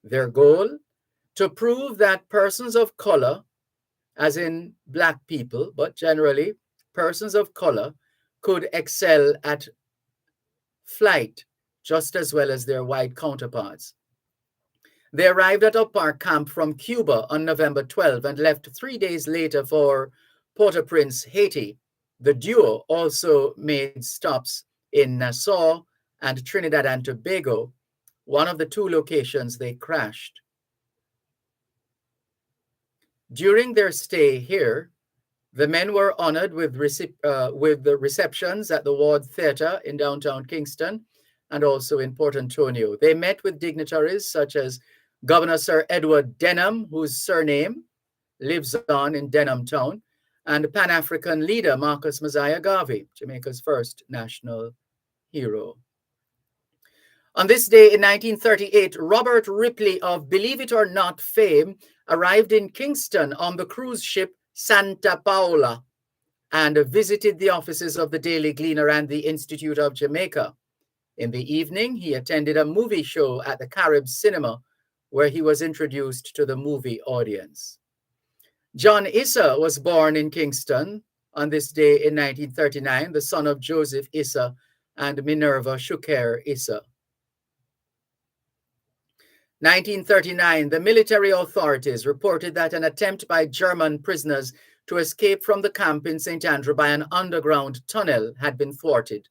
Their goal? To prove that persons of color, as in black people, but generally persons of color, could excel at flight just as well as their white counterparts. They arrived at Up Park Camp from Cuba on November 12 and left 3 days later for Port-au-Prince, Haiti. The duo also made stops in Nassau and Trinidad and Tobago, one of the 2 locations they crashed. During their stay here, the men were honored with the receptions at the Ward Theatre in downtown Kingston and also in Port Antonio. They met with dignitaries such as Governor Sir Edward Denham, whose surname lives on in Denham Town, and Pan-African leader Marcus Mosiah Garvey, Jamaica's first national hero. On this day in 1938, Robert Ripley of Believe It or Not fame arrived in Kingston on the cruise ship Santa Paula and visited the offices of the Daily Gleaner and the Institute of Jamaica. In the evening, he attended a movie show at the Carib Cinema, where he was introduced to the movie audience. John Issa was born in Kingston on this day in 1939, the son of Joseph Issa and Minerva Shuker Issa. 1939, the military authorities reported that an attempt by German prisoners to escape from the camp in St. Andrew by an underground tunnel had been thwarted.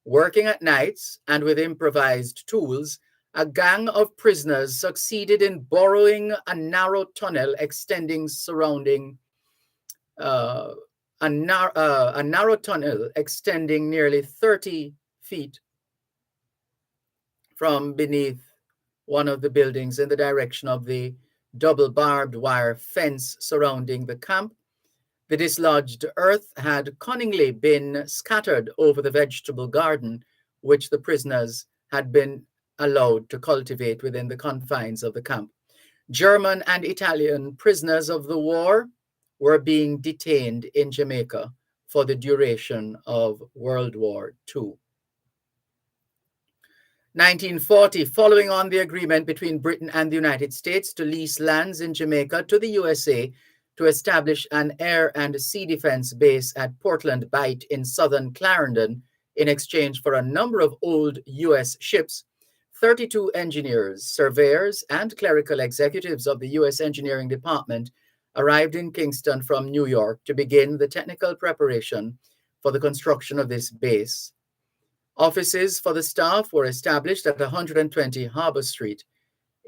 Working at nights and with improvised tools, a gang of prisoners succeeded in borrowing a narrow tunnel extending nearly 30 feet from beneath one of the buildings in the direction of the double barbed wire fence surrounding the camp. The dislodged earth had cunningly been scattered over the vegetable garden, which the prisoners had been allowed to cultivate within the confines of the camp. German and Italian prisoners of the war were being detained in Jamaica for the duration of World War II. 1940, following on the agreement between Britain and the United States to lease lands in Jamaica to the USA to establish an air and sea defense base at Portland Bight in southern Clarendon in exchange for a number of old US ships, 32 engineers, surveyors, and clerical executives of the US Engineering Department arrived in Kingston from New York to begin the technical preparation for the construction of this base. Offices for the staff were established at 120 Harbor Street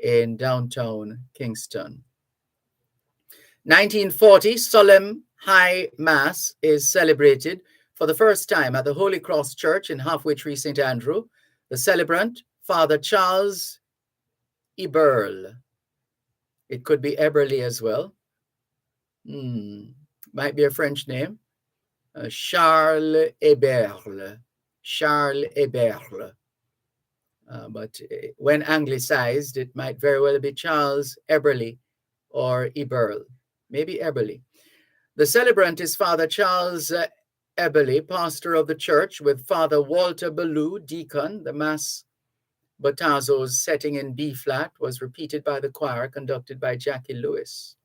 in downtown Kingston. 1940, Solemn High Mass is celebrated for the first time at the Holy Cross Church in Halfway Tree, St. Andrew. The celebrant, Father Charles Eberle. It could be Eberle as well. Might be a French name. Charles Eberle. Charles Eberle. But when anglicized, it might very well be Charles Eberle or Eberle. Maybe Eberle. The celebrant is Father Charles Eberle, pastor of the church, with Father Walter Ballou, deacon. The Mass Bottazo's setting in B-flat was repeated by the choir conducted by Jackie Lewis.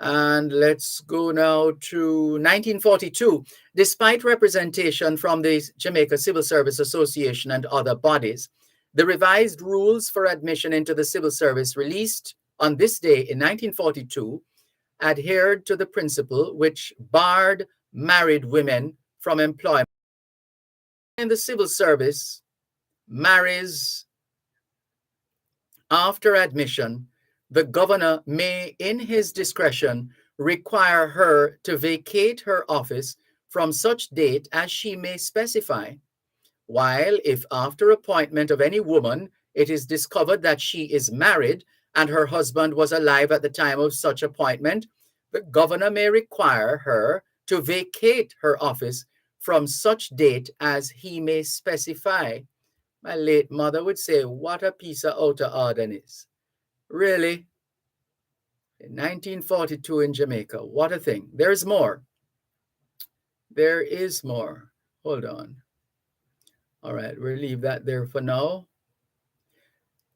And let's go now to 1942. Despite representation from the Jamaica Civil Service Association and other bodies, the revised rules for admission into the civil service released on this day in 1942 adhered to the principle which barred married women from employment in the civil service marries after admission, the governor may, in his discretion, require her to vacate her office from such date as she may specify. While if after appointment of any woman it is discovered that she is married and her husband was alive at the time of such appointment, the governor may require her to vacate her office from such date as he may specify. My late mother would say, what a piece of outer orderness. Really? In 1942 in Jamaica, what a thing. There's more. There is more. Hold on. All right, we'll leave that there for now.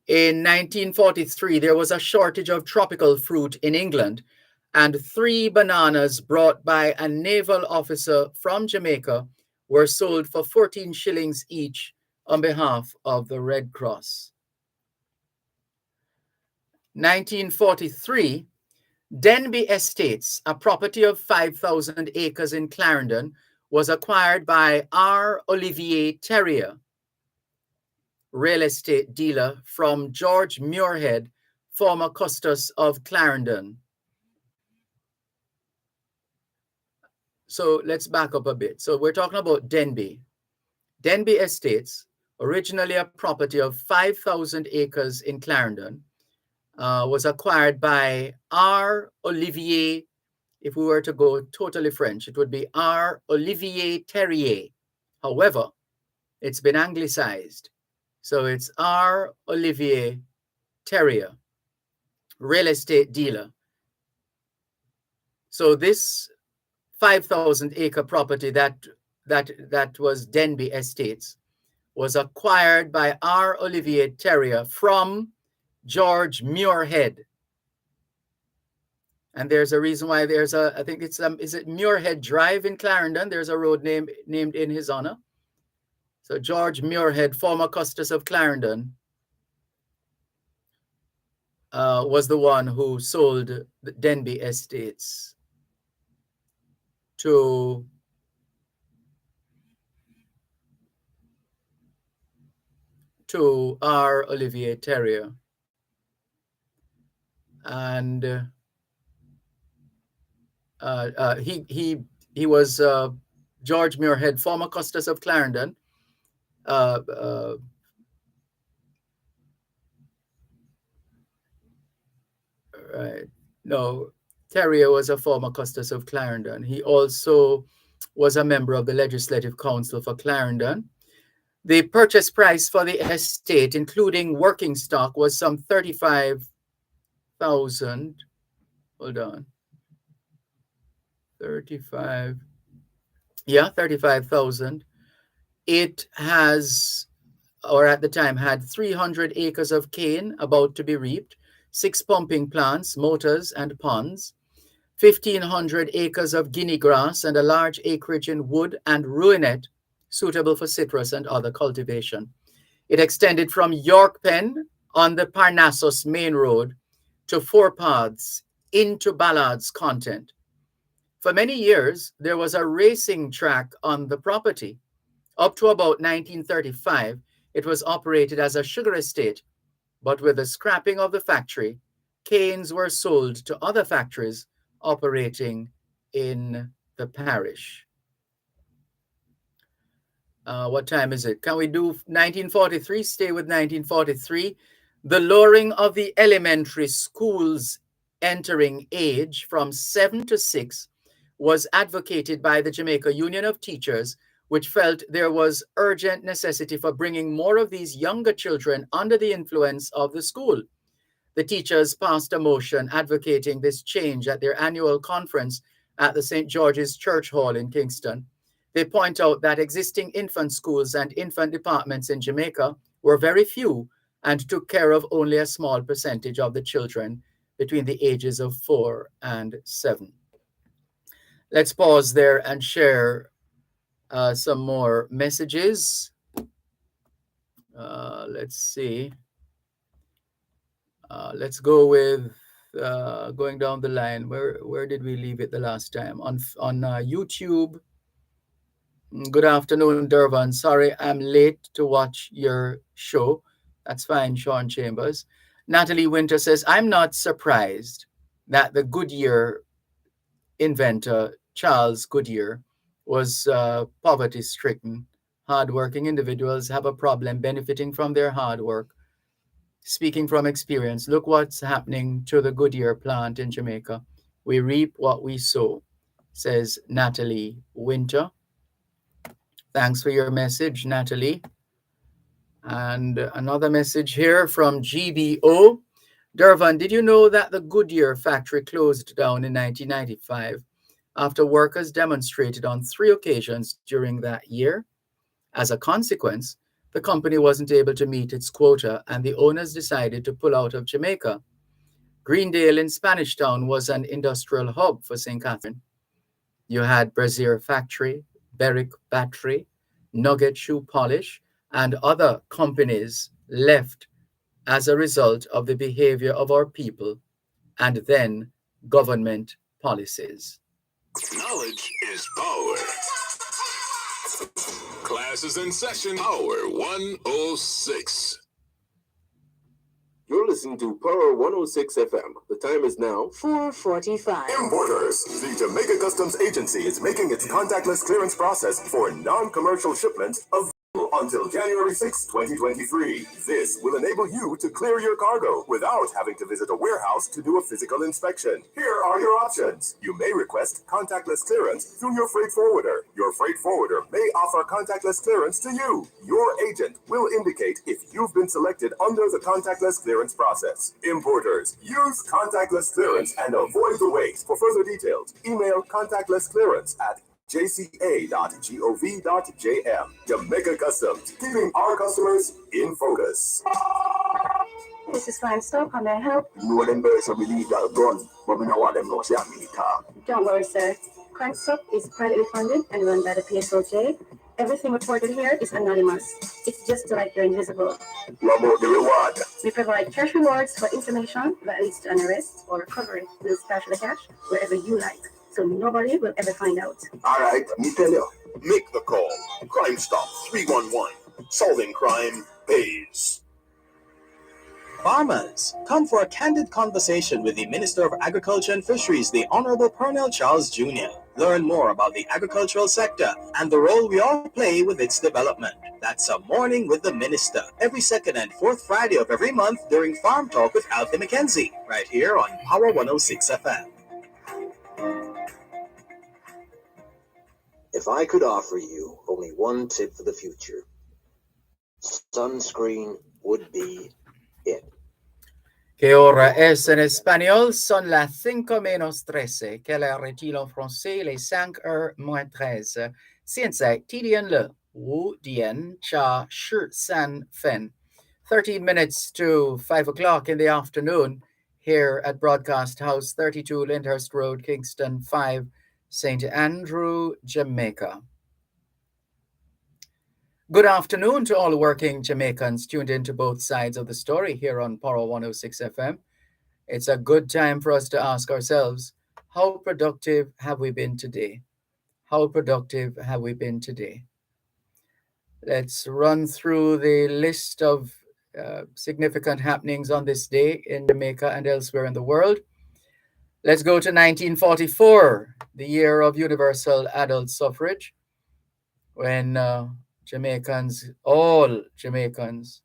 In 1943, there was a shortage of tropical fruit in England, and 3 bananas brought by a naval officer from Jamaica were sold for 14 shillings each on behalf of the Red Cross. 1943, Denby Estates, a property of 5,000 acres in Clarendon, was acquired by R. Olivier Terrier, real estate dealer, from George Muirhead, former Custos of Clarendon. So let's back up a bit. So we're talking about Denby. Denby Estates, originally a property of 5,000 acres in Clarendon, was acquired by R. Olivier. If we were to go totally French, it would be R. Olivier Terrier. However, it's been anglicized. So it's R. Olivier Terrier, real estate dealer. So this 5,000 acre property that was Denby Estates was acquired by R. Olivier Terrier from George Muirhead. And there's a reason why there's a, I think it's, is it Muirhead Drive in Clarendon? There's a road named in his honor. So George Muirhead, former Custos of Clarendon, was the one who sold the Denby Estates to R. Olivier Terrier. And he was George Muirhead, former Custos of Clarendon. Right. No, Terrier was a former Custos of Clarendon. He also was a member of the Legislative Council for Clarendon. The purchase price for the estate, including working stock, was some 35,000. Hold on. 35. Yeah, 35,000. It has, or at the time, had 300 acres of cane about to be reaped, 6 pumping plants, motors, and ponds, 1,500 acres of guinea grass, and a large acreage in wood and ruinette suitable for citrus and other cultivation. It extended from York Pen on the Parnassus Main Road to 4 paths into Ballard's Content. For many years, there was a racing track on the property. Up to about 1935, it was operated as a sugar estate, but with the scrapping of the factory, canes were sold to other factories operating in the parish. What time is it? Can we do 1943? Stay with 1943. The lowering of the elementary schools entering age from 7 to 6 was advocated by the Jamaica Union of Teachers, which felt there was urgent necessity for bringing more of these younger children under the influence of the school. The teachers passed a motion advocating this change at their annual conference at the St. George's Church Hall in Kingston. They point out that existing infant schools and infant departments in Jamaica were very few and took care of only a small percentage of the children between the ages of 4 and 7. Let's pause there and share some more messages. Let's see. Let's go with going down the line. Where did we leave it the last time? On YouTube. Good afternoon, Dervan. Sorry, I'm late to watch your show. That's fine, Sean Chambers. Natalie Winter says, I'm not surprised that the Goodyear inventor, Charles Goodyear, was poverty stricken. Hardworking individuals have a problem benefiting from their hard work. Speaking from experience, look what's happening to the Goodyear plant in Jamaica. We reap what we sow, says Natalie Winter. Thanks for your message, Natalie. And another message here from GBO. Dervan, did you know that the Goodyear factory closed down in 1995 after workers demonstrated on 3 occasions during that year? As a consequence, the company wasn't able to meet its quota and the owners decided to pull out of Jamaica. Greendale in Spanish Town was an industrial hub for St. Catherine. You had Brazier Factory, Berwick Battery, Nugget Shoe Polish, and other companies left as a result of the behavior of our people and then government policies. Knowledge is power. Class is in session. Power 106. You're listening to Power 106 FM. The time is now 4:45. Importers. The Jamaica Customs Agency is making its contactless clearance process for non-commercial shipments available until January 6, 2023. This will enable you to clear your cargo without having to visit a warehouse to do a physical inspection. Here are your options. You may request contactless clearance through your freight forwarder. Your freight forwarder may offer contactless clearance to you. Your agent will indicate if you've been selected under the contactless clearance process. Importers, use contactless clearance and avoid the wait. For further details, email contactlessclearance@jca.gov.jm. Jamaica Customs, keeping our customers in focus. This is Fine Stop. How may I help? You know them birds will need that gun, but we know what them know, say I'm military. Don't worry, sir. Crime Stop is privately funded and run by the PSOJ. Everything reported here is anonymous. It's just like you're invisible. What about the reward? We provide cash rewards for information that leads to an arrest or recovery. We'll stash the cash wherever you like, so nobody will ever find out. All right, me tell you. Make the call. Crime Stop 311. Solving crime pays. Farmers, come for a candid conversation with the Minister of Agriculture and Fisheries, the Honorable Pernell Charles Jr. Learn more about the agricultural sector and the role we all play with its development. That's a Morning with the Minister, every second and fourth Friday of every month during Farm Talk with Alfie McKenzie, right here on Power 106 FM. If I could offer you only one tip for the future, sunscreen would be it. ¿Qué hora es en español? Son las 5:13. Quelle heure est-il en français? Les 5:13. 现在几点了？5点加13分. 13 minutes to 5 o'clock in the afternoon here at Broadcast House, 32 Lyndhurst Road, Kingston 5, St. Andrew, Jamaica. Good afternoon to all working Jamaicans tuned into both sides of the story here on Power 106 FM. It's a good time for us to ask ourselves, how productive have we been today? How productive have we been today? Let's run through the list of significant happenings on this day in Jamaica and elsewhere in the world. Let's go to 1944, the year of universal adult suffrage, when Jamaicans, all Jamaicans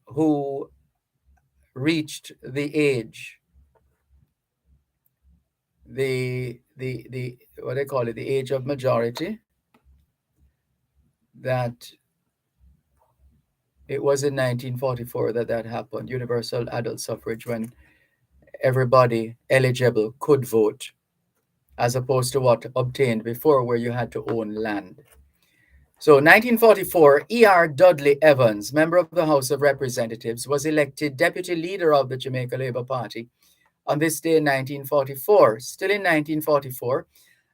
who reached the age, the what they call it, the age of majority, that it was in 1944 that happened, universal adult suffrage, when everybody eligible could vote, as opposed to what obtained before, where you had to own land. So 1944, E.R. Dudley Evans, member of the House of Representatives, was elected deputy leader of the Jamaica Labour Party on this day in 1944. Still in 1944,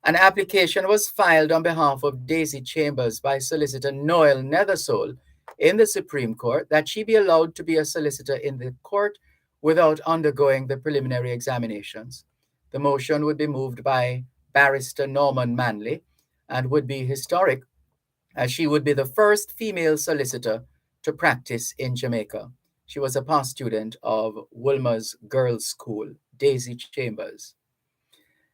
an application was filed on behalf of Daisy Chambers by Solicitor Noel Nethersole in the Supreme Court that she be allowed to be a solicitor in the court without undergoing the preliminary examinations. The motion would be moved by Barrister Norman Manley, and would be historic as she would be the first female solicitor to practice in Jamaica. She was a past student of Wilma's Girls' School, Daisy Chambers.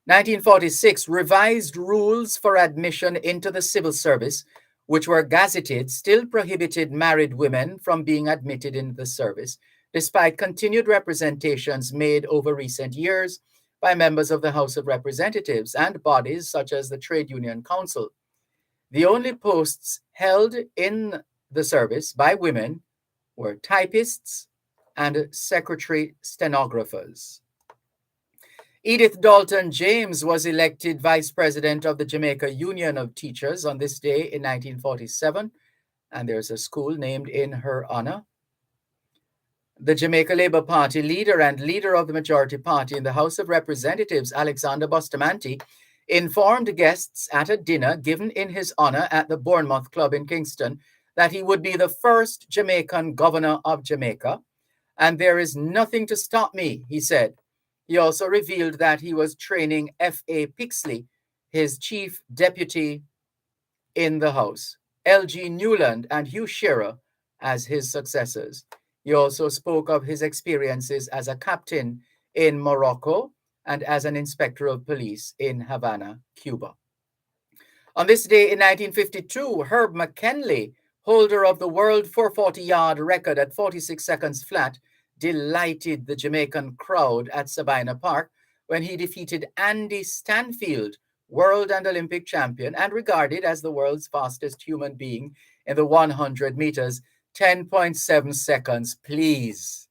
1946, revised rules for admission into the civil service, which were gazetted, still prohibited married women from being admitted into the service, despite continued representations made over recent years by members of the House of Representatives and bodies such as the Trade Union Council. The only posts held in the service by women were typists and secretary stenographers. Edith Dalton James was elected vice president of the Jamaica Union of Teachers on this day in 1947, and there's a school named in her honor. The Jamaica Labour Party leader and leader of the majority party in the House of Representatives, Alexander Bustamante, informed guests at a dinner given in his honor at the Bournemouth Club in Kingston that he would be the first Jamaican governor of Jamaica. And there is nothing to stop me, he said. He also revealed that he was training F.A. Pixley, his chief deputy in the House, L.G. Newland and Hugh Shearer as his successors. He also spoke of his experiences as a captain in Morocco and as an inspector of police in Havana, Cuba. On this day in 1952, Herb McKinley, holder of the world 440-yard record at 46 seconds flat, delighted the Jamaican crowd at Sabina Park when he defeated Andy Stanfield, world and Olympic champion and regarded as the world's fastest human being in the 100 meters, 10.7 seconds, please.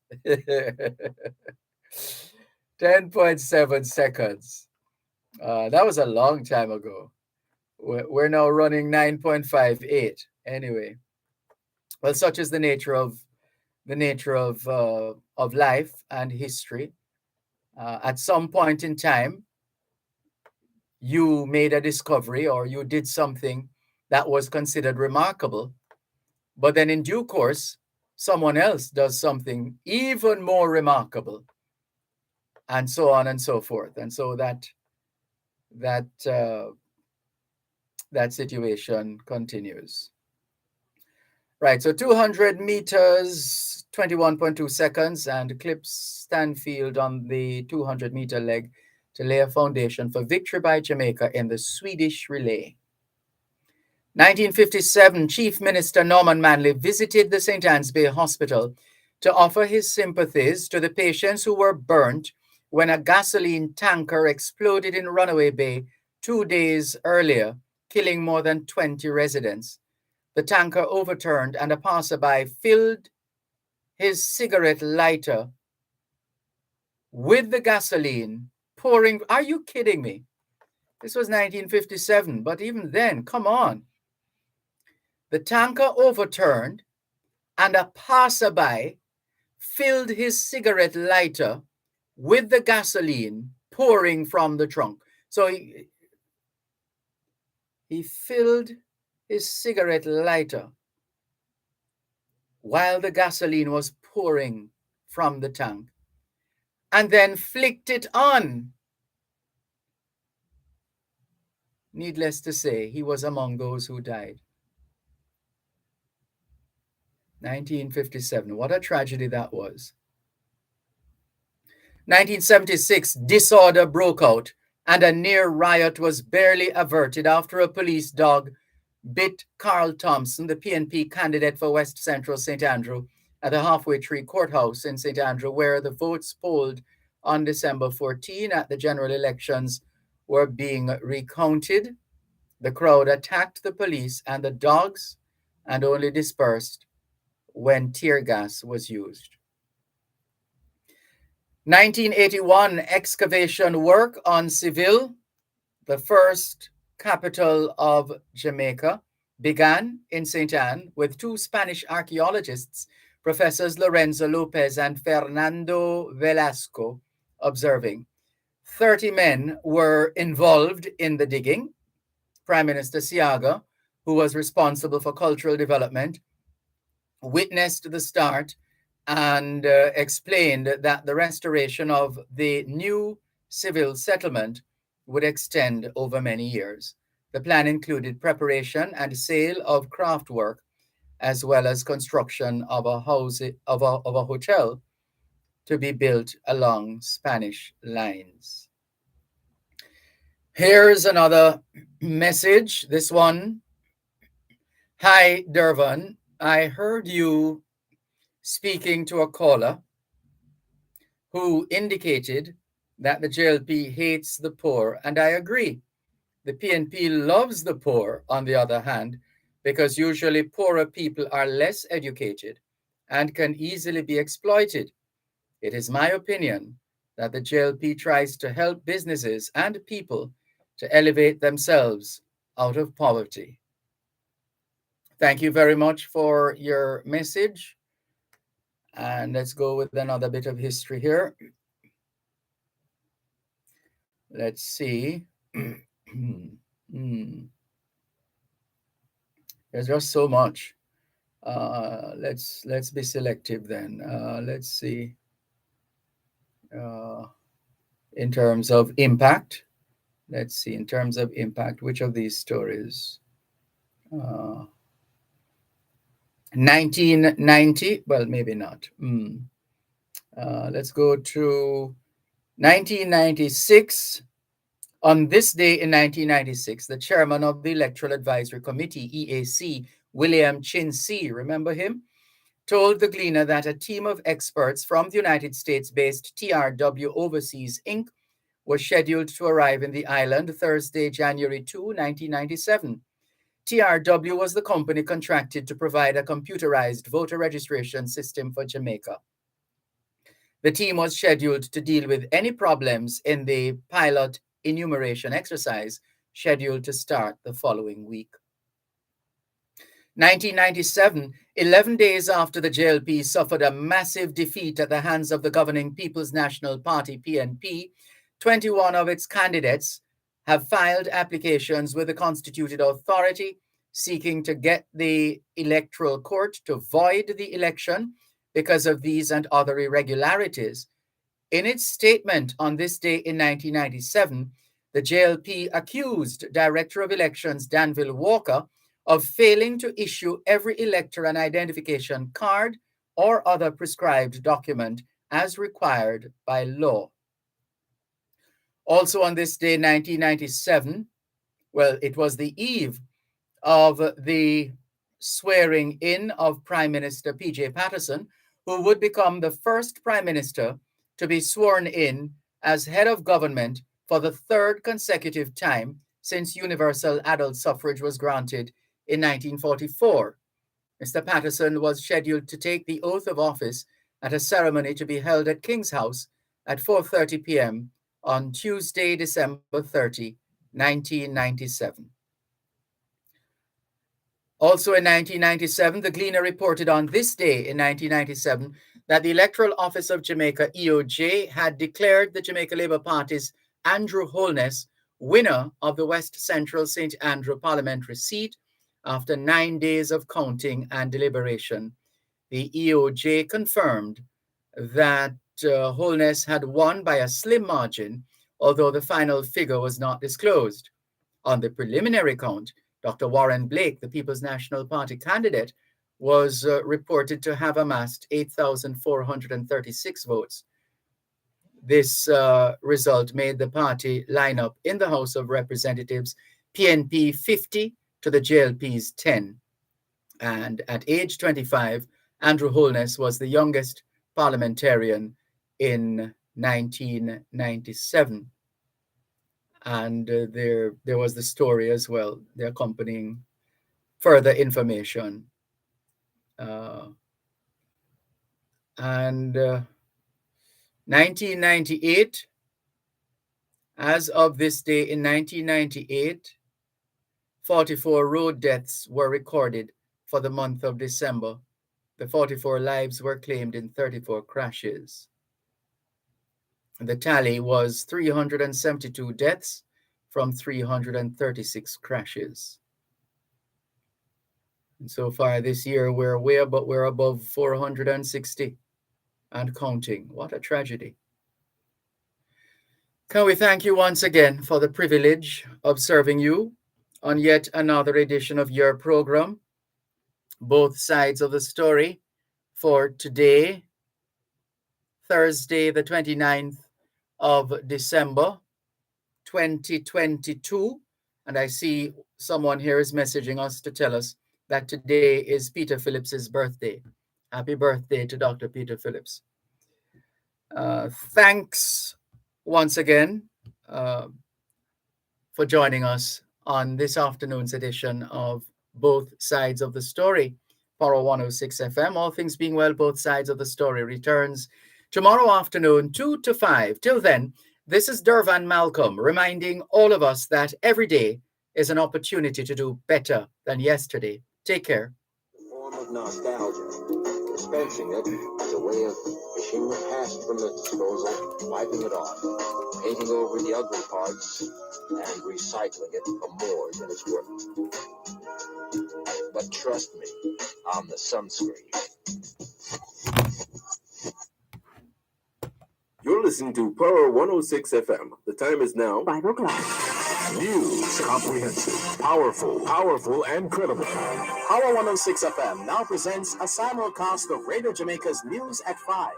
10.7 seconds. That was a long time ago. We're now running 9.58. Anyway, well, such is the nature of life and history. At some point in time, you made a discovery or you did something that was considered remarkable, but then in due course, someone else does something even more remarkable, and so on and so forth. And so that situation continues. Right, so 200 meters, 21.2 seconds, and clips Stanfield on the 200-meter leg to lay a foundation for victory by Jamaica in the Swedish relay. 1957, Chief Minister Norman Manley visited the St. Anne's Bay Hospital to offer his sympathies to the patients who were burnt when a gasoline tanker exploded in Runaway Bay 2 days earlier, killing more than 20 residents. The tanker overturned and a passerby filled his cigarette lighter with the gasoline pouring. Are you kidding me? This was 1957, but even then, come on. The tanker overturned and a passerby filled his cigarette lighter with the gasoline pouring from the trunk. So he filled his cigarette lighter while the gasoline was pouring from the tank and then flicked it on. Needless to say, he was among those who died. 1957, what a tragedy that was. 1976, disorder broke out and a near riot was barely averted after a police dog bit Carl Thompson, the PNP candidate for West Central St. Andrew, at the Halfway Tree Courthouse in St. Andrew, where the votes polled on December 14 at the general elections were being recounted. The crowd attacked the police and the dogs and only dispersed when tear gas was used. 1981, excavation work on Seville, the first capital of Jamaica, began in St. Anne with two Spanish archaeologists, Professors Lorenzo Lopez and Fernando Velasco, observing. 30 men were involved in the digging. Prime Minister Siaga, who was responsible for cultural development, witnessed the start and explained that the restoration of the new civil settlement would extend over many years. The plan included preparation and sale of craft work, as well as construction of a hotel to be built along Spanish lines. Here's another message. This one. Hi, Dervan. I heard you speaking to a caller who indicated that the JLP hates the poor, and I agree. The PNP loves the poor, on the other hand, because usually poorer people are less educated and can easily be exploited. It is my opinion that the JLP tries to help businesses and people to elevate themselves out of poverty. Thank you very much for your message. And let's go with another bit of history here. Let's see. There's just so much. Let's be selective then. Let's see. In terms of impact, let's see. In terms of impact, which of these stories? 1990. Well, maybe not. Let's go to 1996. On this day in 1996, the chairman of the Electoral Advisory Committee, EAC, William Chincy, remember him, told the Gleaner that a team of experts from the United States-based TRW Overseas, Inc. was scheduled to arrive in the island Thursday, January 2, 1997. TRW was the company contracted to provide a computerized voter registration system for Jamaica. The team was scheduled to deal with any problems in the pilot enumeration exercise scheduled to start the following week. 1997, 11 days after the JLP suffered a massive defeat at the hands of the governing People's National Party, PNP, 21 of its candidates have filed applications with the constituted authority seeking to get the Electoral Court to void the election because of these and other irregularities. In its statement on this day in 1997, the JLP accused Director of Elections Danville Walker of failing to issue every elector an identification card or other prescribed document as required by law. Also on this day, 1997, well, it was the eve of the swearing in of Prime Minister P.J. Patterson, who would become the first Prime Minister to be sworn in as head of government for the third consecutive time since universal adult suffrage was granted in 1944. Mr. Patterson was scheduled to take the oath of office at a ceremony to be held at King's House at 4:30 p.m. on Tuesday, December 30, 1997. Also in 1997, the Gleaner reported on this day in 1997 that the Electoral Office of Jamaica, EOJ, had declared the Jamaica Labour Party's Andrew Holness winner of the West Central St. Andrew parliamentary seat after 9 days of counting and deliberation. The EOJ confirmed that Holness had won by a slim margin, although the final figure was not disclosed. On the preliminary count, Dr. Warren Blake, the People's National Party candidate, was reported to have amassed 8,436 votes. This result made the party line up in the House of Representatives, PNP 50 to the JLP's 10. And at age 25, Andrew Holness was the youngest parliamentarian in 1997. And there was the story as well, the accompanying further information. And 1998, as of this day in 1998, 44 road deaths were recorded for the month of December. The 44 lives were claimed in 34 crashes. The tally was 372 deaths from 336 crashes. And so far this year, we're above 460 and counting. What a tragedy. Can we thank you once again for the privilege of serving you on yet another edition of your program, Both Sides of the Story, for today, Thursday, the 29th of December, 2022. And I see someone here is messaging us to tell us that today is Peter Phillips's birthday. Happy birthday to Dr. Peter Phillips. Thanks once again for joining us on this afternoon's edition of Both Sides of the Story, Power 106 FM. All things being well, Both Sides of the Story returns tomorrow afternoon, 2 to 5. Till then, this is Dervan Malcolm reminding all of us that every day is an opportunity to do better than yesterday. Take care. A form of nostalgia. Dispensing it is a way of fishing the past from the disposal, wiping it off, painting over the ugly parts, and recycling it for more than it's worth. But trust me, I'm the sunscreen. You're listening to Power 106 FM. The time is now 5 o'clock. News, comprehensive, powerful, and credible. Power 106 FM now presents a simulcast of Radio Jamaica's News at 5.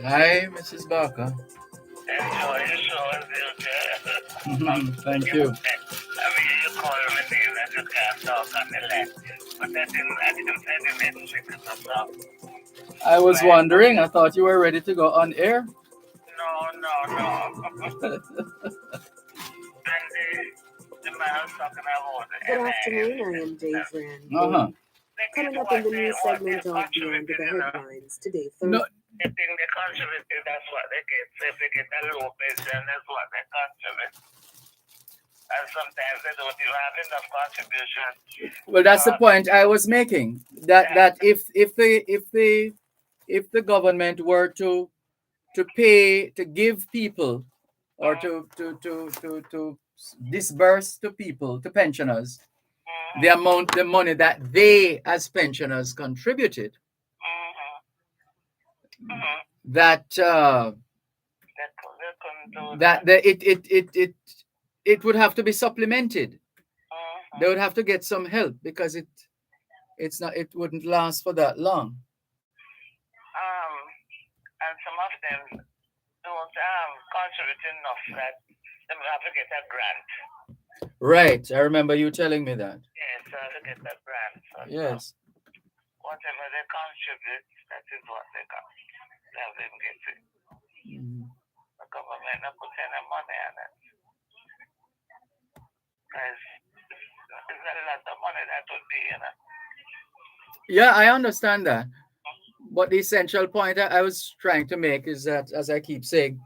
Hi, Mrs. Barker. Enjoy the show, okay? Thank you. I mean, you call me name and you can't talk on the line. But I didn't pick it up. I was wondering, I thought you were ready to go on air. No. And the man talking about the Good afternoon, I am Dervan. Uh-huh. Coming up in the news segment of Beyond the Headlines today, No, they think they contribute, that's what they get. So if they get a low pension, that's what they contribute. And sometimes they don't even have enough contribution. well, that's the point I was making. That if the government were to pay, to give people, or to disburse to people, to pensioners, the money that they as pensioners contributed, that it would have to be supplemented. They would have to get some help because it wouldn't last for that long. And some of them don't contribute enough that they will have to get a grant. Right, I remember you telling me that. Yes, so to get that grant. So Yes. whatever they contribute, that is what they got. They have them get it. The government not put any money on it. Because it's a lot of money that would be, Yeah, I understand that. But the essential point I was trying to make is that, as I keep saying,